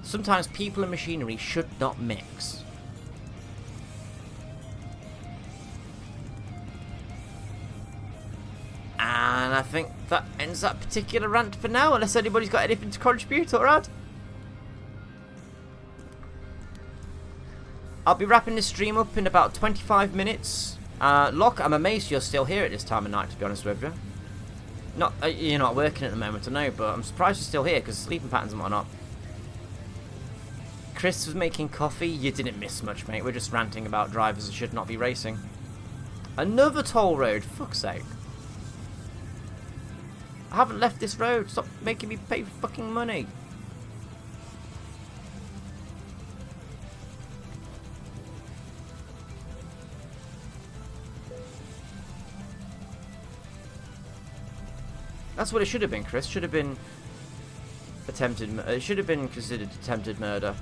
Sometimes people and machinery should not mix. And I think that ends that particular rant for now, unless anybody's got anything to contribute or add. I'll be wrapping this stream up in about 25 minutes. Locke, I'm amazed you're still here at this time of night, to be honest with you. You're not working at the moment, I know, but I'm surprised you're still here, because sleeping patterns and whatnot. Chris was making coffee. You didn't miss much, mate. We're just ranting about drivers that should not be racing. Another toll road, fuck's sake. I haven't left this road. Stop making me pay fucking money. That's what it should have been, Chris. Should have been attempted. It should have been considered attempted murder.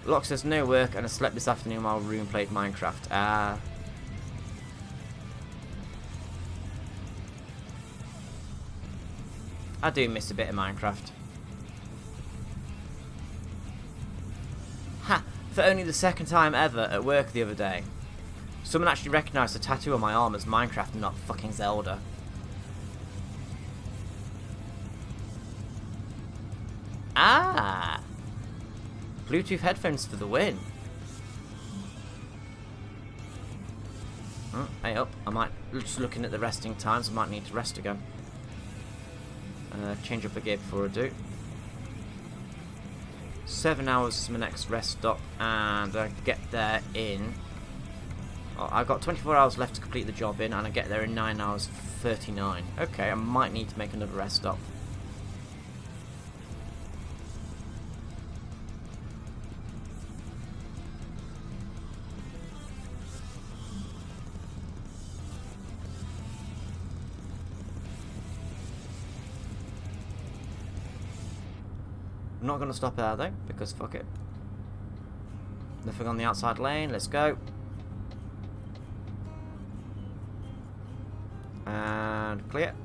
Locke says no work and I slept this afternoon while Room played Minecraft. I do miss a bit of Minecraft. Ha! For only the second time ever at work the other day. Someone actually recognised the tattoo on my arm as Minecraft and not fucking Zelda. Ah! Bluetooth headphones for the win. Oh, hey up. I might, just looking at the resting times, I might need to rest again. Change up a gear before I do. 7 hours is my next rest stop, and I get there in... Oh, I've got 24 hours left to complete the job in, and I get there in 9 hours 39. Okay, I might need to make another rest stop. I'm not going to stop there though, because fuck it. Nothing on the outside lane, let's go. And clear.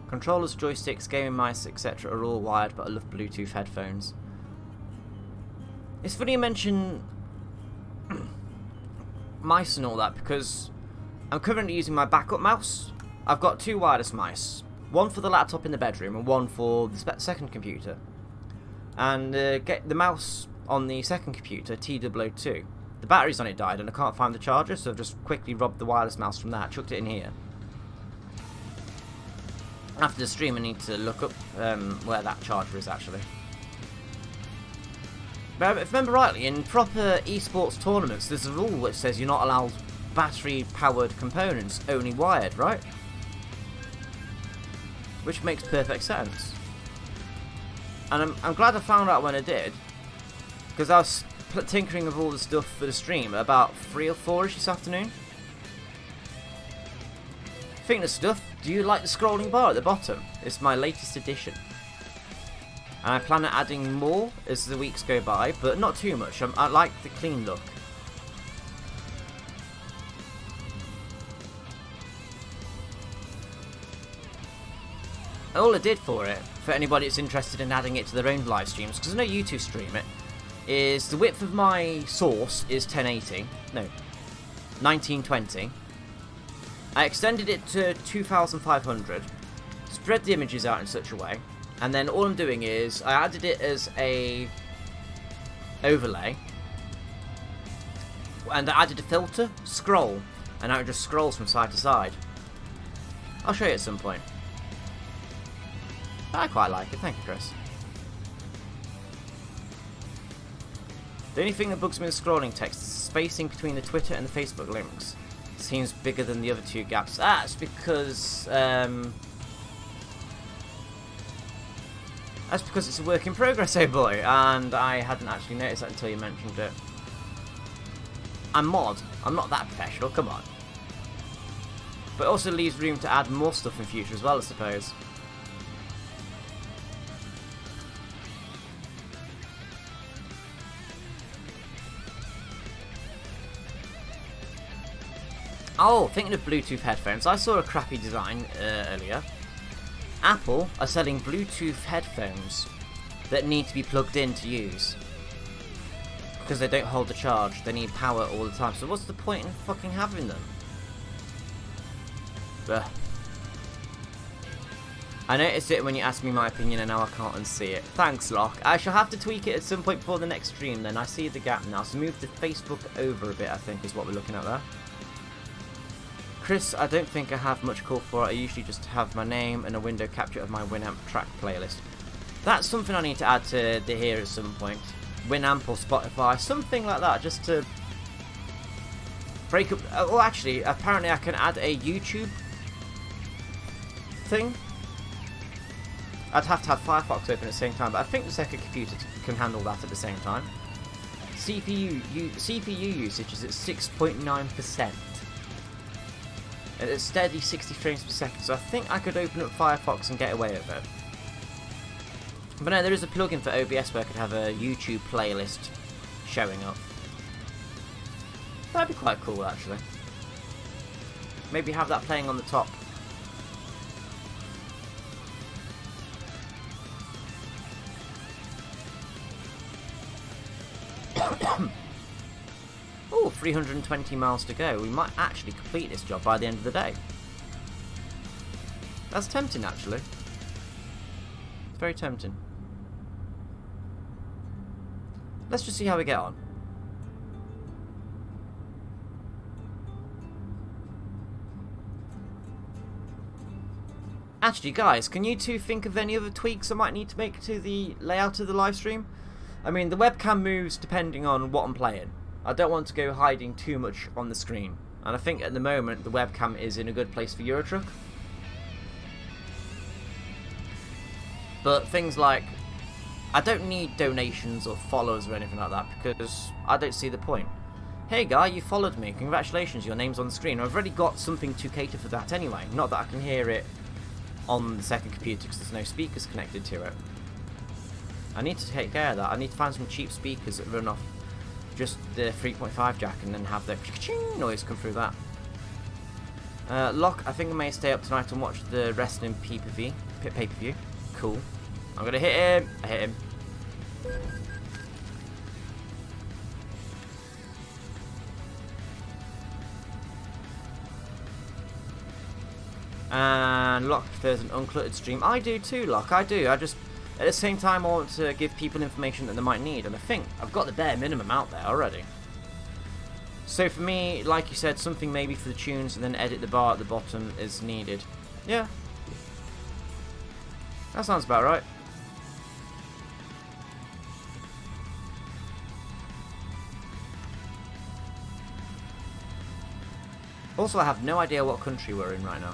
Controllers, joysticks, gaming mice, etc. are all wired, but I love Bluetooth headphones. It's funny you mention mice and all that, because I'm currently using my backup mouse. I've got 2 wireless mice. One for the laptop in the bedroom and one for the second computer. And get the mouse on the second computer, TW02. The batteries on it died and I can't find the charger, so I've just quickly robbed the wireless mouse from that, chucked it in here. After the stream I need to look up where that charger is actually. But if I remember rightly, in proper esports tournaments there's a rule which says you're not allowed battery powered components, only wired, right? Which makes perfect sense. And I'm glad I found out when I did, because I was tinkering with all the stuff for the stream at about 3 or 4ish this afternoon. Speaking of stuff, do you like the scrolling bar at the bottom? It's my latest addition. And I plan on adding more as the weeks go by, but not too much. I like the clean look. All I did for it, for anybody that's interested in adding it to their own live streams, because I know you two stream it, is the width of my source is 1080, no, 1920. I extended it to 2500, spread the images out in such a way, and then all I'm doing is I added it as a overlay, and I added a filter, scroll, and now it just scrolls from side to side. I'll show you at some point. I quite like it, thank you, Chris. The only thing that bugs me with scrolling text is the spacing between the Twitter and the Facebook links. It seems bigger than the other 2 gaps. That's because it's a work in progress, oh boy, and I hadn't actually noticed that until you mentioned it. I'm mod. I'm not that professional, come on. But it also leaves room to add more stuff in future as well, I suppose. Oh, thinking of Bluetooth headphones, I saw a crappy design earlier. Apple are selling Bluetooth headphones that need to be plugged in to use. Because they don't hold the charge, they need power all the time. So what's the point in fucking having them? Ugh. I noticed it when you asked me my opinion and now I can't unsee it. Thanks, Locke. I shall have to tweak it at some point before the next stream then. I see the gap now. So move the Facebook over a bit, I think, is what we're looking at there. Chris, I don't think I have much call for it. I usually just have my name and a window capture of my Winamp track playlist. That's something I need to add to the here at some point. Winamp or Spotify, something like that, just to break up. Oh, actually, apparently I can add a YouTube thing. I'd have to have Firefox open at the same time, but I think the second computer can handle that at the same time. CPU usage is at 6.9%. At a steady 60 frames per second, so I think I could open up Firefox and get away with it. But no, there is a plugin for OBS where I could have a YouTube playlist showing up. That'd be quite cool, actually. Maybe have that playing on the top. Oh, 320 miles to go. We might actually complete this job by the end of the day. That's tempting, actually. It's very tempting. Let's just see how we get on. Actually, guys, can you two think of any other tweaks I might need to make to the layout of the live stream? I mean, the webcam moves depending on what I'm playing. I don't want to go hiding too much on the screen. And I think at the moment the webcam is in a good place for Eurotruck. But things like, I don't need donations or follows or anything like that because I don't see the point. Hey guy, you followed me, congratulations, your name's on the screen. I've already got something to cater for that anyway. Not that I can hear it on the second computer because there's no speakers connected to it. I need to take care of that. I need to find some cheap speakers that run off just the 3.5 jack and then have the noise come through that. Locke, I think I may stay up tonight and watch the wrestling pay-per-view. Cool. I'm gonna hit him. I hit him. And Locke prefers an uncluttered stream. I do too, Locke. I do. I just, at the same time, I want to give people information that they might need, and I think I've got the bare minimum out there already. So for me, like you said, something maybe for the tunes and then edit the bar at the bottom is needed. Yeah. That sounds about right. Also, I have no idea what country we're in right now.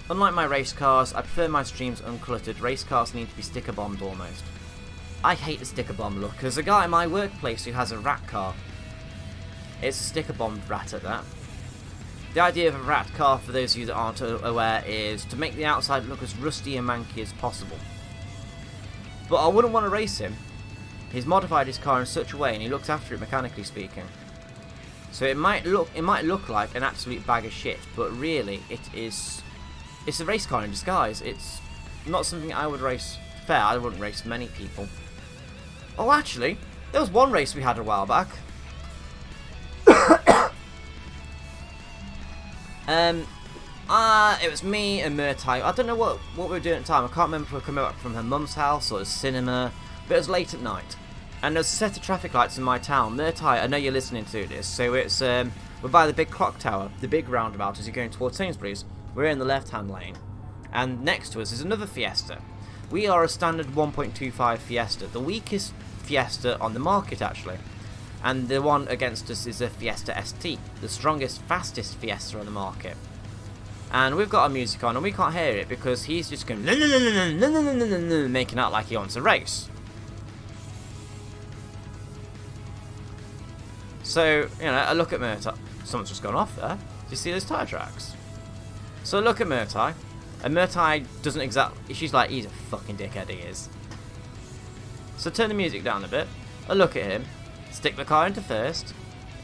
Unlike my race cars, I prefer my streams uncluttered. Race cars need to be sticker bombed almost. I hate the sticker bomb look. There's a guy in my workplace who has a rat car. It's a sticker bombed rat at that. The idea of a rat car, for those of you that aren't aware, is to make the outside look as rusty and manky as possible. But I wouldn't want to race him. He's modified his car in such a way, and he looks after it mechanically speaking. So it might look like an absolute bag of shit, but really it's a race car in disguise. It's not something I would race. Fair, I wouldn't race many people. Oh, actually, there was one race we had a while back. It was me and Murtai. I don't know what we were doing at the time. I can't remember if we were coming back from her mum's house or a cinema, but it was late at night. And there's a set of traffic lights in my town. Murtai, I know you're listening to this, so it's we're by the big clock tower, the big roundabout as you're going towards Sainsbury's. We're in the left-hand lane, and next to us is another Fiesta. We are a standard 1.25 Fiesta, the weakest Fiesta on the market actually. And the one against us is a Fiesta ST, the strongest, fastest Fiesta on the market. And we've got our music on, and we can't hear it because he's just going making out like he wants a race. So, you know, I look at Murtai. Someone's just gone off there. Do you see those tyre tracks? So I look at Murtai, and Murtai doesn't exactly... She's like, he's a fucking dickhead, he is. So turn the music down a bit. I look at him, stick the car into first.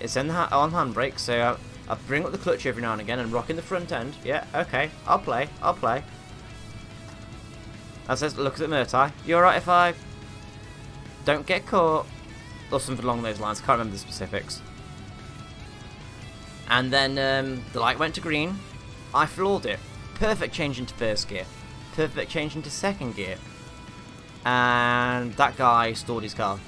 It's on handbrake, so I bring up the clutch every now and again and rock in the front end. Yeah, okay, I'll play. I says, look at Murtai, you alright if I don't get caught? Or something along those lines, can't remember the specifics. And then the light went to green. I floored it. Perfect change into first gear. Perfect change into second gear. And that guy stalled his car.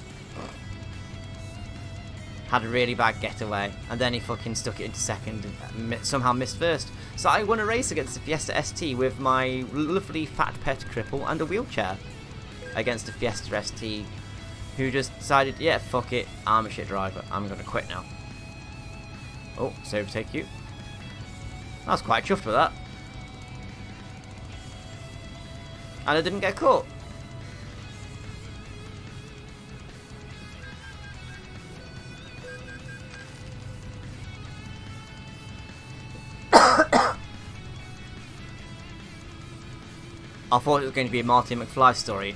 Had a really bad getaway. And then he fucking stuck it into second and somehow missed first. So I won a race against the Fiesta ST with my lovely fat pet cripple and a wheelchair. Against the Fiesta ST, who just decided, yeah, fuck it, I'm a shit driver. I'm going to quit now. Oh, so take you. I was quite chuffed with that. And I didn't get caught. I thought it was going to be a Marty McFly story.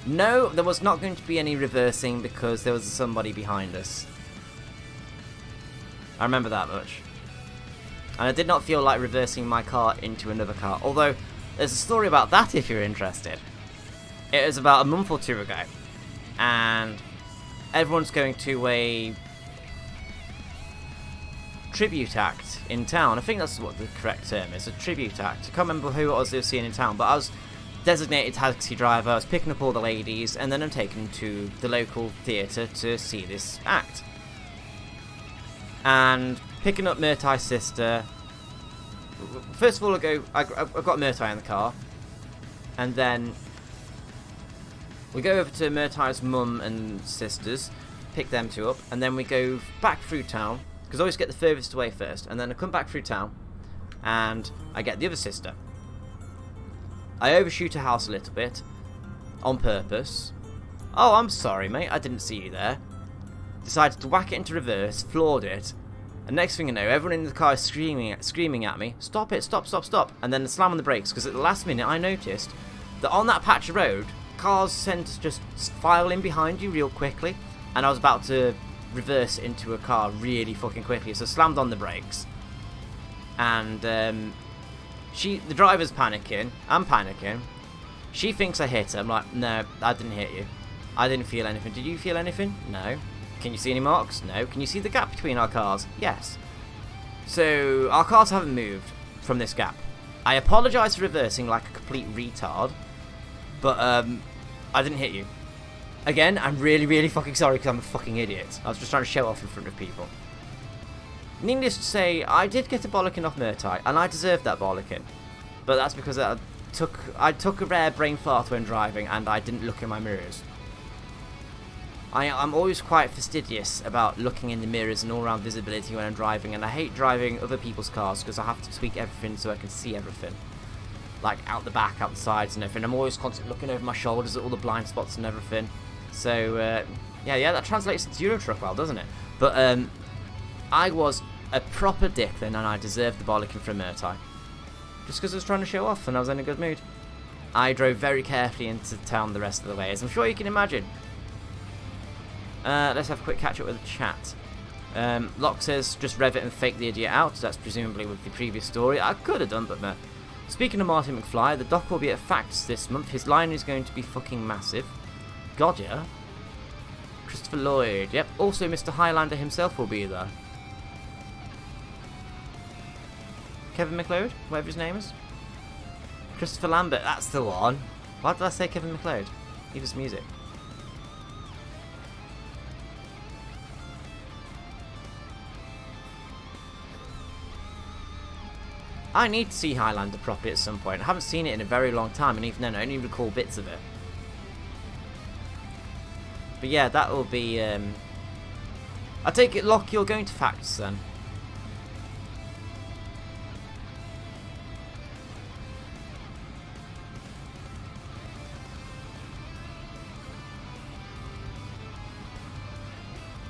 No, there was not going to be any reversing because there was somebody behind us. I remember that much. And I did not feel like reversing my car into another car. Although, there's a story about that if you're interested. It was about a month or two ago. And everyone's going to a tribute act in town. I think that's what the correct term is, a tribute act. I can't remember who it was they were seeing in town, but I was designated taxi driver, I was picking up all the ladies, and then I'm taken to the local theatre to see this act. And picking up Murtai's sister. First of all, I've got Murtai in the car, and then we go over to Murtai's mum and sisters, pick them two up, and then we go back through town, because I always get the furthest away first, and then I come back through town, and I get the other sister. I overshoot a house a little bit, on purpose. Oh, I'm sorry, mate, I didn't see you there. Decided to whack it into reverse, floored it, and next thing you know, everyone in the car is screaming at me, stop it, stop, stop, stop, and then slam on the brakes, because at the last minute I noticed that on that patch of road, cars tend to just file in behind you real quickly, and I was about to reverse into a car really fucking quickly, so I slammed on the brakes, and the driver's panicking, I'm panicking, she thinks I hit her. I'm like, no, I didn't hit you, I didn't feel anything. Did you feel anything? No. Can you see any marks? No. Can you see the gap between our cars? Yes. So our cars haven't moved from this gap. I apologise for reversing like a complete retard, but I didn't hit you. Again, I'm really, really fucking sorry because I'm a fucking idiot. I was just trying to show off in front of people. Needless to say, I did get a bollocking off Murtai, and I deserved that bollocking. But that's because I took a rare brain fart when driving, and I didn't look in my mirrors. I'm always quite fastidious about looking in the mirrors and all-round visibility when I'm driving, and I hate driving other people's cars because I have to tweak everything so I can see everything. Like, out the back, out the sides and everything. I'm always constantly looking over my shoulders at all the blind spots and everything. So, yeah, that translates into Euro Truck well, doesn't it? But, I was a proper dick then, and I deserved the bollocking from Murtai. Just because I was trying to show off and I was in a good mood. I drove very carefully into town the rest of the way, as I'm sure you can imagine. Let's have a quick catch up with the chat. Locke says, just rev it and fake the idiot out. That's presumably with the previous story. I could have done, but no. Speaking of Martin McFly, the doc will be at Facts this month. His line is going to be fucking massive. God, yeah. Christopher Lloyd. Yep. Also, Mr. Highlander himself will be there. Kevin McLeod, whatever his name is. Christopher Lambert. That's the one. Why did I say Kevin McLeod? He does music. I need to see Highlander properly at some point. I haven't seen it in a very long time, and even then I only recall bits of it. But yeah, that will be... I take it, Locke, you're going to Facts then.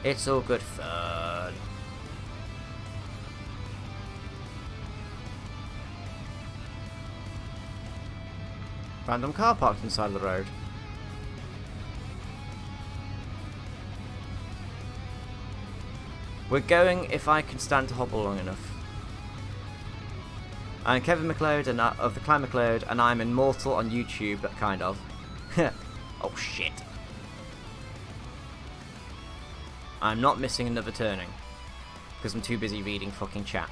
It's all good fun. Random car parked inside the road. We're going if I can stand to hobble long enough. I'm Kevin McLeod and of the Clan McLeod, and I'm immortal on YouTube, kind of. Oh shit. I'm not missing another turning because I'm too busy reading fucking chat.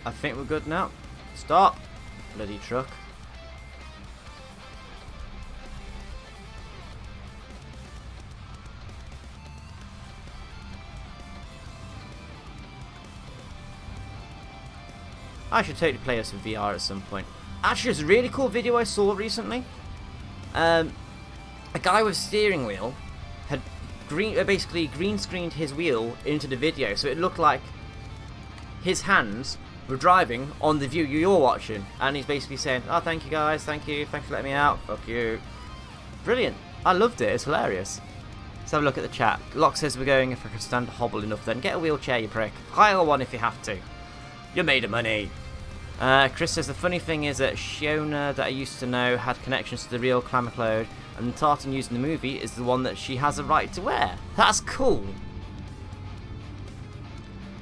I think we're good now. Stop! Bloody truck. I should totally play us some VR at some point. Actually, there's a really cool video I saw recently. A guy with a steering wheel had basically green screened his wheel into the video, so it looked like his hands were driving on the view you're watching, and he's basically saying, "Oh, thank you guys, thank you, thanks for letting me out, fuck you." Brilliant. I loved it. It's hilarious. Let's have a look at the chat. Locke says we're going if I can stand to hobble enough. Then get a wheelchair, you prick. Hire one if you have to. You're made of money. Chris says the funny thing is that Shiona that I used to know had connections to the real Clan McLeod, and the tartan used in the movie is the one that she has a right to wear. That's cool.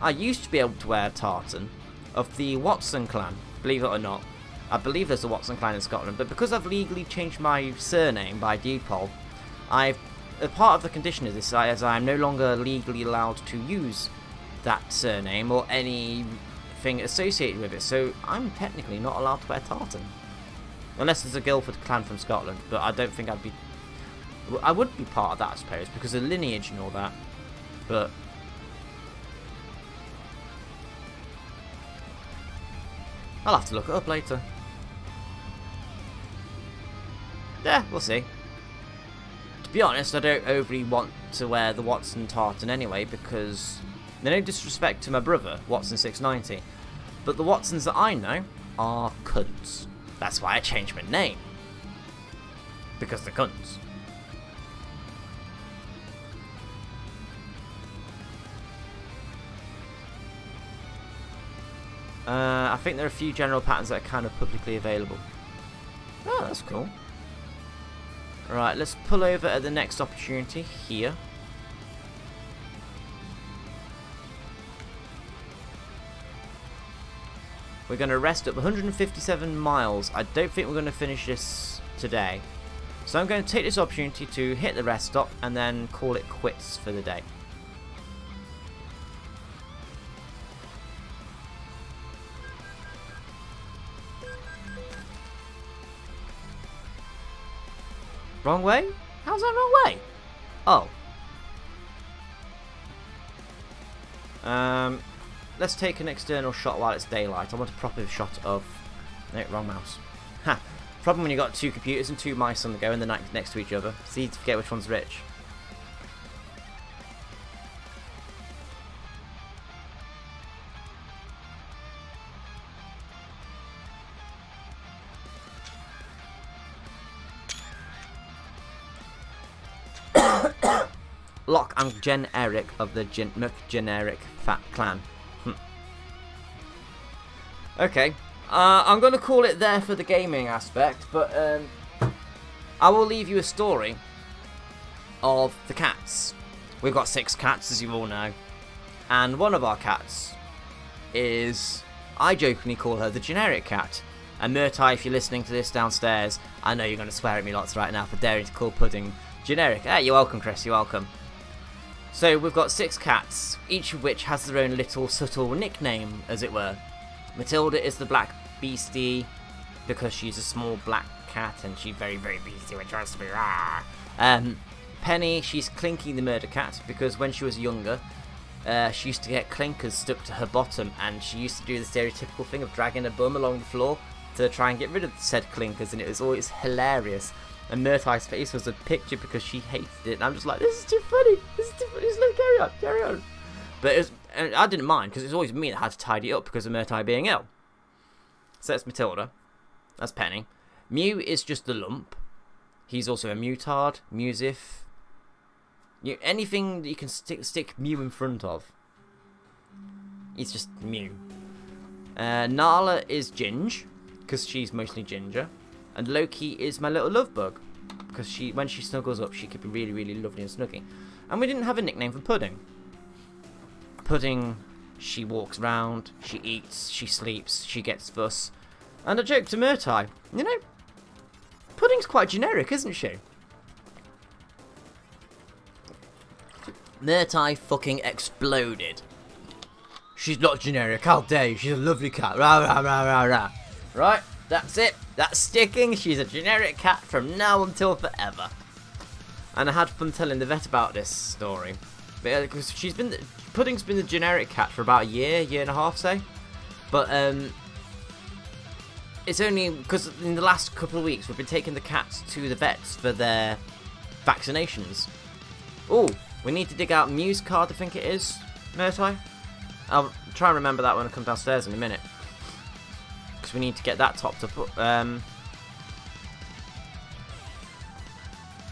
I used to be able to wear a tartan of the Watson clan, believe it or not. I believe there's a Watson clan in Scotland, but because I've legally changed my surname by default, a part of the condition of this is I am no longer legally allowed to use that surname or anything associated with it, so I'm technically not allowed to wear tartan. Unless there's a Guildford clan from Scotland, but I don't think I would be part of that, I suppose, because of lineage and all that, but I'll have to look it up later. Yeah, we'll see. To be honest, I don't overly want to wear the Watson tartan anyway, because no disrespect to my brother, Watson 690, but the Watsons that I know are cunts. That's why I changed my name. Because they're cunts. I think there are a few general patterns that are kind of publicly available. Oh, that's cool. Right, let's pull over at the next opportunity here. We're going to rest up 157 miles. I don't think we're going to finish this today. So I'm going to take this opportunity to hit the rest stop and then call it quits for the day. Wrong way? How's that wrong way? Oh. Let's take an external shot while it's daylight. I want a proper shot of... No, wrong mouse. Ha! Problem when you've got two computers and two mice on the go and they're next to each other. It's easy to forget which one's rich. Look, I'm Gen Eric of the Generic Fat Clan. Okay, I'm going to call it there for the gaming aspect, but I will leave you a story of the cats. We've got 6 cats, as you all know, and one of our cats is, I jokingly call her the generic cat. And Murtai, if you're listening to this downstairs, I know you're going to swear at me lots right now for daring to call pudding generic. Hey, you're welcome, Chris, you're welcome. So we've got 6 cats, each of which has their own little subtle nickname, as it were. Matilda is the black beastie, because she's a small black cat and she's very, very beastie when she tries to be rah. Penny, she's Clinky the murder cat, because when she was younger, she used to get clinkers stuck to her bottom, and she used to do the stereotypical thing of dragging her bum along the floor to try and get rid of said clinkers, and it was always hilarious. And Murtai's face was a picture because she hated it, and I'm just like, this is too funny, this is too funny, let's carry on. But it was, and I didn't mind, because it was always me that had to tidy up because of Murtai being ill. So that's Matilda, that's Penny. Mew is just the lump. He's also a mutard, musif. Anything that you can stick Mew in front of. He's just Mew. Nala is Ginge, because she's mostly ginger. And Loki is my little love bug, because when she snuggles up, she could be really, really lovely and snuggy. And we didn't have a nickname for Pudding. Pudding, she walks around, she eats, she sleeps, she gets fuss. And I joked to Murtai, you know, Pudding's quite generic, isn't she? Murtai fucking exploded. She's not generic, how dare you, she's a lovely cat, rah rah rah rah rah. Right, that's it, that's sticking, she's a generic cat from now until forever. And I had fun telling the vet about this story. Because Pudding's been the generic cat for about a year and a half, say. But, it's only because in the last couple of weeks we've been taking the cats to the vets for their vaccinations. Oh, we need to dig out Mew's card, I think it is, Murtai. I'll try and remember that when I come downstairs in a minute. Because we need to get that topped up.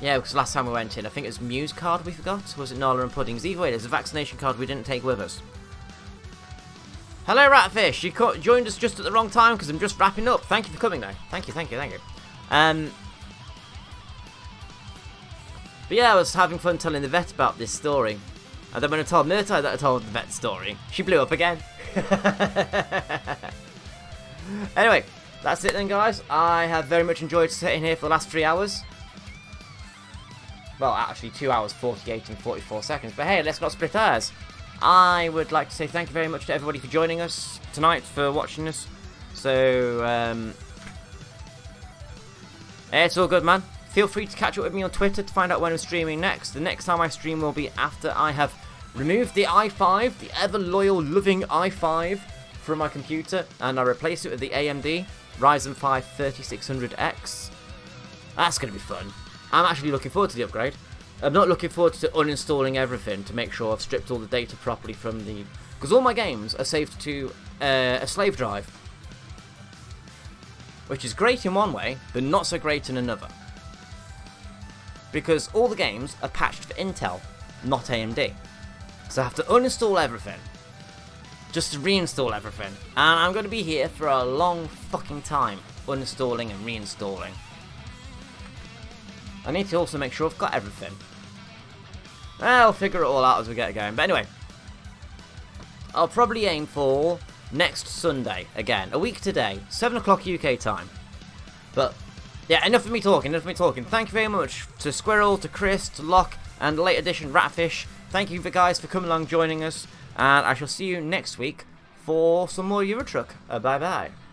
Yeah, because last time we went in, I think it was Mew's card we forgot. Or was it Nala and Pudding's? Either way, there's a vaccination card we didn't take with us. Hello, Ratfish. You joined us just at the wrong time because I'm just wrapping up. Thank you for coming, though. Thank you. But yeah, I was having fun telling the vet about this story. And then when I told Murtai that I told the vet story, she blew up again. Anyway, that's it then, guys. I have very much enjoyed sitting here for the last 3 hours. Well, actually 2 hours, 48 and 44 seconds. But hey, let's not split hairs. I would like to say thank you very much to everybody for joining us tonight, for watching us. So, it's all good, man. Feel free to catch up with me on Twitter to find out when I'm streaming next. The next time I stream will be after I have removed the i5, the ever-loyal, loving i5 from my computer, and I replace it with the AMD Ryzen 5 3600X. That's going to be fun. I'm actually looking forward to the upgrade. I'm not looking forward to uninstalling everything to make sure I've stripped all the data properly from the... Because all my games are saved to a slave drive. which is great in one way, but not so great in another. Because all the games are patched for Intel, not AMD. So I have to uninstall everything, just to reinstall everything. And I'm going to be here for a long fucking time, uninstalling and reinstalling. I need to also make sure I've got everything. I'll figure it all out as we get going. But anyway, I'll probably aim for next Sunday, again, a week today, 7 o'clock UK time. But, yeah, enough of me talking, Thank you very much to Squirrel, to Chris, to Locke, and late edition Ratfish. Thank you guys for coming along, joining us, and I shall see you next week for some more Euro Truck. Bye-bye.